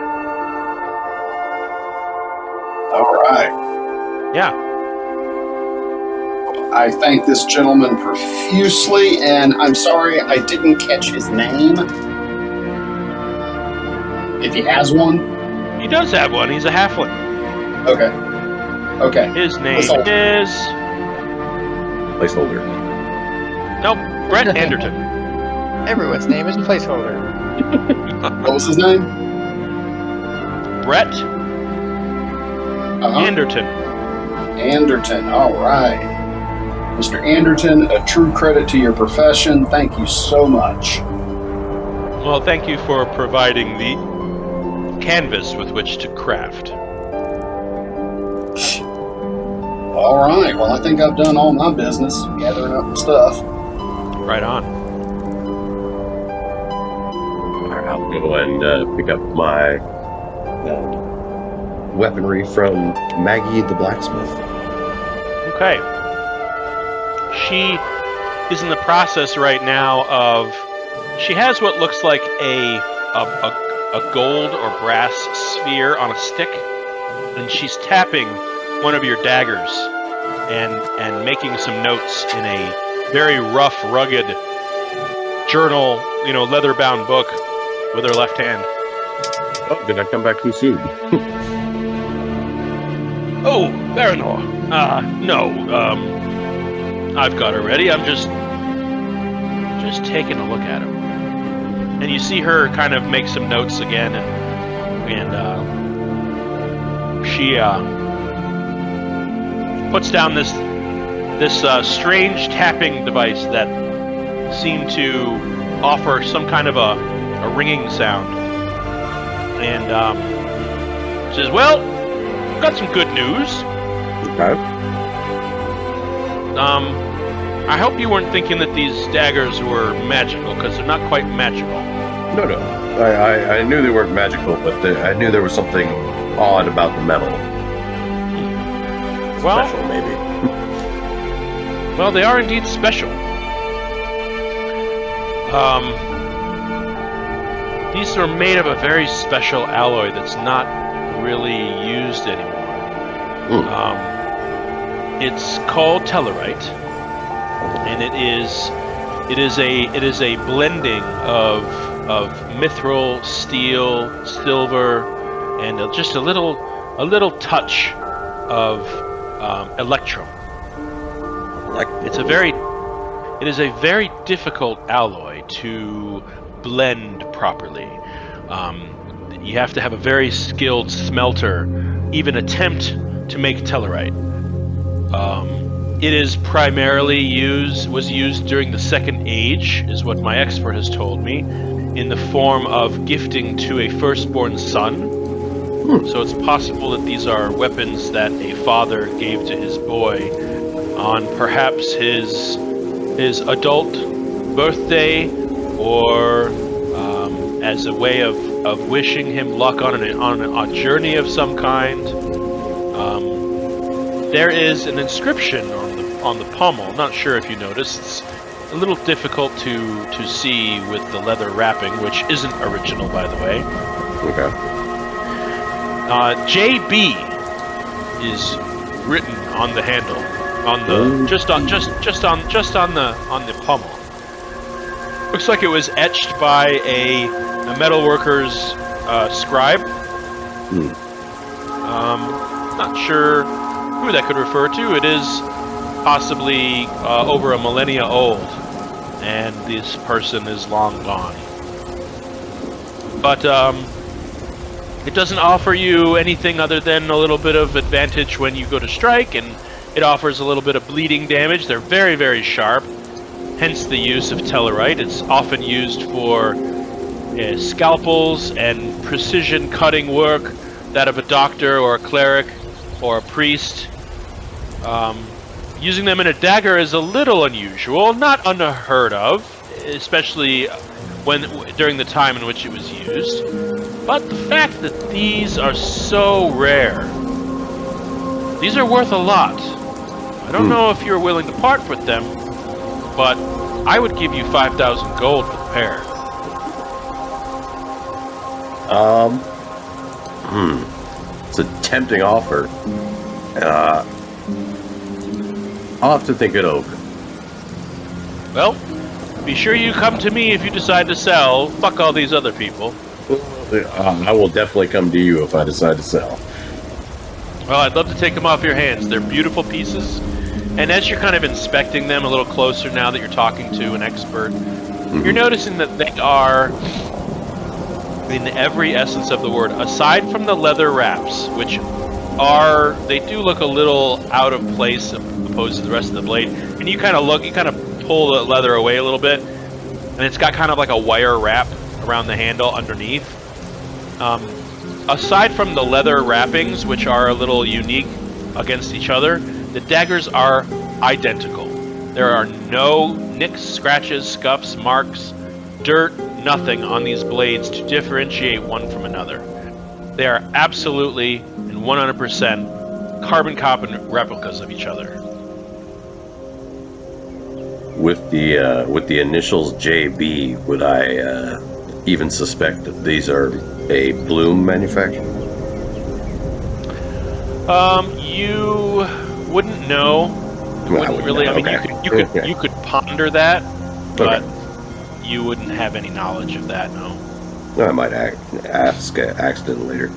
All right. Yeah. I thank this gentleman profusely, and I'm sorry I didn't catch his name. If he has one. He does have one. He's a halfling. Okay. His name Placeholder. is... Placeholder. Nope, Brett Anderton. Everyone's name is Placeholder. What was his name? Brett Uh-huh. Anderton. Anderton. All right. Mr. Anderton, a true credit to your profession. Thank you so much. Well, thank you for providing the canvas with which to craft. All right. Well, I think I've done all my business gathering up the stuff. Right on. I'll go and pick up my weaponry from Maggie the blacksmith. Okay. She is in the process right now of... She has what looks like a gold or brass sphere on a stick, and she's tapping one of your daggers and making some notes in a very rough, rugged journal, leather-bound book with her left hand. Oh, did I come back too soon? Oh, Baranor. No. I've got her ready. I'm just taking a look at her. And you see her kind of make some notes again, and she puts down this strange tapping device that seemed to offer some kind of a ringing sound. And says, "Well, I've got some good news. Okay. I hope you weren't thinking that these daggers were magical, because they're not quite magical." No. I knew they weren't magical, but I knew there was something odd about the metal. Well, Special, maybe. Well, they are indeed special. These are made of a very special alloy that's not really used anymore. It's called Tellarite, and it is a blending of mithril, steel, silver, and just a little touch of electrum. It is a very difficult alloy to blend properly. You have to have a very skilled smelter even attempt to make Tellarite. It is primarily was used during the Second Age, is what my expert has told me, in the form of gifting to a firstborn son. So it's possible that these are weapons that a father gave to his boy on perhaps his adult birthday, or as a way of wishing him luck on a journey of some kind. There is an inscription on the pommel. I'm not sure if you noticed. It's a little difficult to see with the leather wrapping, which isn't original, by the way. Okay. JB is written on the handle, on the just on the pommel. Looks like it was etched by a metalworker's scribe. Not sure who that could refer to. It is possibly over a millennia old, and this person is long gone. But it doesn't offer you anything other than a little bit of advantage when you go to strike, and it offers a little bit of bleeding damage. They're very, very sharp, hence the use of Tellarite. It's often used for scalpels and precision cutting work, that of a doctor or a cleric or a priest. Using them in a dagger is a little unusual, not unheard of, especially during the time in which it was used. But the fact that these are so rare, these are worth a lot. I don't know if you're willing to part with them, but I would give you 5,000 gold for the pair. It's a tempting offer. I'll have to think it over. Well, be sure you come to me if you decide to sell. Fuck all these other people. I will definitely come to you if I decide to sell. Well, I'd love to take them off your hands. They're beautiful pieces. And as you're kind of inspecting them a little closer now that you're talking to an expert, you're noticing that they are, in every essence of the word, aside from the leather wraps, which they do look a little out of place opposed to the rest of the blade. And you kind of pull the leather away a little bit, and it's got kind of like a wire wrap around the handle underneath. Aside from the leather wrappings, which are a little unique against each other, the daggers are identical. There are no nicks, scratches, scuffs, marks, dirt, nothing on these blades to differentiate one from another. They are absolutely and 100% carbon copy replicas of each other. With the initials JB, would I even suspect that these are a Bloom manufacturer? You wouldn't know. Wouldn't really. I mean, you could ponder that, but you wouldn't have any knowledge of that. No. I might ask accident later.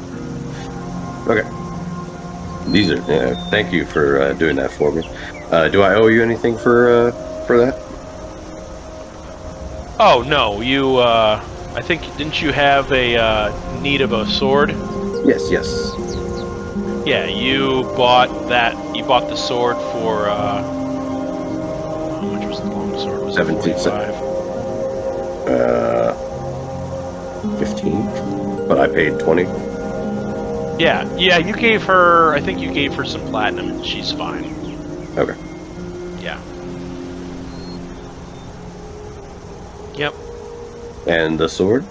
Okay. These are. Thank you for doing that for me. Do I owe you anything for that? Oh no, you. I think didn't you have a need of a sword? Yes. Yeah, you bought that. You bought the sword for how much was the long sword? Was 17 $45? 15, but I paid 20. Yeah. You gave her. I think you gave her some platinum, and she's fine. Okay. Yeah. Yep. And the sword?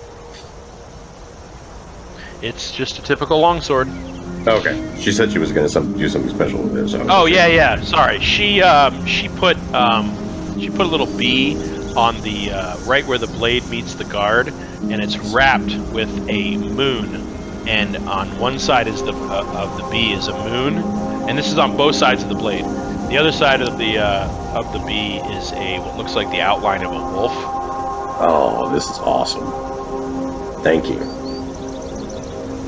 It's just a typical longsword. Okay. She said she was going to do something special with it. So. Oh yeah. Sorry. She put a little bee on the right where the blade meets the guard, and it's wrapped with a moon. And on one side of the bee is a moon, and this is on both sides of the blade. The other side of the bee is what looks like the outline of a wolf. Oh, this is awesome. Thank you.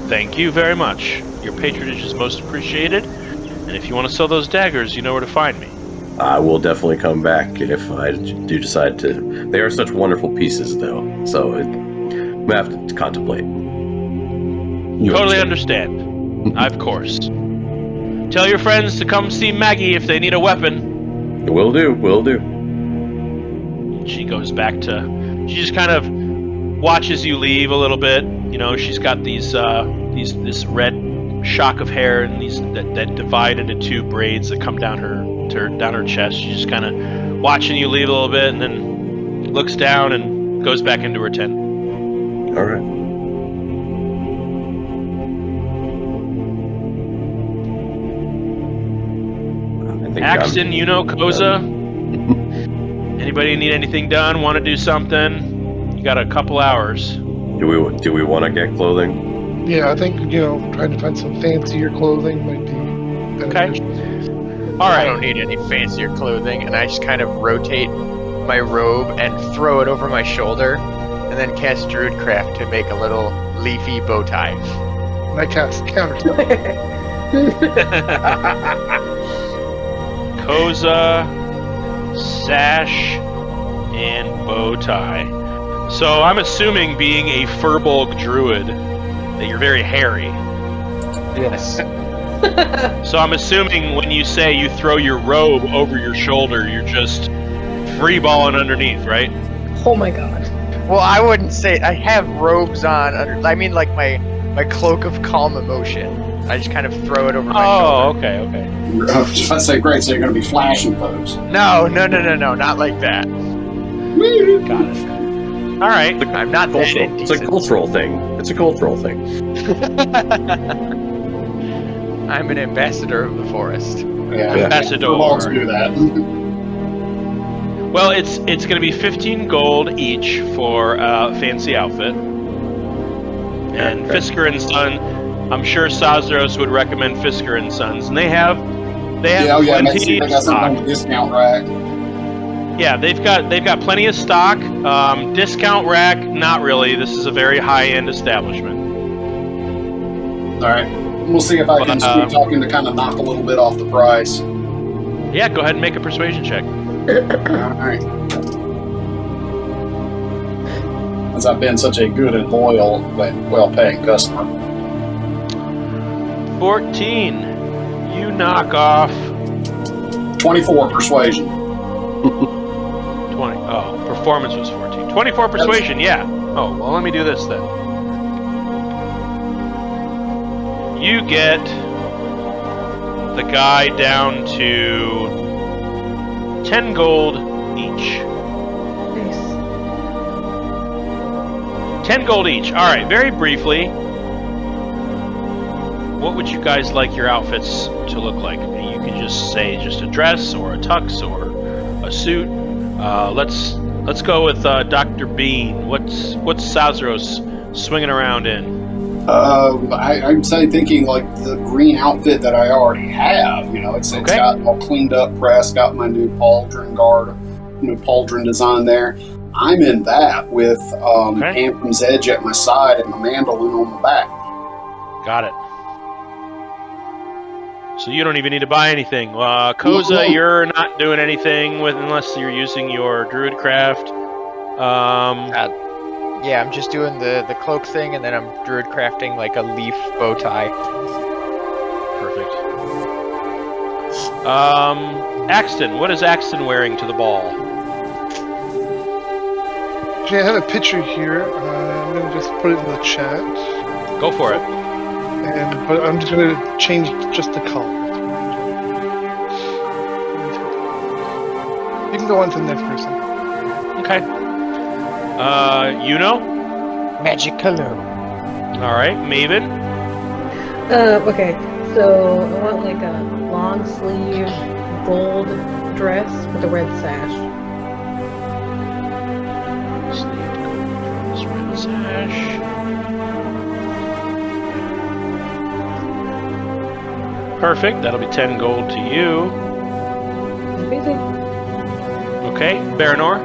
Thank you very much. Your patronage is most appreciated. And if you want to sell those daggers, you know where to find me. I will definitely come back if I do decide to. They are such wonderful pieces, though. So I'm going to have to contemplate. You totally understand. Of course. Tell your friends to come see Maggie if they need a weapon. Will do. She goes back to... She just kind of watches you leave a little bit. You know, she's got this red shock of hair and these that divide into two braids that come down her chest. She's just kind of watching you leave a little bit, and then looks down and goes back into her tent. All right. Axton, Yuno, Koza. Anybody need anything done? Want to do something? You got a couple hours. Do we want to get clothing? Yeah, I think trying to find some fancier clothing might be beneficial. Okay. All right. I don't need any fancier clothing, and I just kind of rotate my robe and throw it over my shoulder, and then cast Druidcraft to make a little leafy bow tie. And I cast counter. Koza, sash, and bow tie. So I'm assuming, being a Furbolg druid, that you're very hairy. Yes. So I'm assuming when you say you throw your robe over your shoulder, you're just freeballing underneath, right? Oh my god. Well, I wouldn't say I have robes on. I mean, like my cloak of calm emotion. I just kind of throw it over my shoulder. Okay. I was just about to say, great, so you're going to be flashing folks. No, not like that. Got it. All right. I'm not that indecent. It's a cultural thing. I'm an ambassador of the forest. Yeah, Ambassador. Furbolgs do that. Well, it's going to be 15 gold each for a fancy outfit. And Okay. Fisker and Son, I'm sure Sazros would recommend Fisker and Sons, and they have They have Make sure plenty they of got something on stock. the discount rack. Yeah, they've got plenty of stock. Discount rack, not really. This is a very high-end establishment. All right. We'll see if I can sweet talk him to kind of knock a little bit off the price. Yeah, go ahead and make a persuasion check. All right. As I've been such a good and loyal, but well-paying customer. 14. You knock off 24 persuasion. 20. Oh, performance was 14. 24 persuasion, yeah. Oh, well, let me do this then. You get the guy down to 10 gold each. Nice. 10 gold each. All right, very briefly, what would you guys like your outfits to look like? You can just say just a dress or a tux or a suit. Let's go with Dr. Bean. What's Sazros swinging around in? I'm thinking like the green outfit that I already have. It's got all cleaned up press, got my new pauldron pauldron design there. I'm in that with Anthem's Edge at my side and the mandolin on the back. Got it. So you don't even need to buy anything. Koza, you're not doing anything unless you're using your druid craft. Yeah, I'm just doing the cloak thing, and then I'm druid crafting like a leaf bow tie. Perfect. Axton, what is Axton wearing to the ball? Okay, I have a picture here. I'm gonna just put it in the chat. Go for it. But I'm just gonna change just the color. You can go on to the next person. Okay. Yuno? Magic color. All right, Maven? Okay, so I want like a long sleeve gold dress with a red sash. Sleeve gold dress, red sash. Perfect, that'll be 10 gold to you. Easy. Okay, Baranor?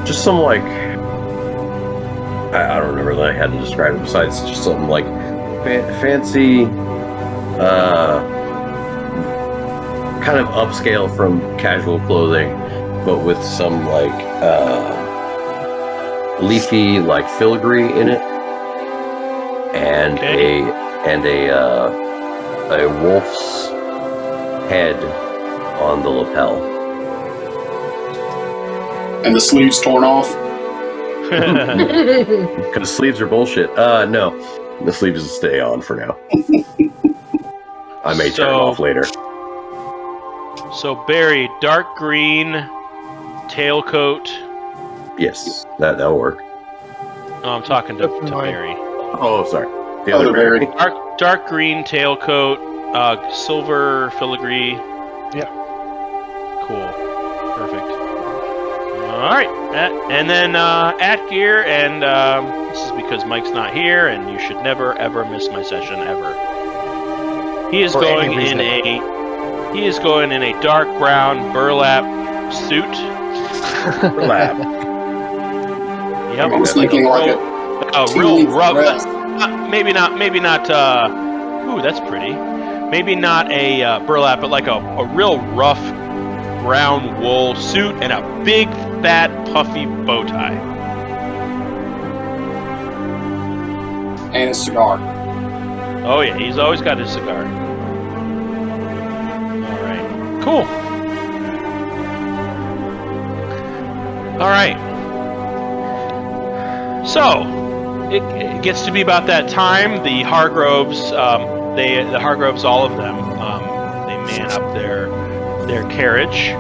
Just some like I don't remember that I hadn't described it. Besides, just something like fancy, kind of upscale from casual clothing, but with some like leafy like filigree in it, and a wolf's head on the lapel. And the sleeves torn off? Because the sleeves are bullshit. No. The sleeves will stay on for now. I may turn them off later. So, Barry, dark green tailcoat. Yes, that'll work. Oh, I'm talking to Barry. Oh, sorry. The other Barry. Dark green tailcoat, silver filigree. Yeah. Cool. Perfect. All right, and then Atgear, and this is because Mike's not here, and you should never ever miss my session ever. He is going in a dark brown burlap suit. Burlap. Yep. I was thinking like a real rough. Maybe not. Ooh, that's pretty. Maybe not a burlap, but like a real rough brown wool suit and a big, fat, puffy bow tie. And a cigar. Oh yeah, he's always got his cigar. All right, cool. All right. So it gets to be about that time. The Hargroves, the Hargroves, all of them, they man up their carriage.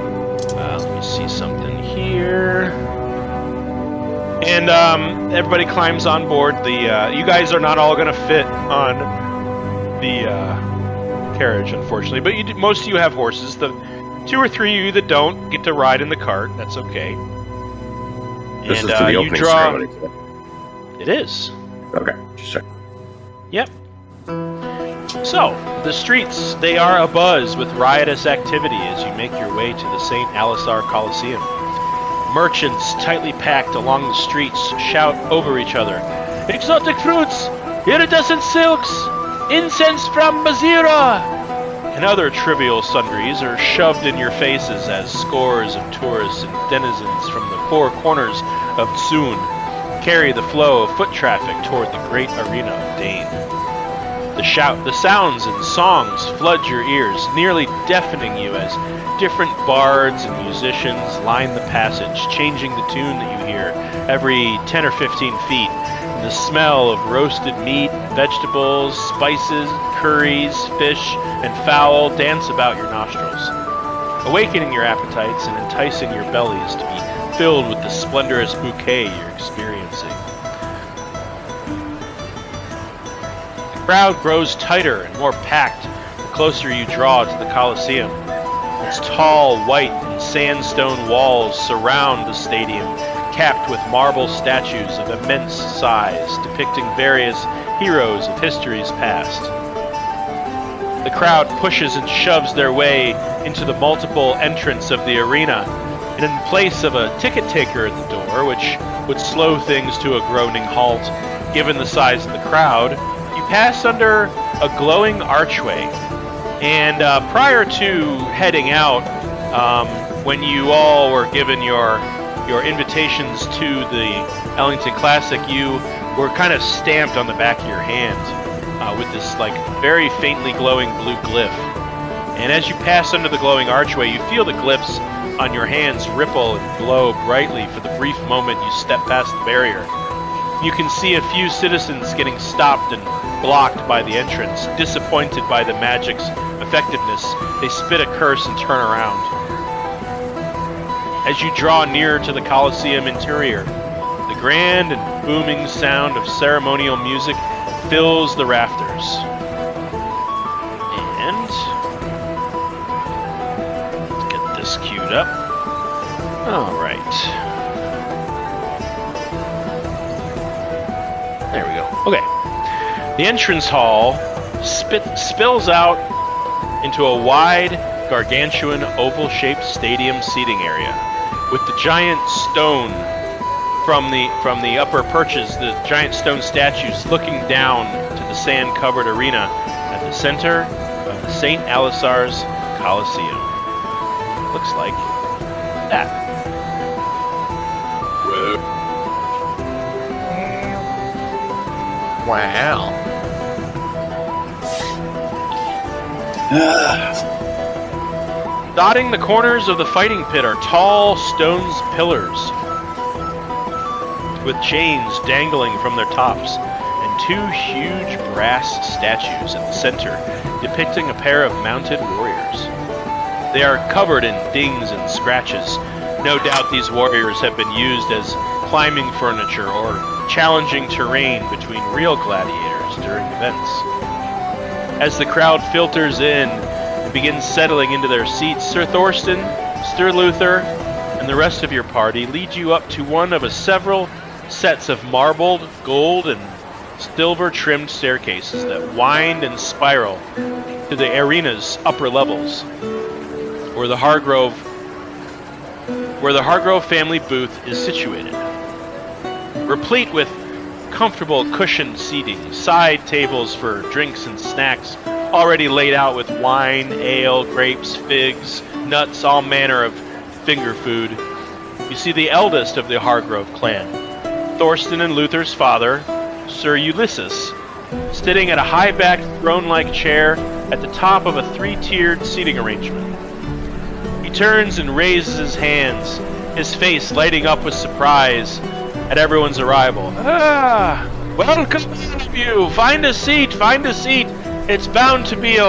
Let me see something here. And everybody climbs on board. You guys are not all going to fit on the carriage, unfortunately. But most of you have horses. The 2 or 3 of you that don't get to ride in the cart. That's okay. This and is to the you opening draw. ceremony. It is. Okay, sure. Yep. So, the streets, they are abuzz with riotous activity as you make your way to the St. Alisar Coliseum. Merchants, tightly packed along the streets, shout over each other, "Exotic fruits! Iridescent silks! Incense from Mazira!" And other trivial sundries are shoved in your faces as scores of tourists and denizens from the four corners of Tsun carry the flow of foot traffic toward the great arena of Dainne. The sounds and songs flood your ears, nearly deafening you as different bards and musicians line the passage, changing the tune that you hear every 10 or 15 feet. The smell of roasted meat, vegetables, spices, curries, fish, and fowl dance about your nostrils, awakening your appetites and enticing your bellies to be filled with the splendorous bouquet you're experiencing. The crowd grows tighter and more packed the closer you draw to the Coliseum. Its tall, white, and sandstone walls surround the stadium, capped with marble statues of immense size, depicting various heroes of history's past. The crowd pushes and shoves their way into the multiple entrance of the arena, and in place of a ticket taker at the door, which would slow things to a groaning halt, given the size of the crowd, you pass under a glowing archway. And prior to heading out, when you all were given your invitations to the Ellington Classic, you were kind of stamped on the back of your hand with this like very faintly glowing blue glyph. And as you pass under the glowing archway, you feel the glyphs on your hands ripple and glow brightly for the brief moment you step past the barrier. You can see a few citizens getting stopped and blocked by the entrance. Disappointed by the magic's effectiveness, they spit a curse and turn around. As you draw nearer to the Coliseum interior, the grand and booming sound of ceremonial music fills the rafters. And let's get this queued up. All right. There we go. Okay. The entrance hall spills out into a wide, gargantuan, oval-shaped stadium seating area, with the giant stone from the upper perches, the giant stone statues looking down to the sand-covered arena at the center of the St. Alisar's Coliseum. Looks like that. Wow. Dotting the corners of the fighting pit are tall stone pillars with chains dangling from their tops and two huge brass statues at the center depicting a pair of mounted warriors. They are covered in dings and scratches. No doubt these warriors have been used as climbing furniture or challenging terrain between real gladiators during events. As the crowd filters in and begins settling into their seats, Sir Thorsten, Sir Luther, and the rest of your party lead you up to one of several sets of marbled, gold, and silver-trimmed staircases that wind and spiral to the arena's upper levels, where the Hargrove family booth is situated. Replete with comfortable cushioned seating, side tables for drinks and snacks already laid out with wine, ale, grapes, figs, nuts, all manner of finger food. You see the eldest of the Hargrove clan, Thorsten and Luther's father, Sir Ulysses, sitting at a high-backed throne-like chair at the top of a three-tiered seating arrangement. He turns and raises his hands, his face lighting up with surprise at everyone's arrival. Welcome all of you! Find a seat, find a seat! It's bound to be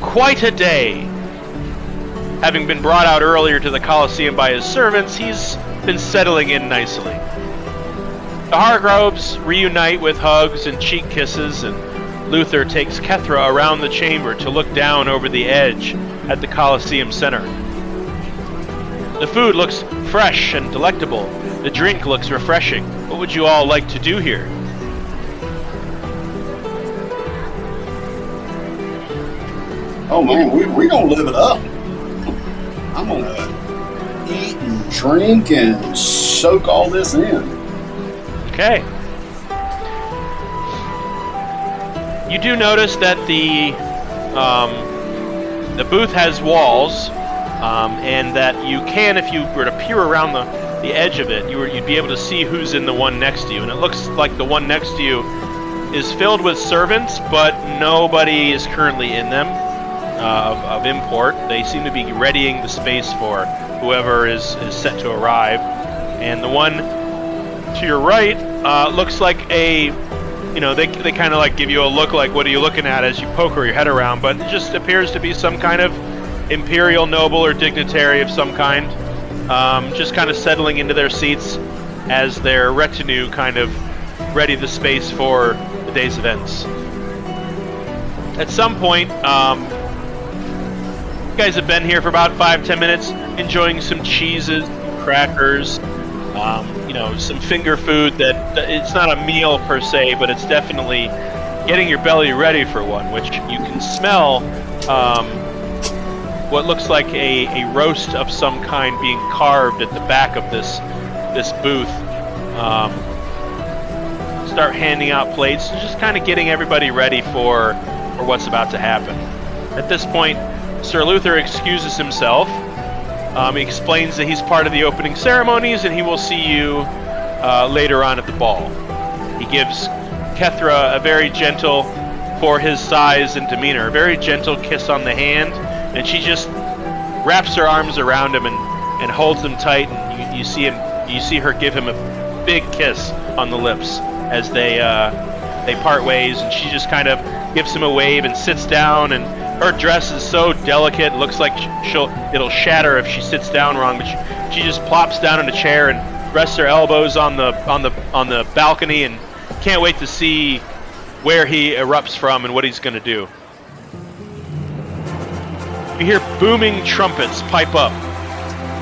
quite a day. Having been brought out earlier to the Coliseum by his servants, he's been settling in nicely. The Hargroves reunite with hugs and cheek kisses, and Luther takes Kethra around the chamber to look down over the edge at the Coliseum center. The food looks fresh and delectable. The drink looks refreshing. What would you all like to do here? Oh man, we gonna live it up. I'm gonna eat and drink and soak all this in. Okay. You do notice that the booth has walls, and that you can, if you were to peer around the edge of it, you'd be able to see who's in the one next to you. And it looks like the one next to you is filled with servants, but nobody is currently in them of import. They seem to be readying the space for whoever is set to arrive. And the one to your right looks like they kind of like give you a look like, what are you looking at, as you poke your head around, but it just appears to be some kind of imperial noble or dignitary of some kind, just kind of settling into their seats as their retinue kind of ready the space for the day's events. At some point, you guys have been here for about 5-10 minutes, enjoying some cheeses, crackers, some finger food that it's not a meal per se, but it's definitely getting your belly ready for one, which you can smell what looks like a roast of some kind being carved at the back of this booth. Start handing out plates, just kind of getting everybody ready for what's about to happen. At this point, Sir Luther excuses himself. He explains that he's part of the opening ceremonies and he will see you later on at the ball. He gives Kethra a very gentle, for his size and demeanor, a very gentle kiss on the hand, and she just wraps her arms around him and holds him tight. And you see her give him a big kiss on the lips as they part ways, and she just kind of gives him a wave and sits down. And her dress is so delicate, it looks like it'll shatter if she sits down wrong. But she just plops down in a chair and rests her elbows on the balcony, and can't wait to see where he erupts from and what he's going to do. You hear booming trumpets pipe up,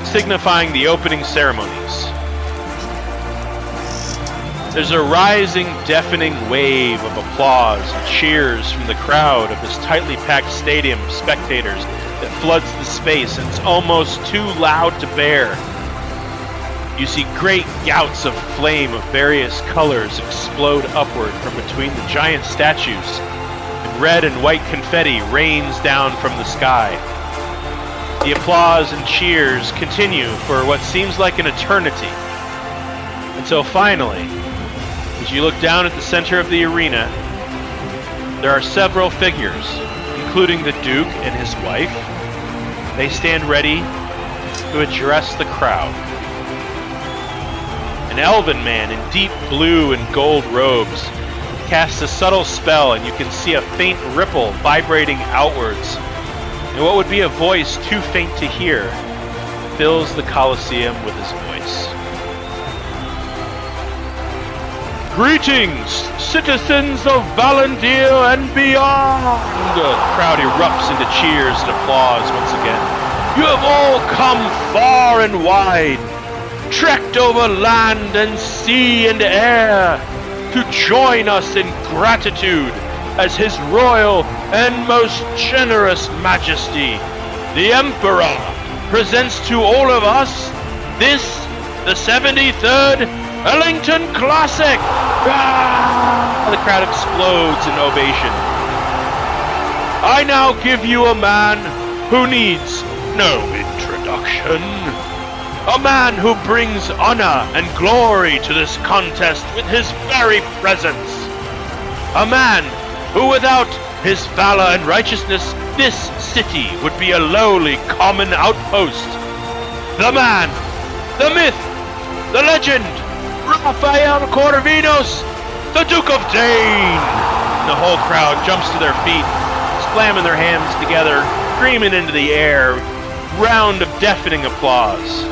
signifying the opening ceremonies. There's a rising, deafening wave of applause and cheers from the crowd of this tightly packed stadium of spectators that floods the space, and it's almost too loud to bear. You see great gouts of flame of various colors explode upward from between the giant statues, and red and white confetti rains down from the sky. The applause and cheers continue for what seems like an eternity, until finally, as you look down at the center of the arena, there are several figures, including the Duke and his wife. They stand ready to address the crowd. An elven man in deep blue and gold robes casts a subtle spell, and you can see a faint ripple vibrating outwards. And what would be a voice too faint to hear fills the Colosseum with his voice. Greetings, citizens of Valandiir and beyond! The crowd erupts into cheers and applause once again. You have all come far and wide, trekked over land and sea and air, to join us in gratitude as His Royal and Most Generous Majesty, the Emperor, presents to all of us this, the 73rd Ellington Classic! Ah! The crowd explodes in ovation. I now give you a man who needs no introduction. A man who brings honor and glory to this contest with his very presence. A man who, without his valor and righteousness, this city would be a lowly common outpost. The man, the myth, the legend, Raphael Corvinos, the Duke of Dainne! The whole crowd jumps to their feet, slamming their hands together, screaming into the air. Round of deafening applause.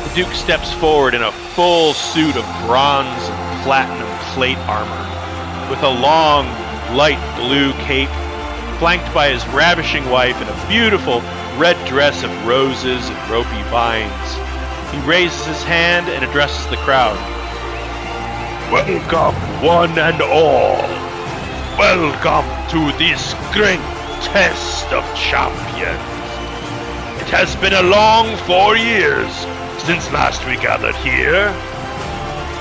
The Duke steps forward in a full suit of bronze and platinum plate armor, with a long, light blue cape, flanked by his ravishing wife in a beautiful red dress of roses and ropey vines. He raises his hand and addresses the crowd. Welcome, one and all. Welcome to this great test of champions. It has been a long 4 years since last we gathered here,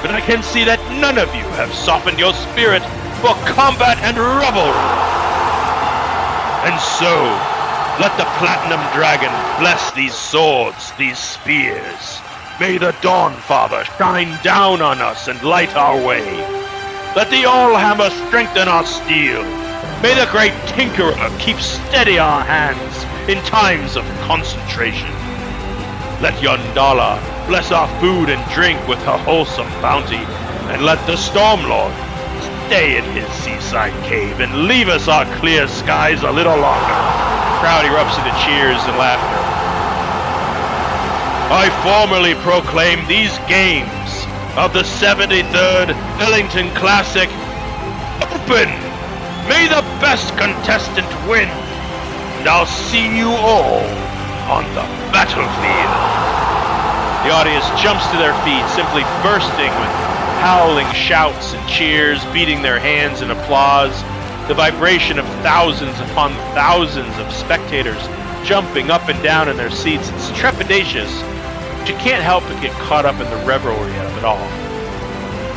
but I can see that none of you have softened your spirit for combat and revelry. And so, let the Platinum Dragon bless these swords, these spears. May the Dawn Father shine down on us and light our way. Let the Allhammer strengthen our steel. May the great Tinkerer keep steady our hands in times of concentration. Let Yondala bless our food and drink with her wholesome bounty, and let the Stormlord stay in his seaside cave and leave us our clear skies a little longer. The crowd erupts into cheers and laughter. I formally proclaim these games of the 73rd Ellington Classic open. May the best contestant win, and I'll see you all on the battlefield. The audience jumps to their feet, simply bursting with howling shouts and cheers, beating their hands in applause. The vibration of thousands upon thousands of spectators jumping up and down in their seats. It's trepidatious, but you can't help but get caught up in the revelry of it all.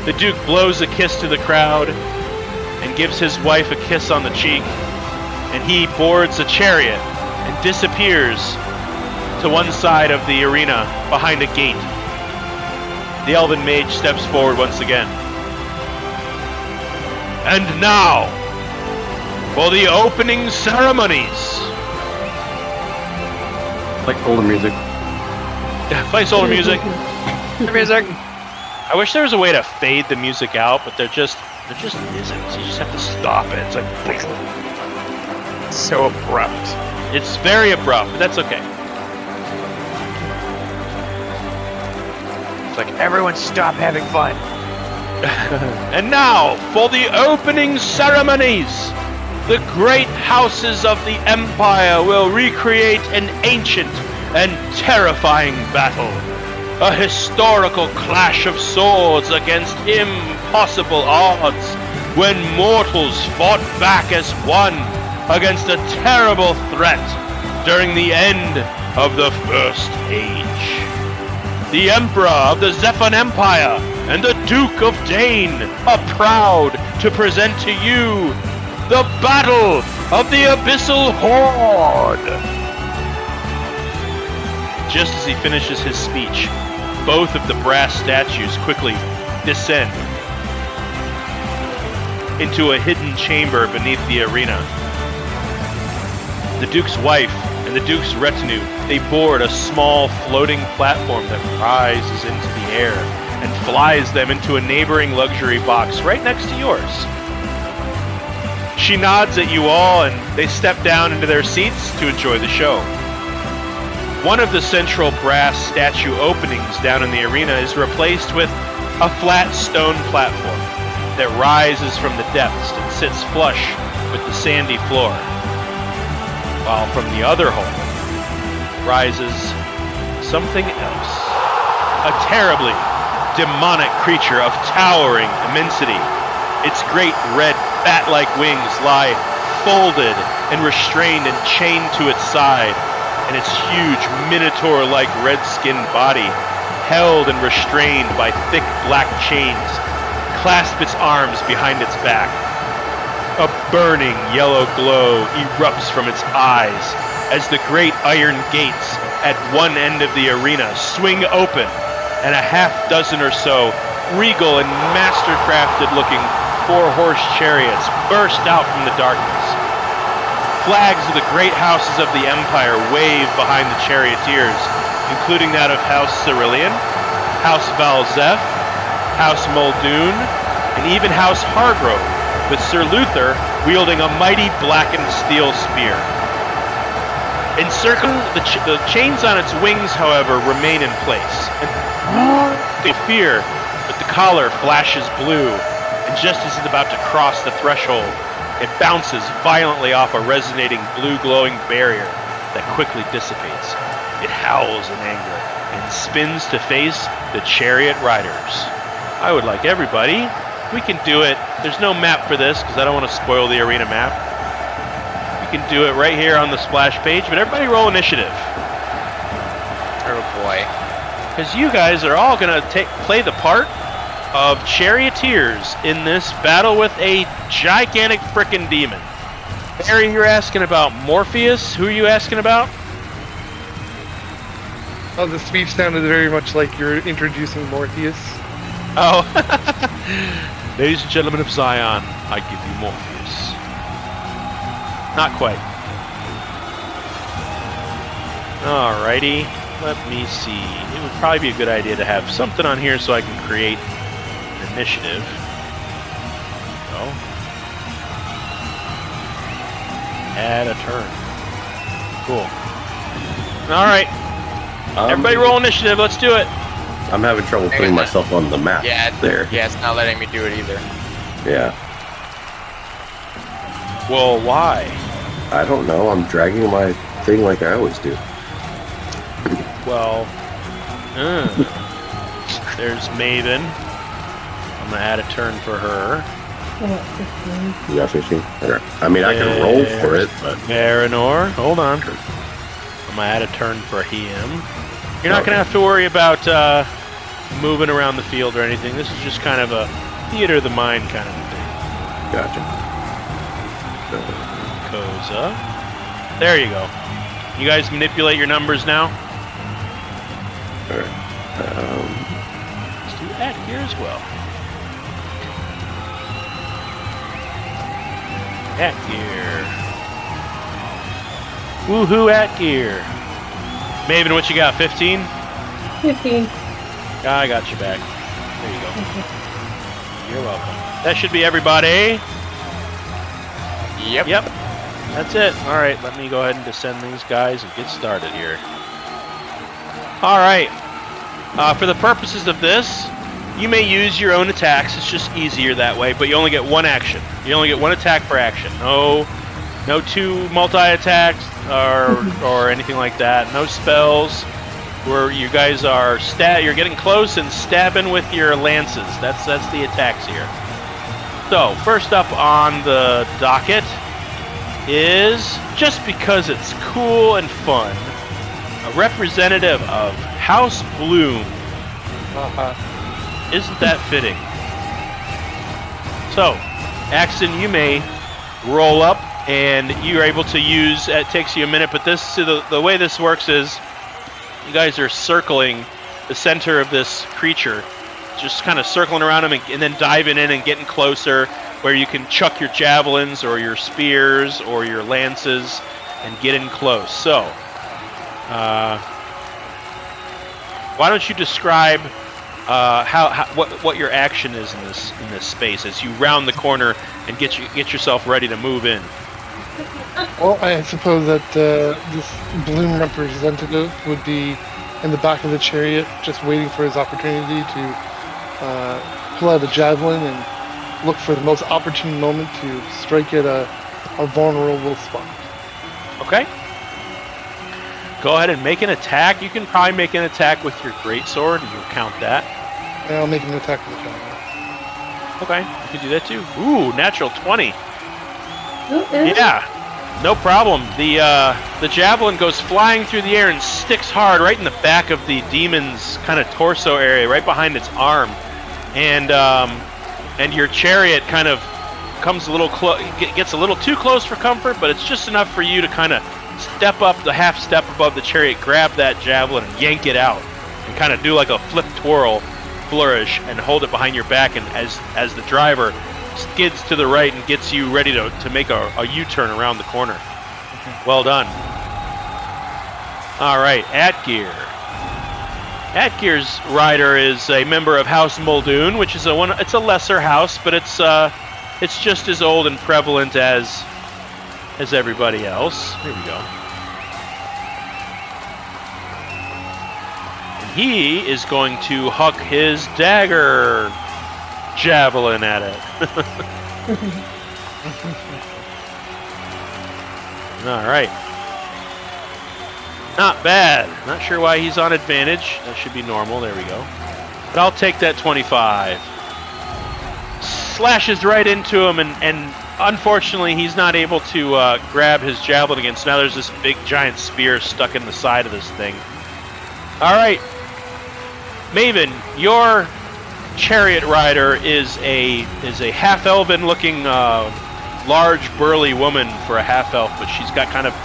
The Duke blows a kiss to the crowd and gives his wife a kiss on the cheek, and he boards a chariot and disappears to one side of the arena behind a gate. The Elven Mage steps forward once again. And now, for the opening ceremonies. Placeholder music. Placeholder music. Music. I wish there was a way to fade the music out, but there just isn't. You just have to stop it. It's like So abrupt. it's very abrupt, but that's okay. It's like, everyone stop having fun. And now, for the opening ceremonies, the great houses of the Empire will recreate an ancient and terrifying battle. A historical clash of swords against impossible odds, when mortals fought back as one against a terrible threat during the end of the First Age. The Emperor of the Zephon Empire and the Duke of Dainne are proud to present to you the Battle of the Abyssal Horde. Just as he finishes his speech, both of the brass statues quickly descend into a hidden chamber beneath the arena. The Duke's wife and the Duke's retinue, they board a small floating platform that rises into the air and flies them into a neighboring luxury box right next to yours. She nods at you all and they step down into their seats to enjoy the show. One of the central brass statue openings down in the arena is replaced with a flat stone platform that rises from the depths and sits flush with the sandy floor. While from the other hole rises something else. A terribly demonic creature of towering immensity. Its great red bat-like wings lie folded and restrained and chained to its side, and its huge minotaur-like red-skinned body, held and restrained by thick black chains, clasp its arms behind its back. A burning yellow glow erupts from its eyes as the great iron gates at one end of the arena swing open, and a half dozen or so regal and mastercrafted-looking four-horse chariots burst out from the darkness. Flags of the great houses of the Empire wave behind the charioteers, including that of House Cerulean, House Valzeth, House Muldoon, and even House Hargrove, with Sir Luther wielding a mighty blackened steel spear. Encircling the chains on its wings, however, remain in place. And they fear that the collar flashes blue, and just as it's about to cross the threshold, it bounces violently off a resonating blue-glowing barrier that quickly dissipates. It howls in anger and spins to face the chariot riders. I would like everybody. We can do it. There's no map for this because I don't want to spoil the arena map. You can do it right here on the splash page, but everybody roll initiative. Oh boy. Because you guys are all going to play the part of charioteers in this battle with a gigantic frickin' demon. Harry, you're asking about Morpheus. Who are you asking about? Oh, the speech sounded very much like you're introducing Morpheus. Oh. Ladies and gentlemen of Zion, I give you Morpheus. Not quite. Alrighty. Let me see. It would probably be a good idea to have something on here so I can create an initiative. Oh. Add a turn. Cool. Alright. Everybody roll initiative. Let's do it. I'm having trouble putting myself on the map. Yeah, there. Yeah, it's not letting me do it either. Yeah. Well, why? I don't know. I'm dragging my thing like I always do. Well, there's Maven. I'm gonna add a turn for her. You got 15? Okay. I mean, I can roll for it, but... Marinor, hold on. I'm gonna add a turn for him. You're not gonna have to worry about moving around the field or anything. This is just kind of a theater of the mind kind of a thing. Gotcha. Koza. There you go. You guys manipulate your numbers now? Alright. Let's do that here as well. Atgear. Woohoo, Atgear. Maven, what you got? 15? 15. I got you back. There you go. You're welcome. That should be everybody. Yep. Yep. That's it. Alright, let me go ahead and descend these guys and get started here. Alright. For the purposes of this, you may use your own attacks. It's just easier that way, but you only get one action. You only get one attack per action. No two multi-attacks or anything like that. No spells where you guys are you're getting close and stabbing with your lances. That's the attacks here. So, first up on the docket is, just because it's cool and fun, a representative of House Bloom. Isn't that fitting? So, Axton, you may roll up, and you're able to use. It takes you a minute, but the way this works is, you guys are circling the center of this creature, just kind of circling around him, and then diving in and getting closer, where you can chuck your javelins or your spears or your lances and get in close. So, why don't you describe what your action is in this space as you round the corner and get yourself ready to move in? Well, I suppose that this Bloom representative would be in the back of the chariot, just waiting for his opportunity to pull out a javelin and look for the most opportune moment to strike at a vulnerable spot. Okay. Go ahead and make an attack. You can probably make an attack with your greatsword. You'll count that. And I'll make an attack with the javelin. Okay, you can do that too. Ooh, natural 20. Okay. Yeah, no problem. The javelin goes flying through the air and sticks hard right in the back of the demon's kind of torso area, right behind its arm, and your chariot kind of comes a little gets a little too close for comfort, but it's just enough for you to kind of step up the half step above the chariot, grab that javelin, and yank it out, and kind of do like a flip twirl flourish and hold it behind your back, and as the driver skids to the right and gets you ready to make a U-turn around the corner. Well done. All right, Atgear. Atgear's rider is a member of House Muldoon, which is it's a lesser house, but it's just as old and prevalent as everybody else. Here we go. And he is going to huck his dagger javelin at it. All right. Not bad. Not sure why he's on advantage. That should be normal. There we go. But I'll take that 25. Slashes right into him and unfortunately, he's not able to grab his javelin again. So now there's this big giant spear stuck in the side of this thing. All right, Maven, your chariot rider is a half-elven looking large burly woman for a half-elf, but she's got kind of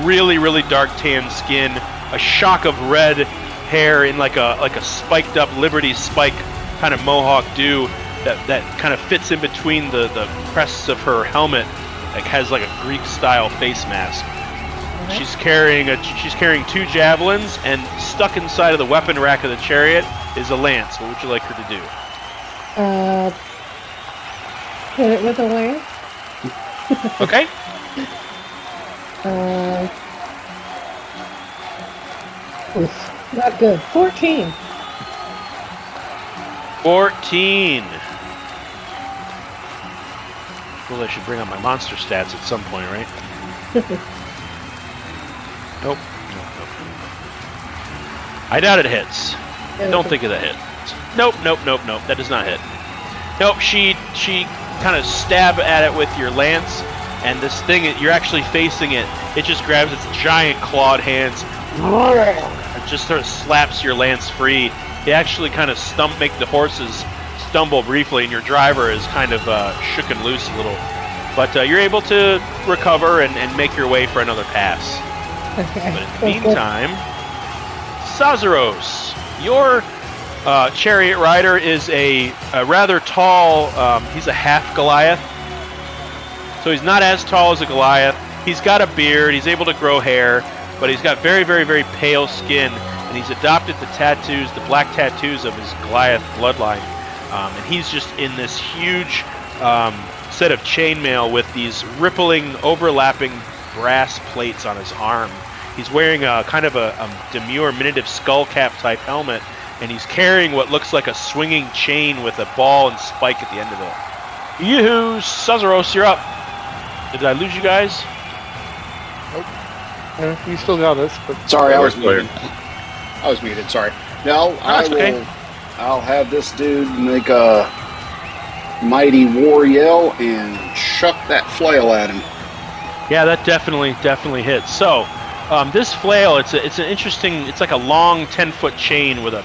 really, really dark tan skin, a shock of red hair in like a spiked up Liberty spike kind of mohawk do that kind of fits in between the crests of her helmet, like has like a Greek style face mask. Okay. She's carrying 2 javelins, and stuck inside of the weapon rack of the chariot is a lance. What would you like her to do? Hit it with a lance. Okay. Oof, not good. 14. 14. Well, I should bring up my monster stats at some point, right? Nope. I doubt it hits. Don't think of that hit. Nope. That does not hit. Nope. She kind of stab at it with your lance, and this thing you're actually facing it. It just grabs its giant clawed hands. It just sort of slaps your lance free. It actually kind of make the horses stumble briefly, and your driver is kind of shooken loose a little. But you're able to recover and make your way for another pass. Okay. But in the meantime, Sazaros, your chariot rider is a rather tall, he's a half Goliath. So he's not as tall as a Goliath. He's got a beard, he's able to grow hair, but he's got very, very, very pale skin, and he's adopted the tattoos, the black tattoos of his Goliath bloodline. And he's just in this huge set of chainmail with these rippling, overlapping brass plates on his arm. He's wearing a kind of a demure, miniative skull cap type helmet, and he's carrying what looks like a swinging chain with a ball and spike at the end of it. Yoo-hoo! Sazaros, you're up. Did I lose you guys? No, you still got us, but Sorry, I was Player. muted. I was muted. Sorry. No, that's okay. I'll have this dude make a mighty war yell and chuck that flail at him. Yeah, that definitely hits. So, this flail, it's an interesting. It's like a long 10-foot chain with a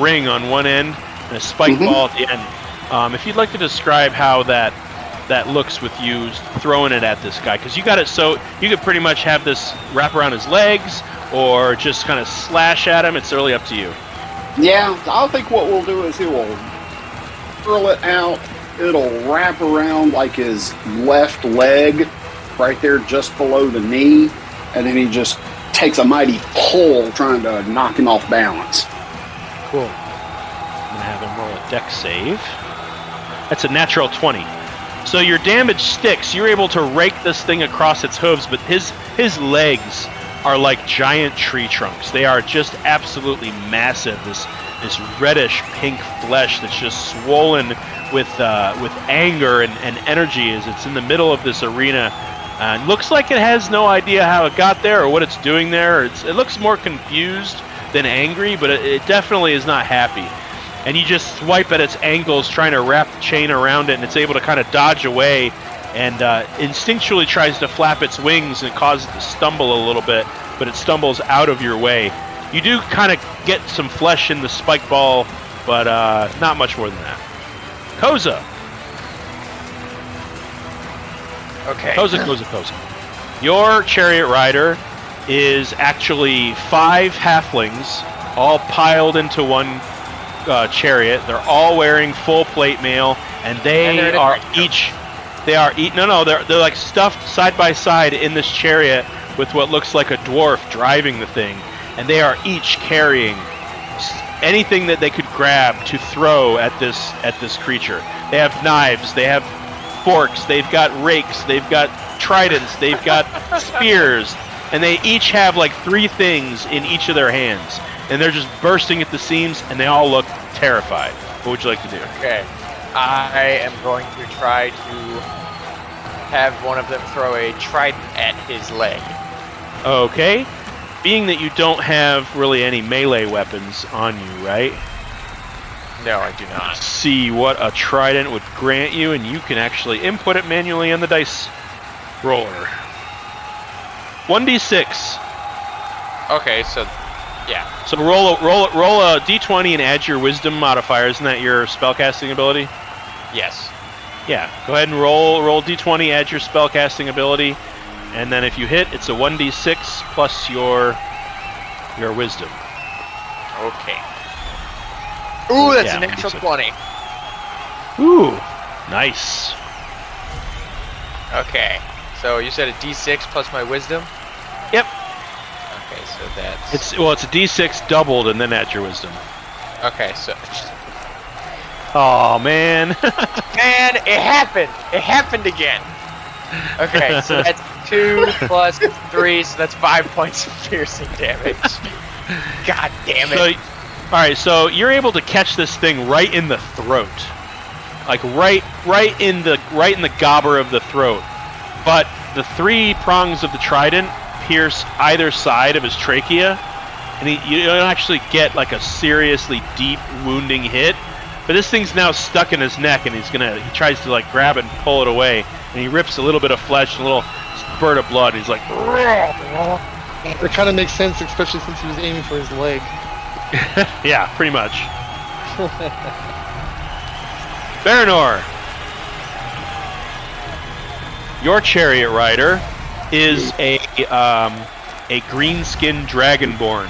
ring on one end and a spike ball at the end. If you'd like to describe how that looks with you throwing it at this guy, because you got it so you could pretty much have this wrap around his legs or just kind of slash at him. It's really up to you. Yeah, I think what we'll do is he will curl it out. It'll wrap around like his left leg, right there just below the knee, and then he just takes a mighty pull trying to knock him off balance. Cool. I'm going to have him roll a dex save. That's a natural 20. So your damage sticks. You're able to rake this thing across its hooves, but his legs are like giant tree trunks. They are just absolutely massive. This reddish pink flesh that's just swollen with anger and energy as it's in the middle of this arena. And looks like it has no idea how it got there or what it's doing there. It looks more confused than angry, but it definitely is not happy. And you just swipe at its ankles trying to wrap the chain around it, and it's able to kind of dodge away and instinctually tries to flap its wings and cause it to stumble a little bit, but it stumbles out of your way. You do kind of get some flesh in the spike ball, but not much more than that. Koza. Okay. Koza. Your chariot rider is actually 5 halflings all piled into one chariot. They're all wearing full plate mail, and they're like stuffed side by side in this chariot with what looks like a dwarf driving the thing, and they are each carrying anything that they could grab to throw at this creature. They have knives, they have forks, they've got rakes, they've got tridents, they've got spears, and they each have like 3 things in each of their hands, and they're just bursting at the seams, and they all look terrified. What would you like to do? Okay. I am going to try to have one of them throw a trident at his leg. Okay. Being that you don't have really any melee weapons on you, right? No, I do not. See what a trident would grant you, and you can actually input it manually on the dice roller. 1d6. Okay, so yeah. So roll a d20 and add your wisdom modifier. Isn't that your spellcasting ability? Yes. Yeah. Go ahead and roll d20, add your spellcasting ability, and then if you hit, it's a 1d6 plus your wisdom. Okay. Ooh, that's Yeah, a natural 1d6. 20. Ooh, nice. Okay. So you said a D6 plus my wisdom? Yep. Okay, so that's... It's a d6 doubled and then add your wisdom. Okay, so... Oh man. Man, it happened! It happened again! Okay, so that's 2 plus 3, so that's 5 points of piercing damage. God damn it. So, all right, so you're able to catch this thing right in the throat, like right in the gobber of the throat. But the 3 prongs of the trident pierce either side of his trachea, and you don't actually get like a seriously deep wounding hit. But this thing's now stuck in his neck, and he tries to like grab it and pull it away, and he rips a little bit of flesh, and a little spurt of blood. He's like, It kind of makes sense, especially since he was aiming for his leg. yeah, pretty much. Baranor, your chariot rider is a green-skinned dragonborn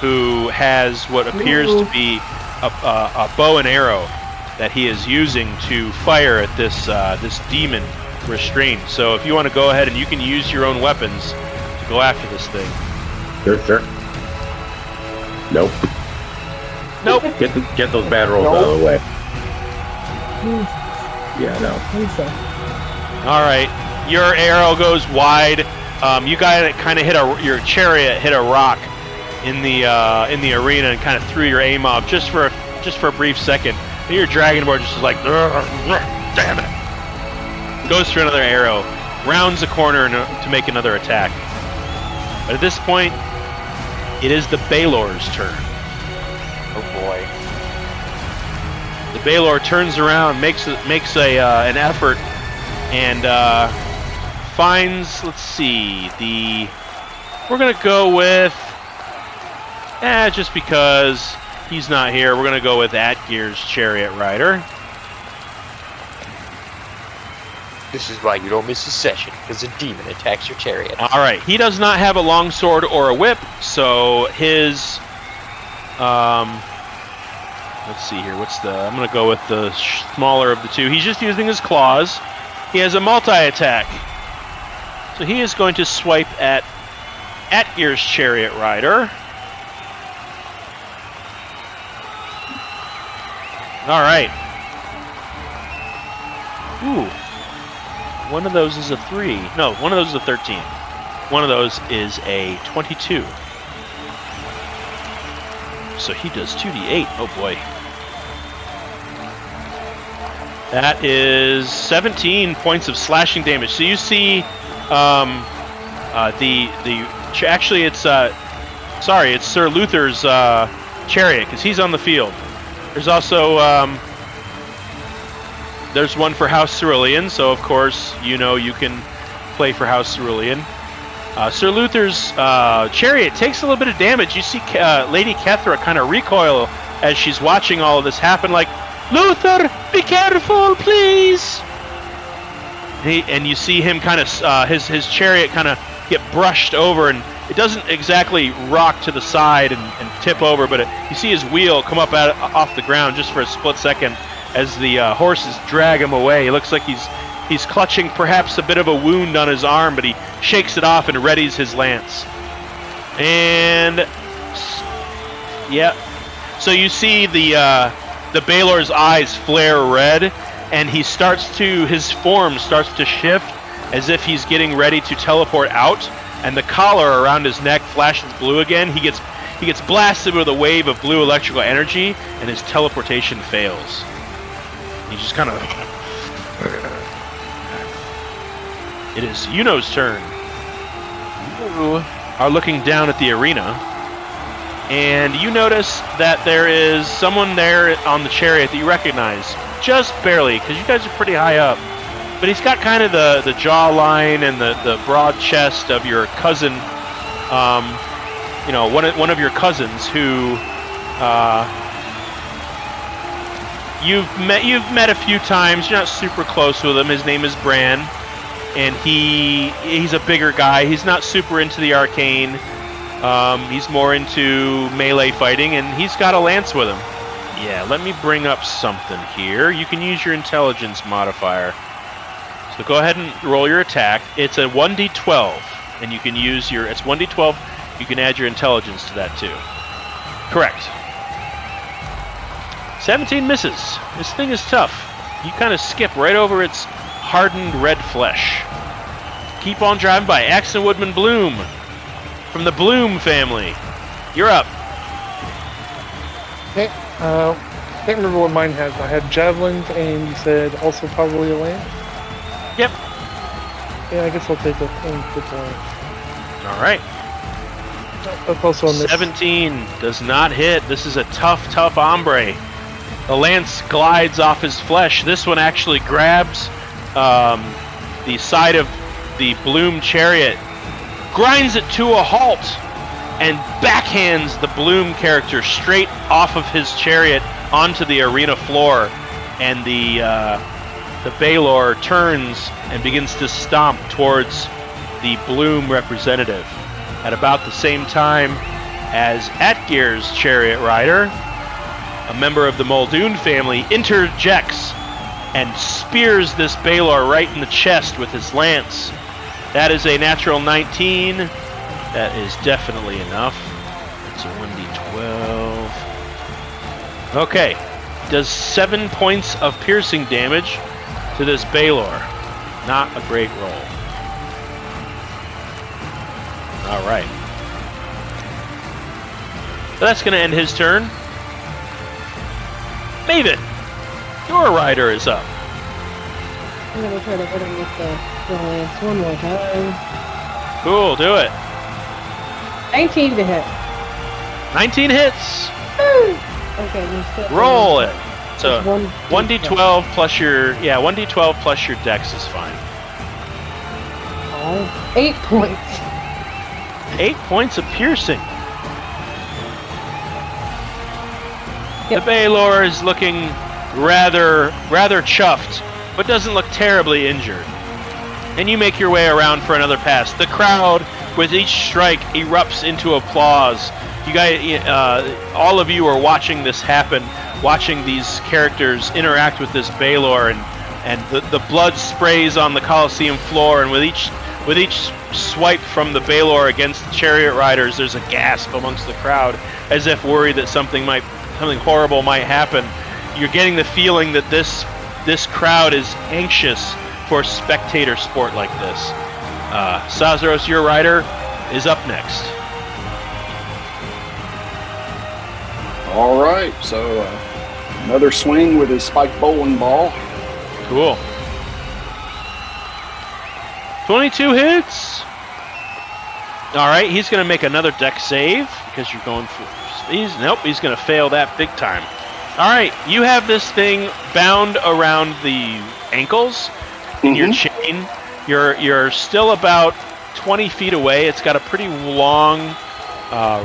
who has what appears to be a bow and arrow that he is using to fire at this demon restrained. So if you want to go ahead and you can use your own weapons to go after this thing. Sure. Nope. Get those bad rolls out of the way. Yeah, no. All right, your arrow goes wide. You guys kind of your chariot hit a rock in the arena and kind of threw your aim off just for a brief second. And your dragonborn just is like, damn it! Goes for another arrow, rounds a corner to make another attack. But at this point, it is the Baelor's turn. Oh boy. The Baelor turns around, makes an effort, and finds. Let's see. We're gonna go with. Just because he's not here, we're gonna go with Atgeir's chariot rider. This is why you don't miss a session, because a demon attacks your chariot. All right, he does not have a long sword or a whip, so his. Let's see here. I'm going to go with the smaller of the two. He's just using his claws. He has a multi-attack. So he is going to swipe at Atgeir's chariot rider. All right. Ooh. One of those is a 3. No, one of those is a 13. One of those is a 22. So he does 2d8. Oh boy. That is 17 points of slashing damage. So you see, actually it's Sir Luther's chariot, because he's on the field. There's also there's one for House Cerulean, so of course you can play for House Cerulean. Sir Luther's chariot takes a little bit of damage. You see Lady Kethra kind of recoil as she's watching all of this happen, like, Luther, be careful, please! And you see him kind of, his chariot kind of get brushed over, and it doesn't exactly rock to the side and tip over, but you see his wheel come up off the ground just for a split second as the horses drag him away. It looks like he's clutching perhaps a bit of a wound on his arm, but he shakes it off and readies his lance. And yeah, so you see the Baelor's eyes flare red, and his form starts to shift as if he's getting ready to teleport out, and the collar around his neck flashes blue again. He gets blasted with a wave of blue electrical energy, and his teleportation fails. He just kind of. It is Yuno's turn. You are looking down at the arena. and you notice that there is someone there on the chariot that you recognize, just barely, because you guys are pretty high up. But he's got kind of the jawline and the broad chest of your cousin, one of your cousins who you've met a few times. You're not super close with him. His name is Bran, and he's a bigger guy. He's not super into the arcane. He's more into melee fighting, and he's got a lance with him. Yeah, let me bring up something here. You can use your intelligence modifier. So go ahead and roll your attack. It's a 1d12, and you can use it's 1d12. You can add your intelligence to that too. Correct. 17 misses. This thing is tough. You kind of skip right over its hardened red flesh. Keep on driving by. Axton Woodman Bloom from the Bloom family. You're up. Okay. Can't remember what mine has. I had javelins, and you said also probably a lance. Yep. Yeah, I guess I'll take the lance. All right. That's also a miss. 17 does not hit. This is a tough hombre. The lance glides off his flesh. This one actually grabs the side of the Bloom chariot, grinds it to a halt, and backhands the Bloom character straight off of his chariot onto the arena floor. And the Baelor turns and begins to stomp towards the Bloom representative. At about the same time as Atgeir's chariot rider, a member of the Muldoon family interjects and spears this Baelor right in the chest with his lance. That is a natural 19. That is definitely enough. It's a 1d12. Okay. Does 7 points of piercing damage to this Baelor. Not a great roll. All right. So that's going to end his turn. Maven, your rider is up. I'm gonna try to hit him with the lance one more time. Cool, do it. 19 to hit. 19 hits. Okay, Roll it. So It's 1d12 plus your 1d12 plus your dex is fine. 8 points. 8 points of piercing. Yep. The Baelor is looking rather chuffed, but doesn't look terribly injured. And you make your way around for another pass. The crowd, with each strike, erupts into applause. You guys, all of you are watching this happen, watching these characters interact with this Baelor, and the blood sprays on the Colosseum floor. And with each swipe from the Baelor against the chariot riders, there's a gasp amongst the crowd, as if worried that something horrible might happen. You're getting the feeling that this crowd is anxious for spectator sport like this. Sazros, your rider, is up next. All right, so another swing with his spiked bowling ball. Cool. 22 hits. All right, he's going to make another dex save because you're going for. He's going to fail that big time. All right, you have this thing bound around the ankles in your chain. You're still about 20 feet away. It's got a pretty long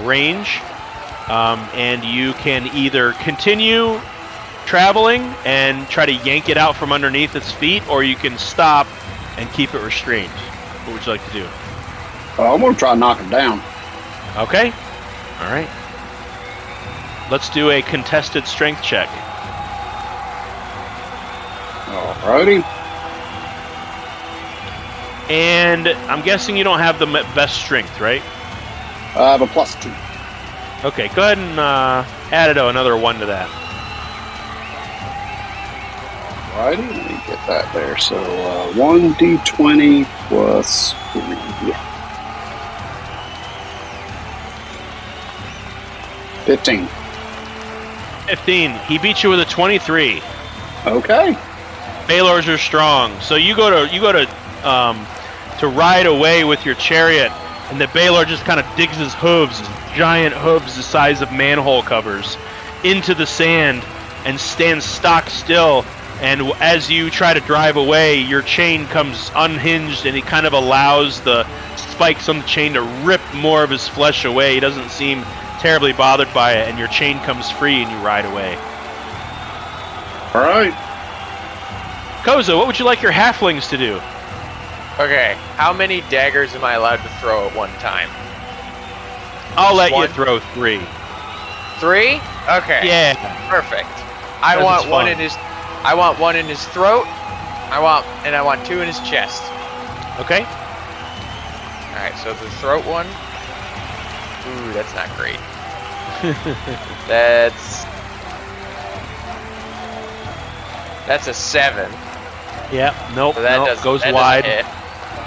range, and you can either continue traveling and try to yank it out from underneath its feet, or you can stop and keep it restrained. What would you like to do? I'm going to try to knock him down. Okay. All right. Let's do a contested strength check. Alrighty. And I'm guessing you don't have the best strength, right? I have a +2. Okay, go ahead and add another 1 to that. Alrighty, let me get that there. So 1d20 plus 3. Yeah. 15. 15. He beat you with a 23. Okay. Baelors are strong, so you go to ride away with your chariot, and the Baelor just kind of digs his hooves giant hooves the size of manhole covers into the sand and stands stock still. And as you try to drive away, your chain comes unhinged, and he kind of allows the spikes on the chain to rip more of his flesh away. He doesn't seem terribly bothered by it, and your chain comes free, and you ride away. All right. Koza, what would you like your halflings to do? Okay, how many daggers am I allowed to throw at one time? I'll let One. you throw 3. 3? Okay. Yeah. Perfect. I Because want it's one fun. in his. I want one in his throat. I want 2 in his chest. Okay. All right. So the throat one. Ooh, that's not great. That's a 7. Yeah. Nope. So that nope. doesn't, Goes that wide. doesn't hit.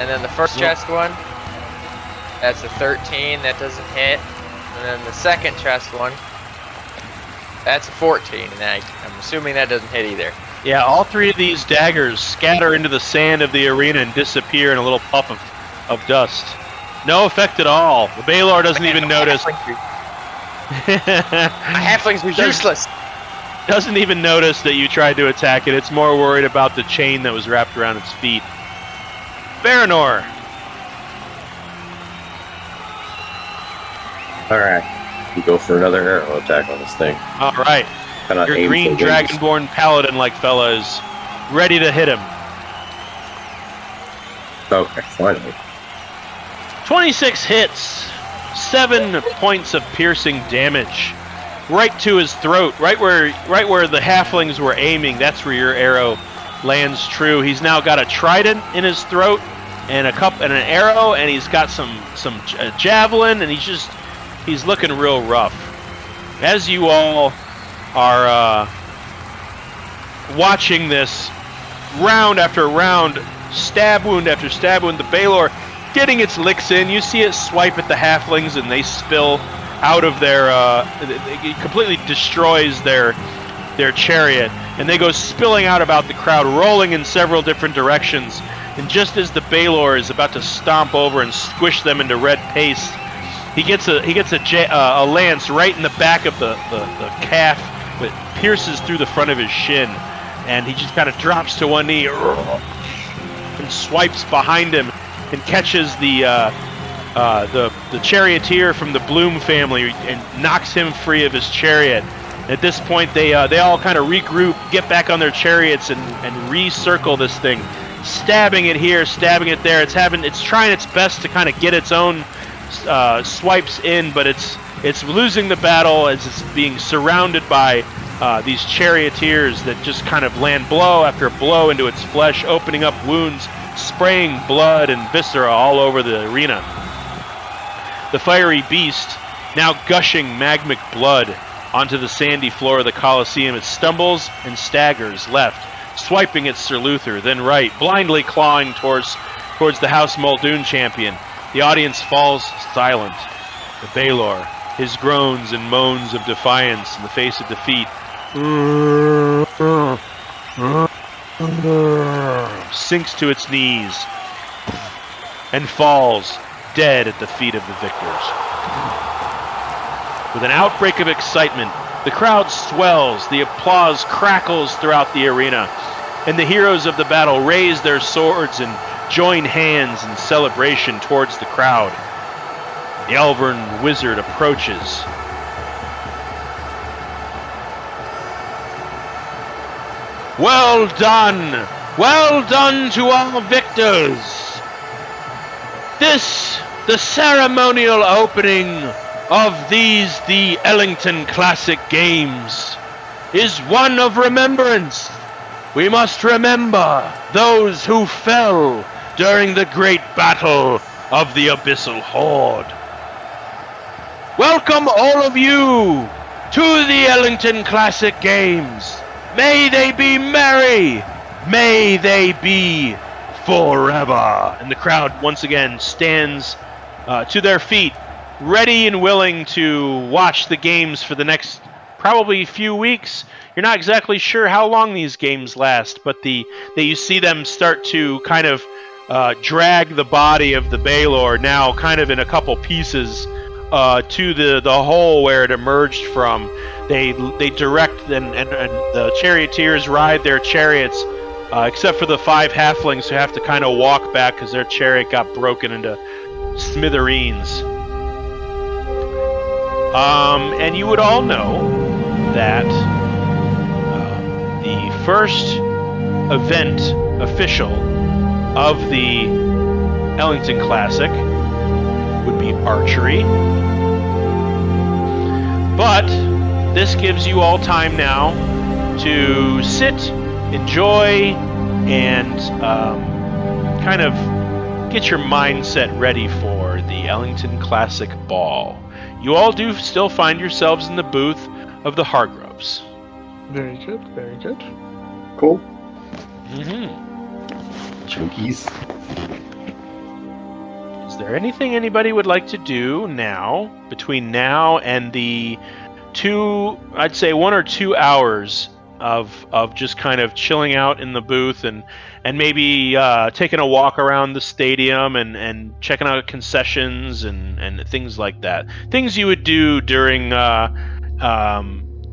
And then the first Nope. chest one. That's a 13. That doesn't hit. And then the second chest one. That's a 14, and I'm assuming that doesn't hit either. Yeah. All 3 of these daggers scatter into the sand of the arena and disappear in a little puff of dust. No effect at all. The Baylor doesn't even notice. My halflings were useless. Doesn't even notice that you tried to attack it. It's more worried about the chain that was wrapped around its feet. Baranor. All right. You go for another arrow attack on this thing. All right. Kinda Your aim green for wings. dragonborn paladin-like fella is ready to hit him. Okay, finally. 26 hits. 7 points of piercing damage. Right to his throat. Right where the halflings were aiming. That's where your arrow lands true. He's now got a trident in his throat and an arrow, and he's got some javelin, and he's looking real rough. As you all are watching this round after round, stab wound after stab wound, the Baylor getting its licks in. You see it swipe at the halflings, and they spill out of their it completely destroys their chariot, and they go spilling out about the crowd, rolling in several different directions. And just as the Baylor is about to stomp over and squish them into red paste, he gets a lance right in the back of the calf that pierces through the front of his shin, and he just kind of drops to one knee and swipes behind him and catches the charioteer from the Bloom family and knocks him free of his chariot. At this point, they all kind of regroup, get back on their chariots, and recircle this thing, stabbing it here, stabbing it there. It's trying its best to kind of get its own swipes in, but it's losing the battle as it's being surrounded by these charioteers that just kind of land blow after blow into its flesh, opening up wounds, spraying blood and viscera all over the arena. The fiery beast, now gushing magmic blood onto the sandy floor of the Colosseum, it stumbles and staggers left, swiping at Sir Luther, then right, blindly clawing towards the House Muldoon champion. The audience falls silent. The Baylor, his groans and moans of defiance in the face of defeat, sinks to its knees and falls dead at the feet of the victors. With an outbreak of excitement, the crowd swells, the applause crackles throughout the arena, and the heroes of the battle raise their swords and join hands in celebration towards the crowd. The Elven wizard approaches. Well done! Well done to all victors! This, the ceremonial opening of the Ellington Classic Games, is one of remembrance. We must remember those who fell during the great battle of the Abyssal Horde. Welcome all of you to the Ellington Classic Games. May they be merry. May they be forever. And the crowd once again stands to their feet, ready and willing to watch the games for the next probably few weeks. You're not exactly sure how long these games last, but you see them start to kind of drag the body of the Baylor, now kind of in a couple pieces, to the hole where it emerged from. They direct and the charioteers ride their chariots, except for the 5 halflings who have to kind of walk back because their chariot got broken into smithereens. And you would all know that the first event official of the Ellington Classic would be archery. But this gives you all time now to sit, enjoy, and kind of get your mindset ready for the Ellington Classic Ball. You all do still find yourselves in the booth of the Hargroves. Very good, very good. Cool. Chunkies. Is there anything anybody would like to do now, between now and the 1 or 2 hours of just kind of chilling out in the booth and maybe taking a walk around the stadium and checking out concessions and things like that? Things you would do during the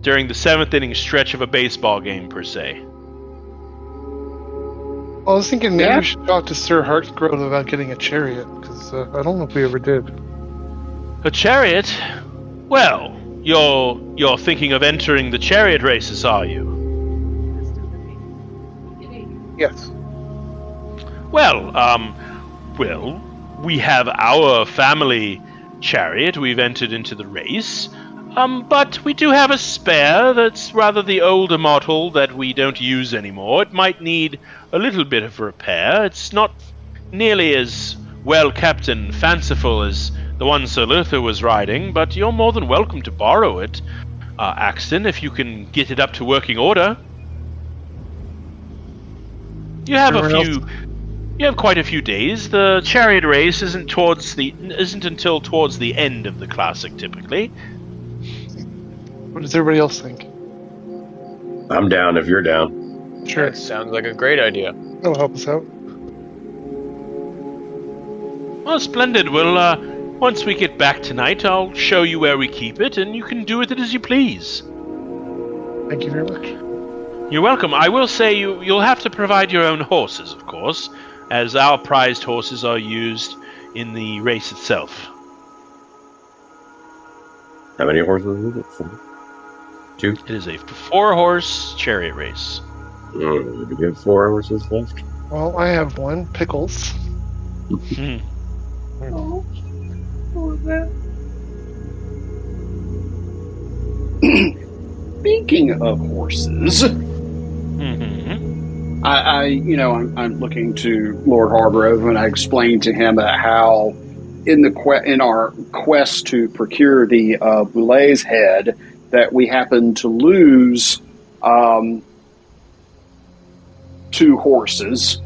7th inning stretch of a baseball game, per se. I was thinking maybe we should talk to Sir Hargrove about getting a chariot, because I don't know if we ever did. A chariot? Well, you're thinking of entering the chariot races, are you? Yes. Well, we have our family chariot. We've entered into the race. But we do have a spare that's rather the older model that we don't use anymore. It might need a little bit of repair. It's not nearly as well kept and fanciful as the one Sir Luther was riding, but you're more than welcome to borrow it, Axton, if you can get it up to working order. You have quite a few days. The chariot race isn't until towards the end of the classic, typically. What does everybody else think? I'm down if you're down. Sure. That sounds like a great idea. That'll help us out. Well, splendid. Well, once we get back tonight, I'll show you where we keep it, and you can do with it as you please. Thank you very much. You're welcome. I will say you'll have to provide your own horses, of course, as our prized horses are used in the race itself. How many horses is it? 2? It is a 4-horse chariot race. Do we have 4 horses left? Well, I have one, Pickles. Speaking of horses, I'm looking to Lord Hargrove, and I explained to him how in our quest to procure the Boulez head, that we happened to lose 2 horses,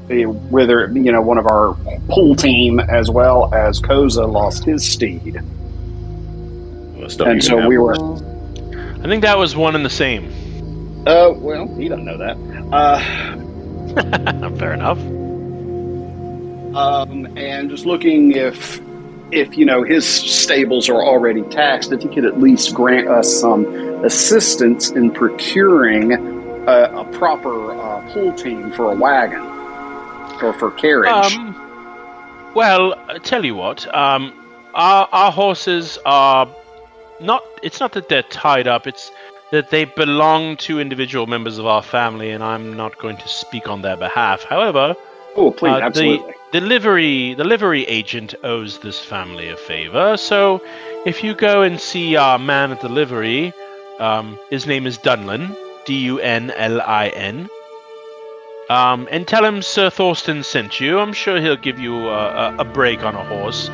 whether one of our pull team as well as Koza lost his steed, and so we were. I think that was one and the same. Well, he doesn't know that. Fair enough. And just looking if his stables are already taxed, if he could at least grant us some assistance in procuring a proper pull team for a wagon or for carriage. Well, tell you what, our horses are not. It's not that they're tied up. It's that they belong to individual members of our family, and I'm not going to speak on their behalf. However, please, absolutely. The livery agent owes this family a favor. So, if you go and see our man at the livery, his name is Dunlin, Dunlin, and tell him Sir Thorsten sent you. I'm sure he'll give you a break on a horse.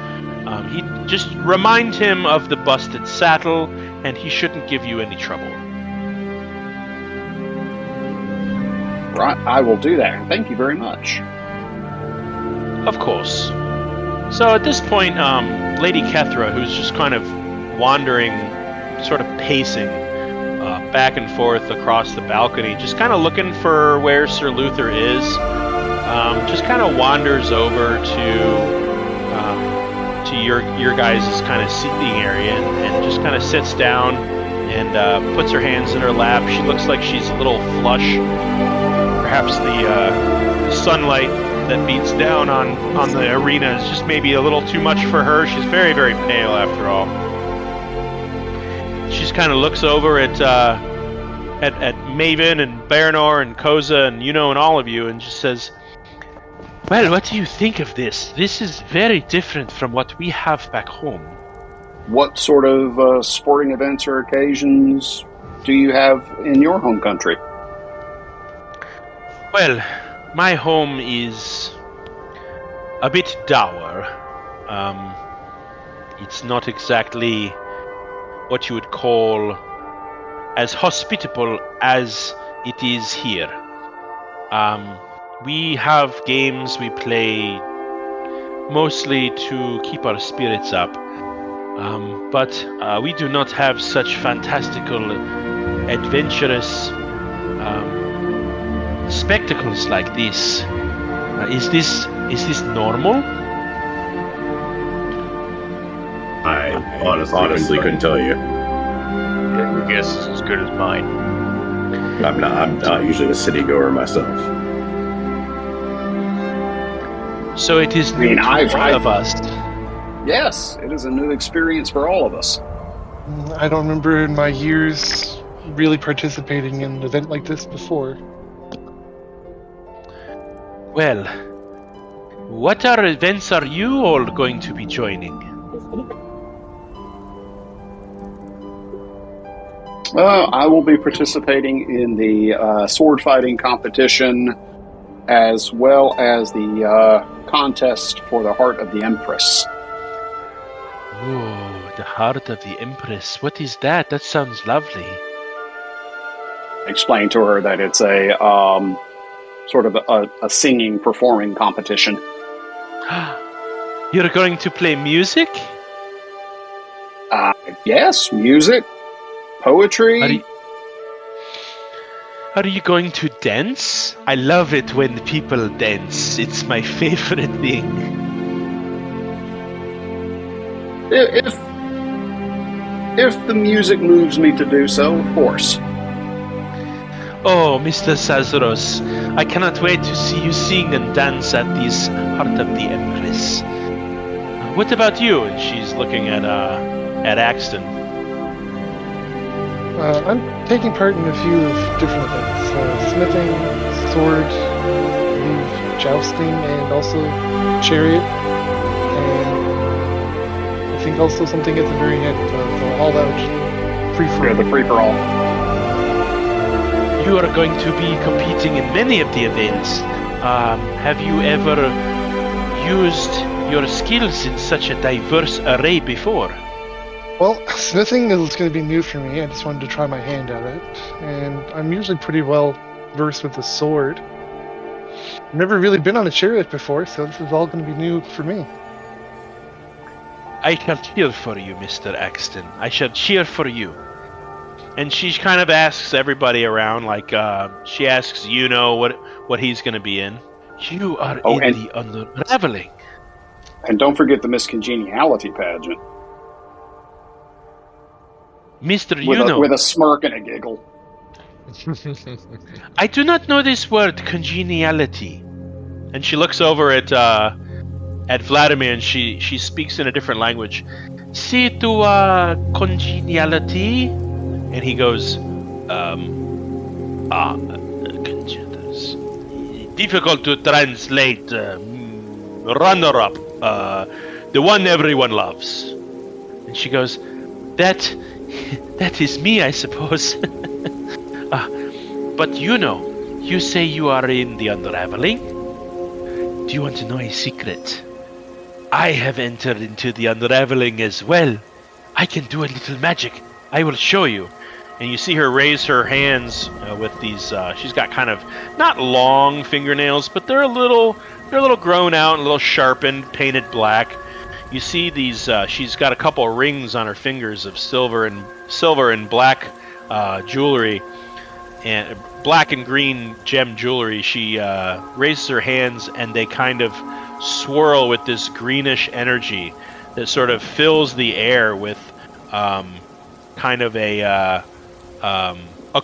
He just remind him of the busted saddle, and he shouldn't give you any trouble. Right, I will do that. Thank you very much. Of course. So at this point, Lady Kethra, who's just kind of wandering, sort of pacing back and forth across the balcony, just kind of looking for where Sir Luther is, just kind of wanders over to your guys' kind of seating area and just kind of sits down and puts her hands in her lap. She looks like she's a little flush. Perhaps the sunlight that beats down on the arena is just maybe a little too much for her. She's very, very pale after all. She just kind of looks over at Maven and Baranor and Koza and Yuno and all of you and just says, "Well, what do you think of this? This is very different from what we have back home." What sort of sporting events or occasions do you have in your home country? Well, my home is a bit dour. It's not exactly what you would call as hospitable as it is here. We have games we play mostly to keep our spirits up, but we do not have such fantastical, adventurous spectacles like this. Is this normal? I honestly couldn't tell you. Your guess is as good as mine. I'm not usually a city goer myself. So it is new to all of us. Yes, it is a new experience for all of us. I don't remember in my years really participating in an event like this before. Well, what events are you all going to be joining? I will be participating in the sword fighting competition as well as the contest for the Heart of the Empress. Oh, the Heart of the Empress. What is that? That sounds lovely. Explain to her that it's a sort of a singing, performing competition. You're going to play music? Yes, music, poetry. Are you going to dance? I love it when people dance. It's my favorite thing. If the music moves me to do so, of course. Oh, Mr. Sazaros, I cannot wait to see you sing and dance at this Heart of the Empress. What about you? And she's looking at Axton. I'm taking part in a few different events. Smithing, sword, jousting, and also chariot. And I think also something at the very end, the all-out free-for-all. Yeah, the free-for-all. You are going to be competing in many of the events. Have you ever used your skills in such a diverse array before? Well, smithing is going to be new for me. I just wanted to try my hand at it. And I'm usually pretty well versed with the sword. I've never really been on a chariot before, so this is all going to be new for me. I shall cheer for you, Mr. Axton. I shall cheer for you. And she kind of asks everybody around, like, she asks Yuno what he's going to be in. You are in the Unraveling. And don't forget the Miss Congeniality pageant. Mr. Yuno. With a smirk and a giggle. I do not know this word, congeniality. And she looks over at Vladimir and she speaks in a different language. See to congeniality? And he goes, difficult to translate, runner-up, the one everyone loves. And she goes, that is me, I suppose. But you say you are in the Unraveling? Do you want to know a secret? I have entered into the Unraveling as well. I can do a little magic. I will show you. And you see her raise her hands with these. She's got kind of not long fingernails, but they're a little grown out, and a little sharpened, painted black. You see these. She's got a couple of rings on her fingers of silver and black jewelry, and black and green gem jewelry. She raises her hands, and they kind of swirl with this greenish energy that sort of fills the air with kind of a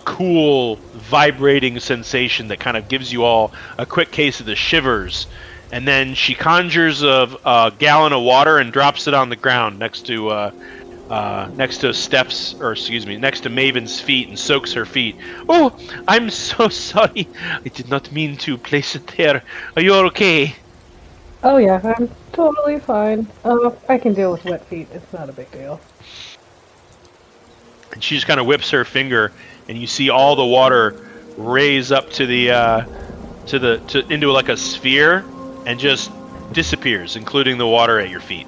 cool, vibrating sensation that kind of gives you all a quick case of the shivers. And then she conjures a gallon of water and drops it on the ground next to Maven's feet and soaks her feet. Oh, I'm so sorry. I did not mean to place it there. Are you okay? Oh yeah, I'm totally fine. I can deal with wet feet. It's not a big deal. And she just kind of whips her finger, and you see all the water raise up to the into like a sphere, and just disappears, including the water at your feet.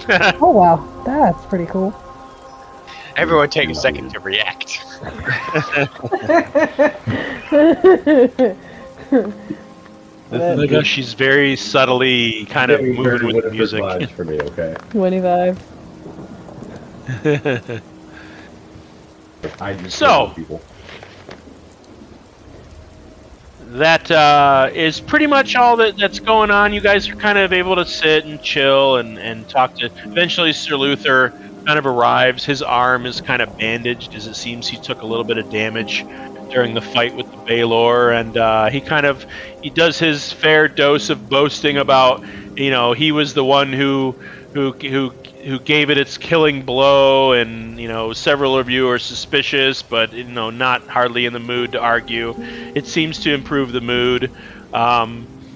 Oh wow, that's pretty cool. Everyone take a second to react. She's very subtly kind of moving with the music. Vibes for me, okay. 25. So, that is pretty much all that's going on. You guys are kind of able to sit and chill and talk to... Eventually, Sir Luther kind of arrives. His arm is kind of bandaged, as it seems he took a little bit of damage during the fight with the Baelor, and he does his fair dose of boasting about, he was the one who gave it its killing blow, and several of you are suspicious, but not hardly in the mood to argue. It seems to improve the mood.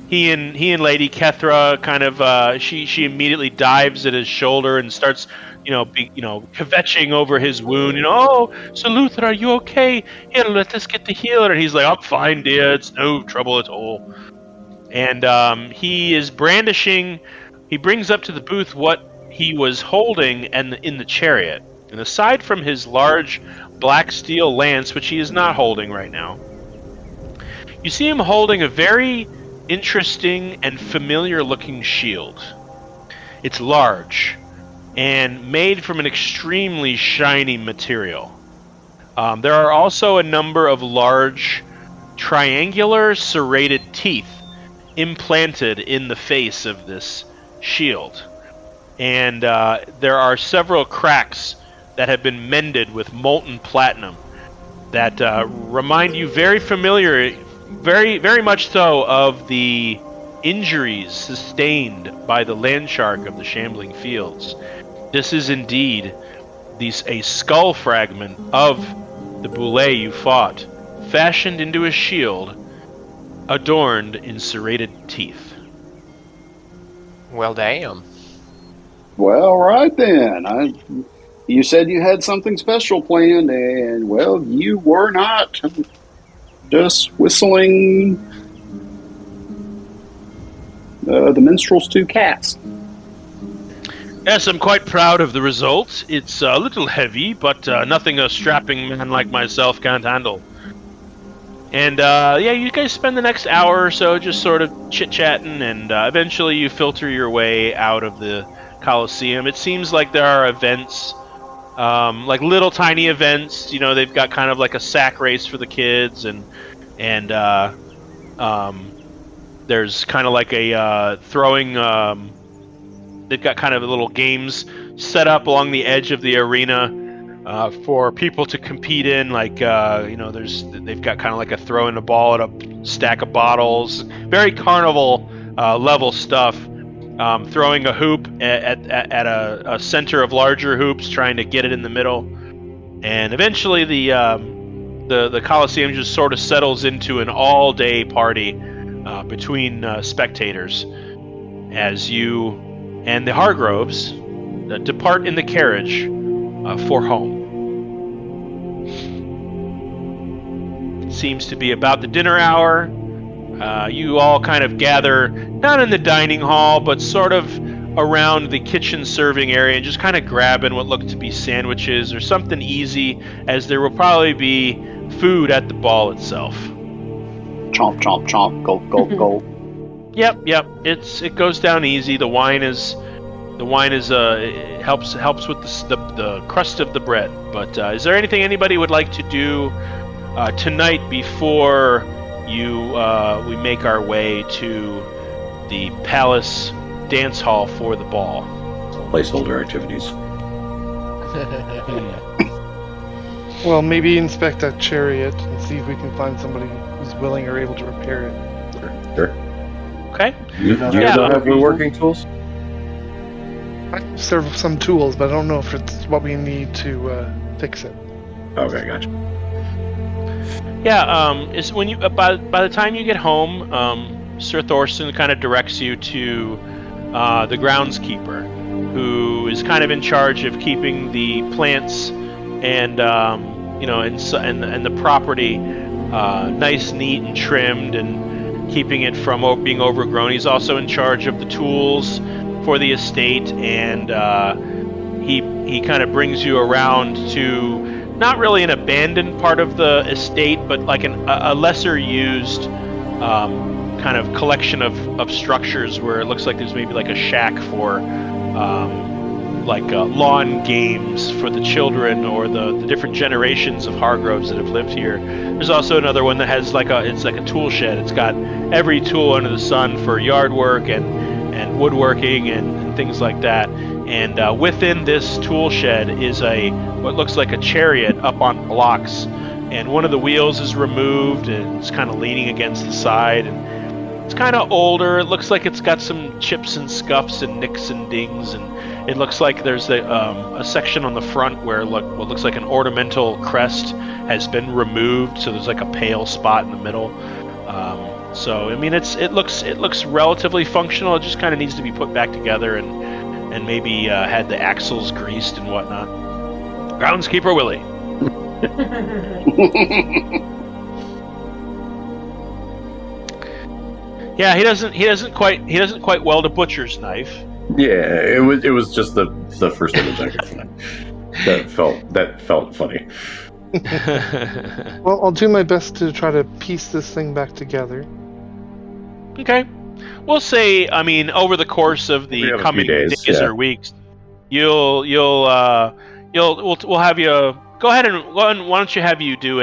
He and Lady Kethra kind of she immediately dives at his shoulder and starts kvetching over his wound. Oh, Sir Luther, are you okay? Here, let us get the healer. And he's like, I'm fine, dear. It's no trouble at all. And he is brandishing. He brings up to the booth what he was holding in the chariot. And aside from his large black steel lance, which he is not holding right now, you see him holding a very interesting and familiar-looking shield. It's large and made from an extremely shiny material. There are also a number of large triangular serrated teeth implanted in the face of this shield. And there are several cracks that have been mended with molten platinum that remind you very much so of the injuries sustained by the land shark of the Shambling Fields. This is indeed a skull fragment of the boulet you fought, fashioned into a shield, adorned in serrated teeth. Well, damn. Well, right then. You said you had something special planned, and, well, you were not just whistling the minstrel's two cats. Yes, I'm quite proud of the result. It's a little heavy, but nothing a strapping man like myself can't handle. And, you guys spend the next hour or so just sort of chit-chatting, and eventually you filter your way out of the Coliseum. It seems like there are events, like little tiny events. They've got kind of like a sack race for the kids, and there's kind of like a throwing... They've got kind of little games set up along the edge of the arena for people to compete in. Like, they've got kind of like a throwing a ball at a stack of bottles. Very carnival level stuff. Throwing a hoop at a center of larger hoops, trying to get it in the middle. And eventually the Coliseum just sort of settles into an all-day party between spectators as you and the Hargroves depart in the carriage for home. It seems to be about the dinner hour. You all kind of gather, not in the dining hall, but sort of around the kitchen serving area and just kind of grabbing what look to be sandwiches or something easy, as there will probably be food at the ball itself. Chomp, chomp, chomp, gulp, gulp, gulp. Yep. It goes down easy. The wine is it helps with the crust of the bread. But is there anything anybody would like to do tonight before we make our way to the palace dance hall for the ball. Placeholder activities. Well, maybe inspect that chariot and see if we can find somebody who's willing or able to repair it. Sure. Okay. Do you guys not have woodworking tools? I serve some tools, but I don't know if it's what we need to fix it. Okay, gotcha. Yeah, is when you by the time you get home, Sir Thorsten kind of directs you to the groundskeeper, who is kind of in charge of keeping the plants and and the property nice, neat, and trimmed, and keeping it from being overgrown. He's also in charge of the tools for the estate, and he kind of brings you around to not really an abandoned part of the estate, but like a lesser used kind of collection of structures where it looks like there's maybe like a shack for lawn games for the children or the different generations of Hargroves that have lived here. There's also another one that has it's like a tool shed. It's got every tool under the sun for yard work and woodworking and things like that. And within this tool shed is what looks like a chariot up on blocks, and one of the wheels is removed and it's kind of leaning against the side, and it's kind of older. It looks like it's got some chips and scuffs and nicks and dings, and it looks like there's a section on the front where what looks like an ornamental crest has been removed, so there's like a pale spot in the middle. So I mean, it looks relatively functional. It just kind of needs to be put back together and maybe had the axles greased and whatnot. Groundskeeper Willie. Yeah, he doesn't quite weld a butcher's knife. Yeah, it was just the first image I could find. That felt funny. Well, I'll do my best to try to piece this thing back together. Okay. We'll say, I mean, over the course of the coming days or weeks, we'll have you go ahead and why don't you have you do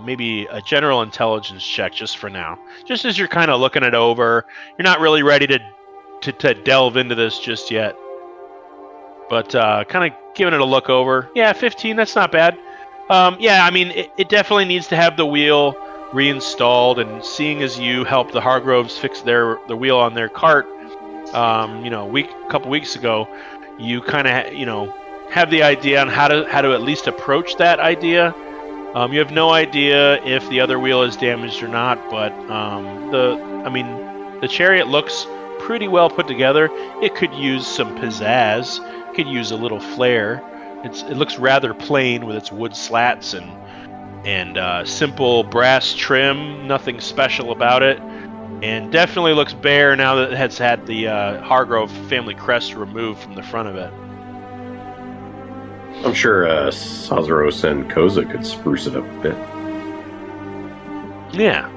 maybe a general intelligence check just for now, just as you're kind of looking it over. You're not really ready to delve into this just yet, but kind of giving it a look over. Yeah, 15. That's not bad. Yeah, I mean, it definitely needs to have the wheel reinstalled, and seeing as you helped the Hargroves fix the wheel on their cart, a couple weeks ago, you kind of have the idea on how to at least approach that idea. You have no idea if the other wheel is damaged or not, but the chariot looks pretty well put together. It could use some pizzazz. It could use a little flair. It looks rather plain with its wood slats and simple brass trim. Nothing special about it, and definitely looks bare now that it has had the Hargrove family crest removed from the front of it. I'm sure Sazaros and Koza could spruce it up a bit. Yeah.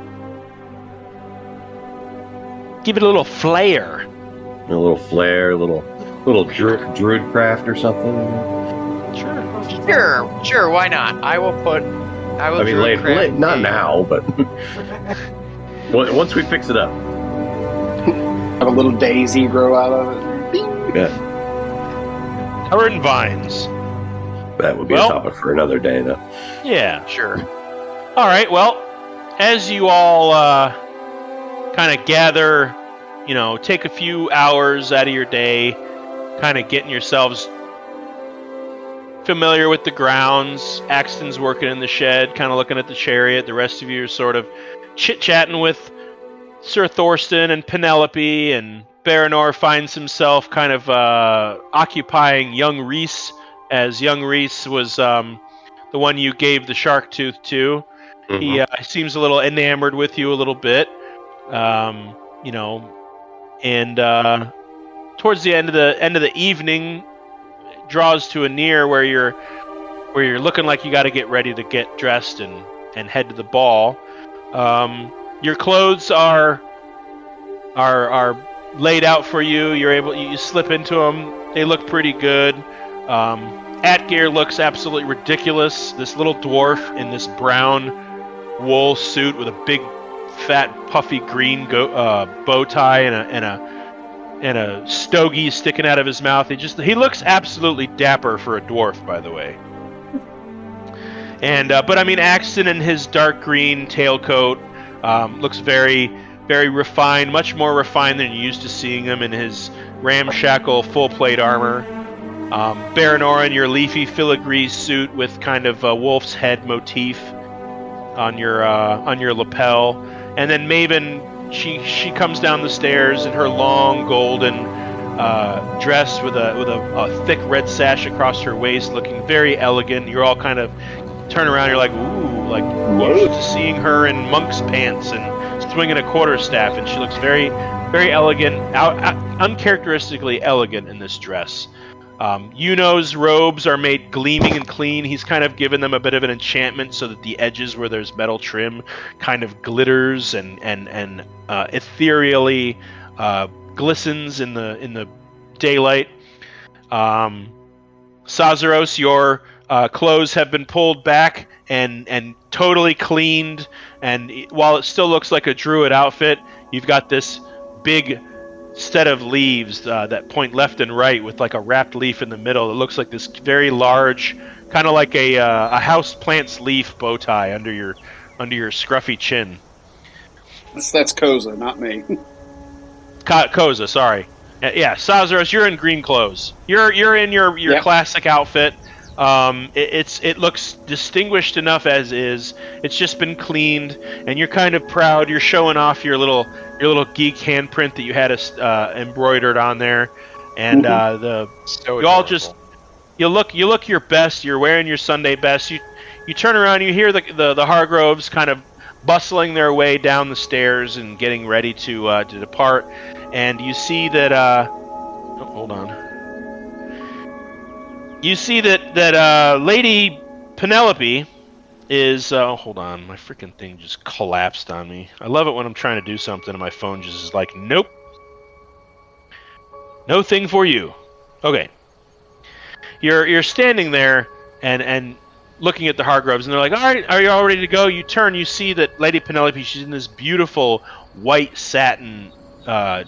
Give it a little flair. A little flair, little druid craft or something. Sure. Why not? I will. I mean, late, not now, but once we fix it up. Have a little daisy grow out of it. Yeah. Covered in vines. That would be a topic for another day, though. Yeah, sure. All right. Well, as you all kind of gather, take a few hours out of your day, kind of getting yourselves familiar with the grounds. Axton's working in the shed, kind of looking at the chariot. The rest of you are sort of chit-chatting with Sir Thorsten and Penelope, and Baranor finds himself kind of occupying young Reese, as young Reese was the one you gave the shark tooth to. Mm-hmm. He seems a little enamored with you a little bit, and towards the end of the evening, draws to a near where you're looking like you got to get ready to get dressed and head to the ball. Your clothes are laid out for you. You slip into them. They look pretty good. Atgeir looks absolutely ridiculous. This little dwarf in this brown wool suit with a big, fat, puffy green bow tie and stogie sticking out of his mouth. He looks absolutely dapper for a dwarf, by the way. And but I mean, Axton in his dark green tailcoat looks very, very refined, much more refined than you're used to seeing him in his ramshackle full plate armor. Baronora in your leafy filigree suit with kind of a wolf's head motif on your lapel, and then Maven, she comes down the stairs in her long golden dress with a thick red sash across her waist, looking very elegant. You're all kind of turn around, you're like, ooh, like used to seeing her in monk's pants and swinging a quarterstaff, and she looks very, very elegant, uncharacteristically elegant in this dress. Yuno's robes are made gleaming and clean. He's kind of given them a bit of an enchantment so that the edges where there's metal trim kind of glitters and ethereally glistens in the daylight. Sazaros, your clothes have been pulled back and totally cleaned, and while it still looks like a druid outfit, you've got this big set of leaves that point left and right with like a wrapped leaf in the middle. It looks like this very large, kind of like a house plant's leaf bow tie under your scruffy chin. That's Koza, not me. Koza, sorry. Yeah, Sazaros, you're in green clothes. You're in your classic outfit. It looks distinguished enough as is. It's just been cleaned, and you're kind of proud. You're showing off your little geek handprint that you had embroidered on there, and you look your best. You're wearing your Sunday best. You turn around, you hear the Hargroves kind of bustling their way down the stairs and getting ready to depart, and you see that. Hold on. You see that Lady Penelope is... hold on, my freaking thing just collapsed on me. I love it when I'm trying to do something and my phone just is like, nope. No thing for you. Okay. You're standing there and looking at the Hargroves, and they're like, all right, are you all ready to go? You turn, you see that Lady Penelope, she's in this beautiful white satin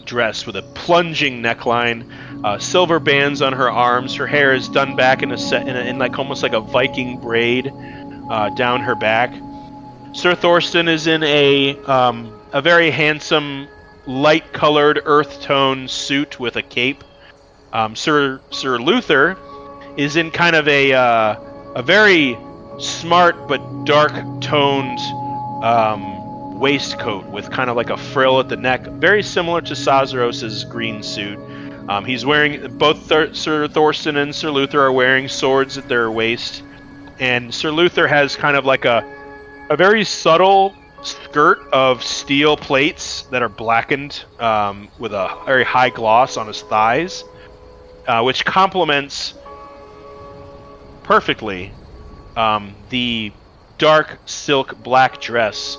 dress with a plunging neckline, silver bands on her arms. Her hair is done back in like almost like a Viking braid down her back. Sir Thorsten is in a very handsome, light-colored earth tone suit with a cape. Sir Luther is in kind of a very smart but dark-toned waistcoat with kind of like a frill at the neck, very similar to Sazaros's green suit. He's wearing both Sir Thorsten and Sir Luther are wearing swords at their waist, and Sir Luther has kind of like a very subtle skirt of steel plates that are blackened with a very high gloss on his thighs, which complements perfectly the dark silk black dress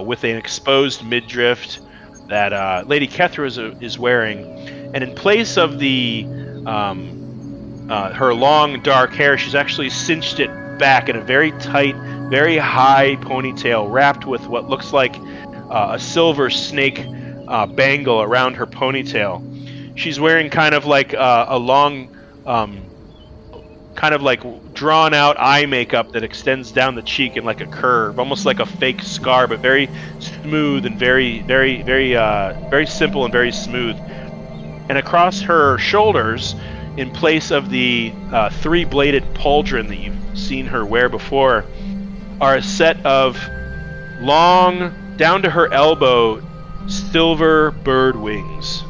with an exposed midriff that Lady Kethra is wearing, and in place of the her long dark hair, she's actually cinched it back in a very tight, very high ponytail, wrapped with what looks like a silver snake bangle around her ponytail. She's wearing kind of like a long, kind of like drawn out eye makeup that extends down the cheek in like a curve, almost like a fake scar, but very smooth and very, very, very, very simple and very smooth. And across her shoulders, in place of the three-bladed pauldron that you've seen her wear before, are a set of long, down to her elbow, silver bird wings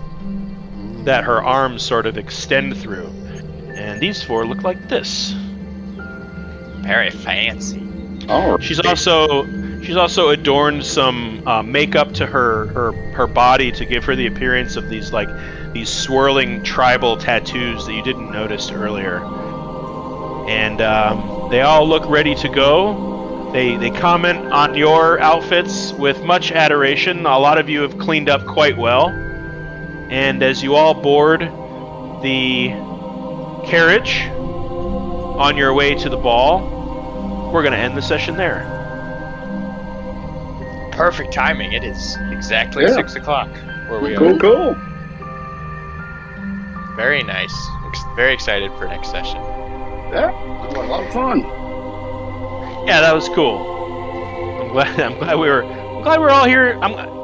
that her arms sort of extend through. And these four look like this. Very fancy. Oh, She's also adorned some makeup to her body to give her the appearance of these swirling tribal tattoos that you didn't notice earlier. And they all look ready to go. They comment on your outfits with much adoration. A lot of you have cleaned up quite well. And as you all board the carriage on your way to the ball, we're going to end the session there. Perfect timing. It is exactly 6 o'clock where we are. Cool. Very nice. Very excited for next session. Yeah, a lot of fun. Yeah, that was cool. I'm glad we were all here.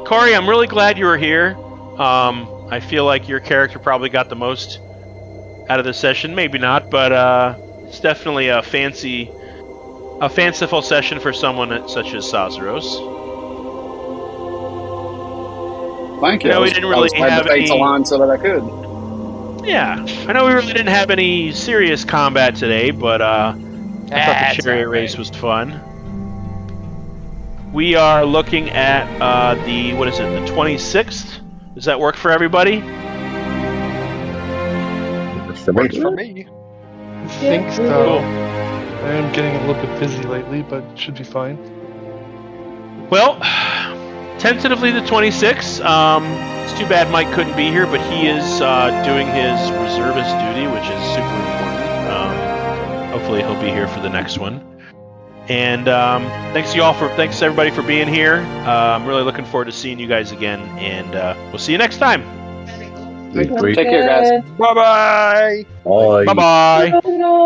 Corey, I'm really glad you were here. I feel like your character probably got the most out of the session. Maybe not, but it's definitely a fanciful session for someone such as Sazaros. Thank you. No, we didn't really have the fates any. aligned so that I could. Yeah, I know we really didn't have any serious combat today, but I thought the chariot race was fun. We are looking at the 26th? Does that work for everybody? Works for me. I think so. Cool. I am getting a little bit busy lately, but it should be fine. Well, tentatively the 26th. It's too bad Mike couldn't be here, but he is doing his reservist duty, which is super important. Hopefully he'll be here for the next one. And thanks everybody for being here. I'm really looking forward to seeing you guys again, and we'll see you next time. Take care, guys. Bye-bye. Bye. Bye-bye. Bye.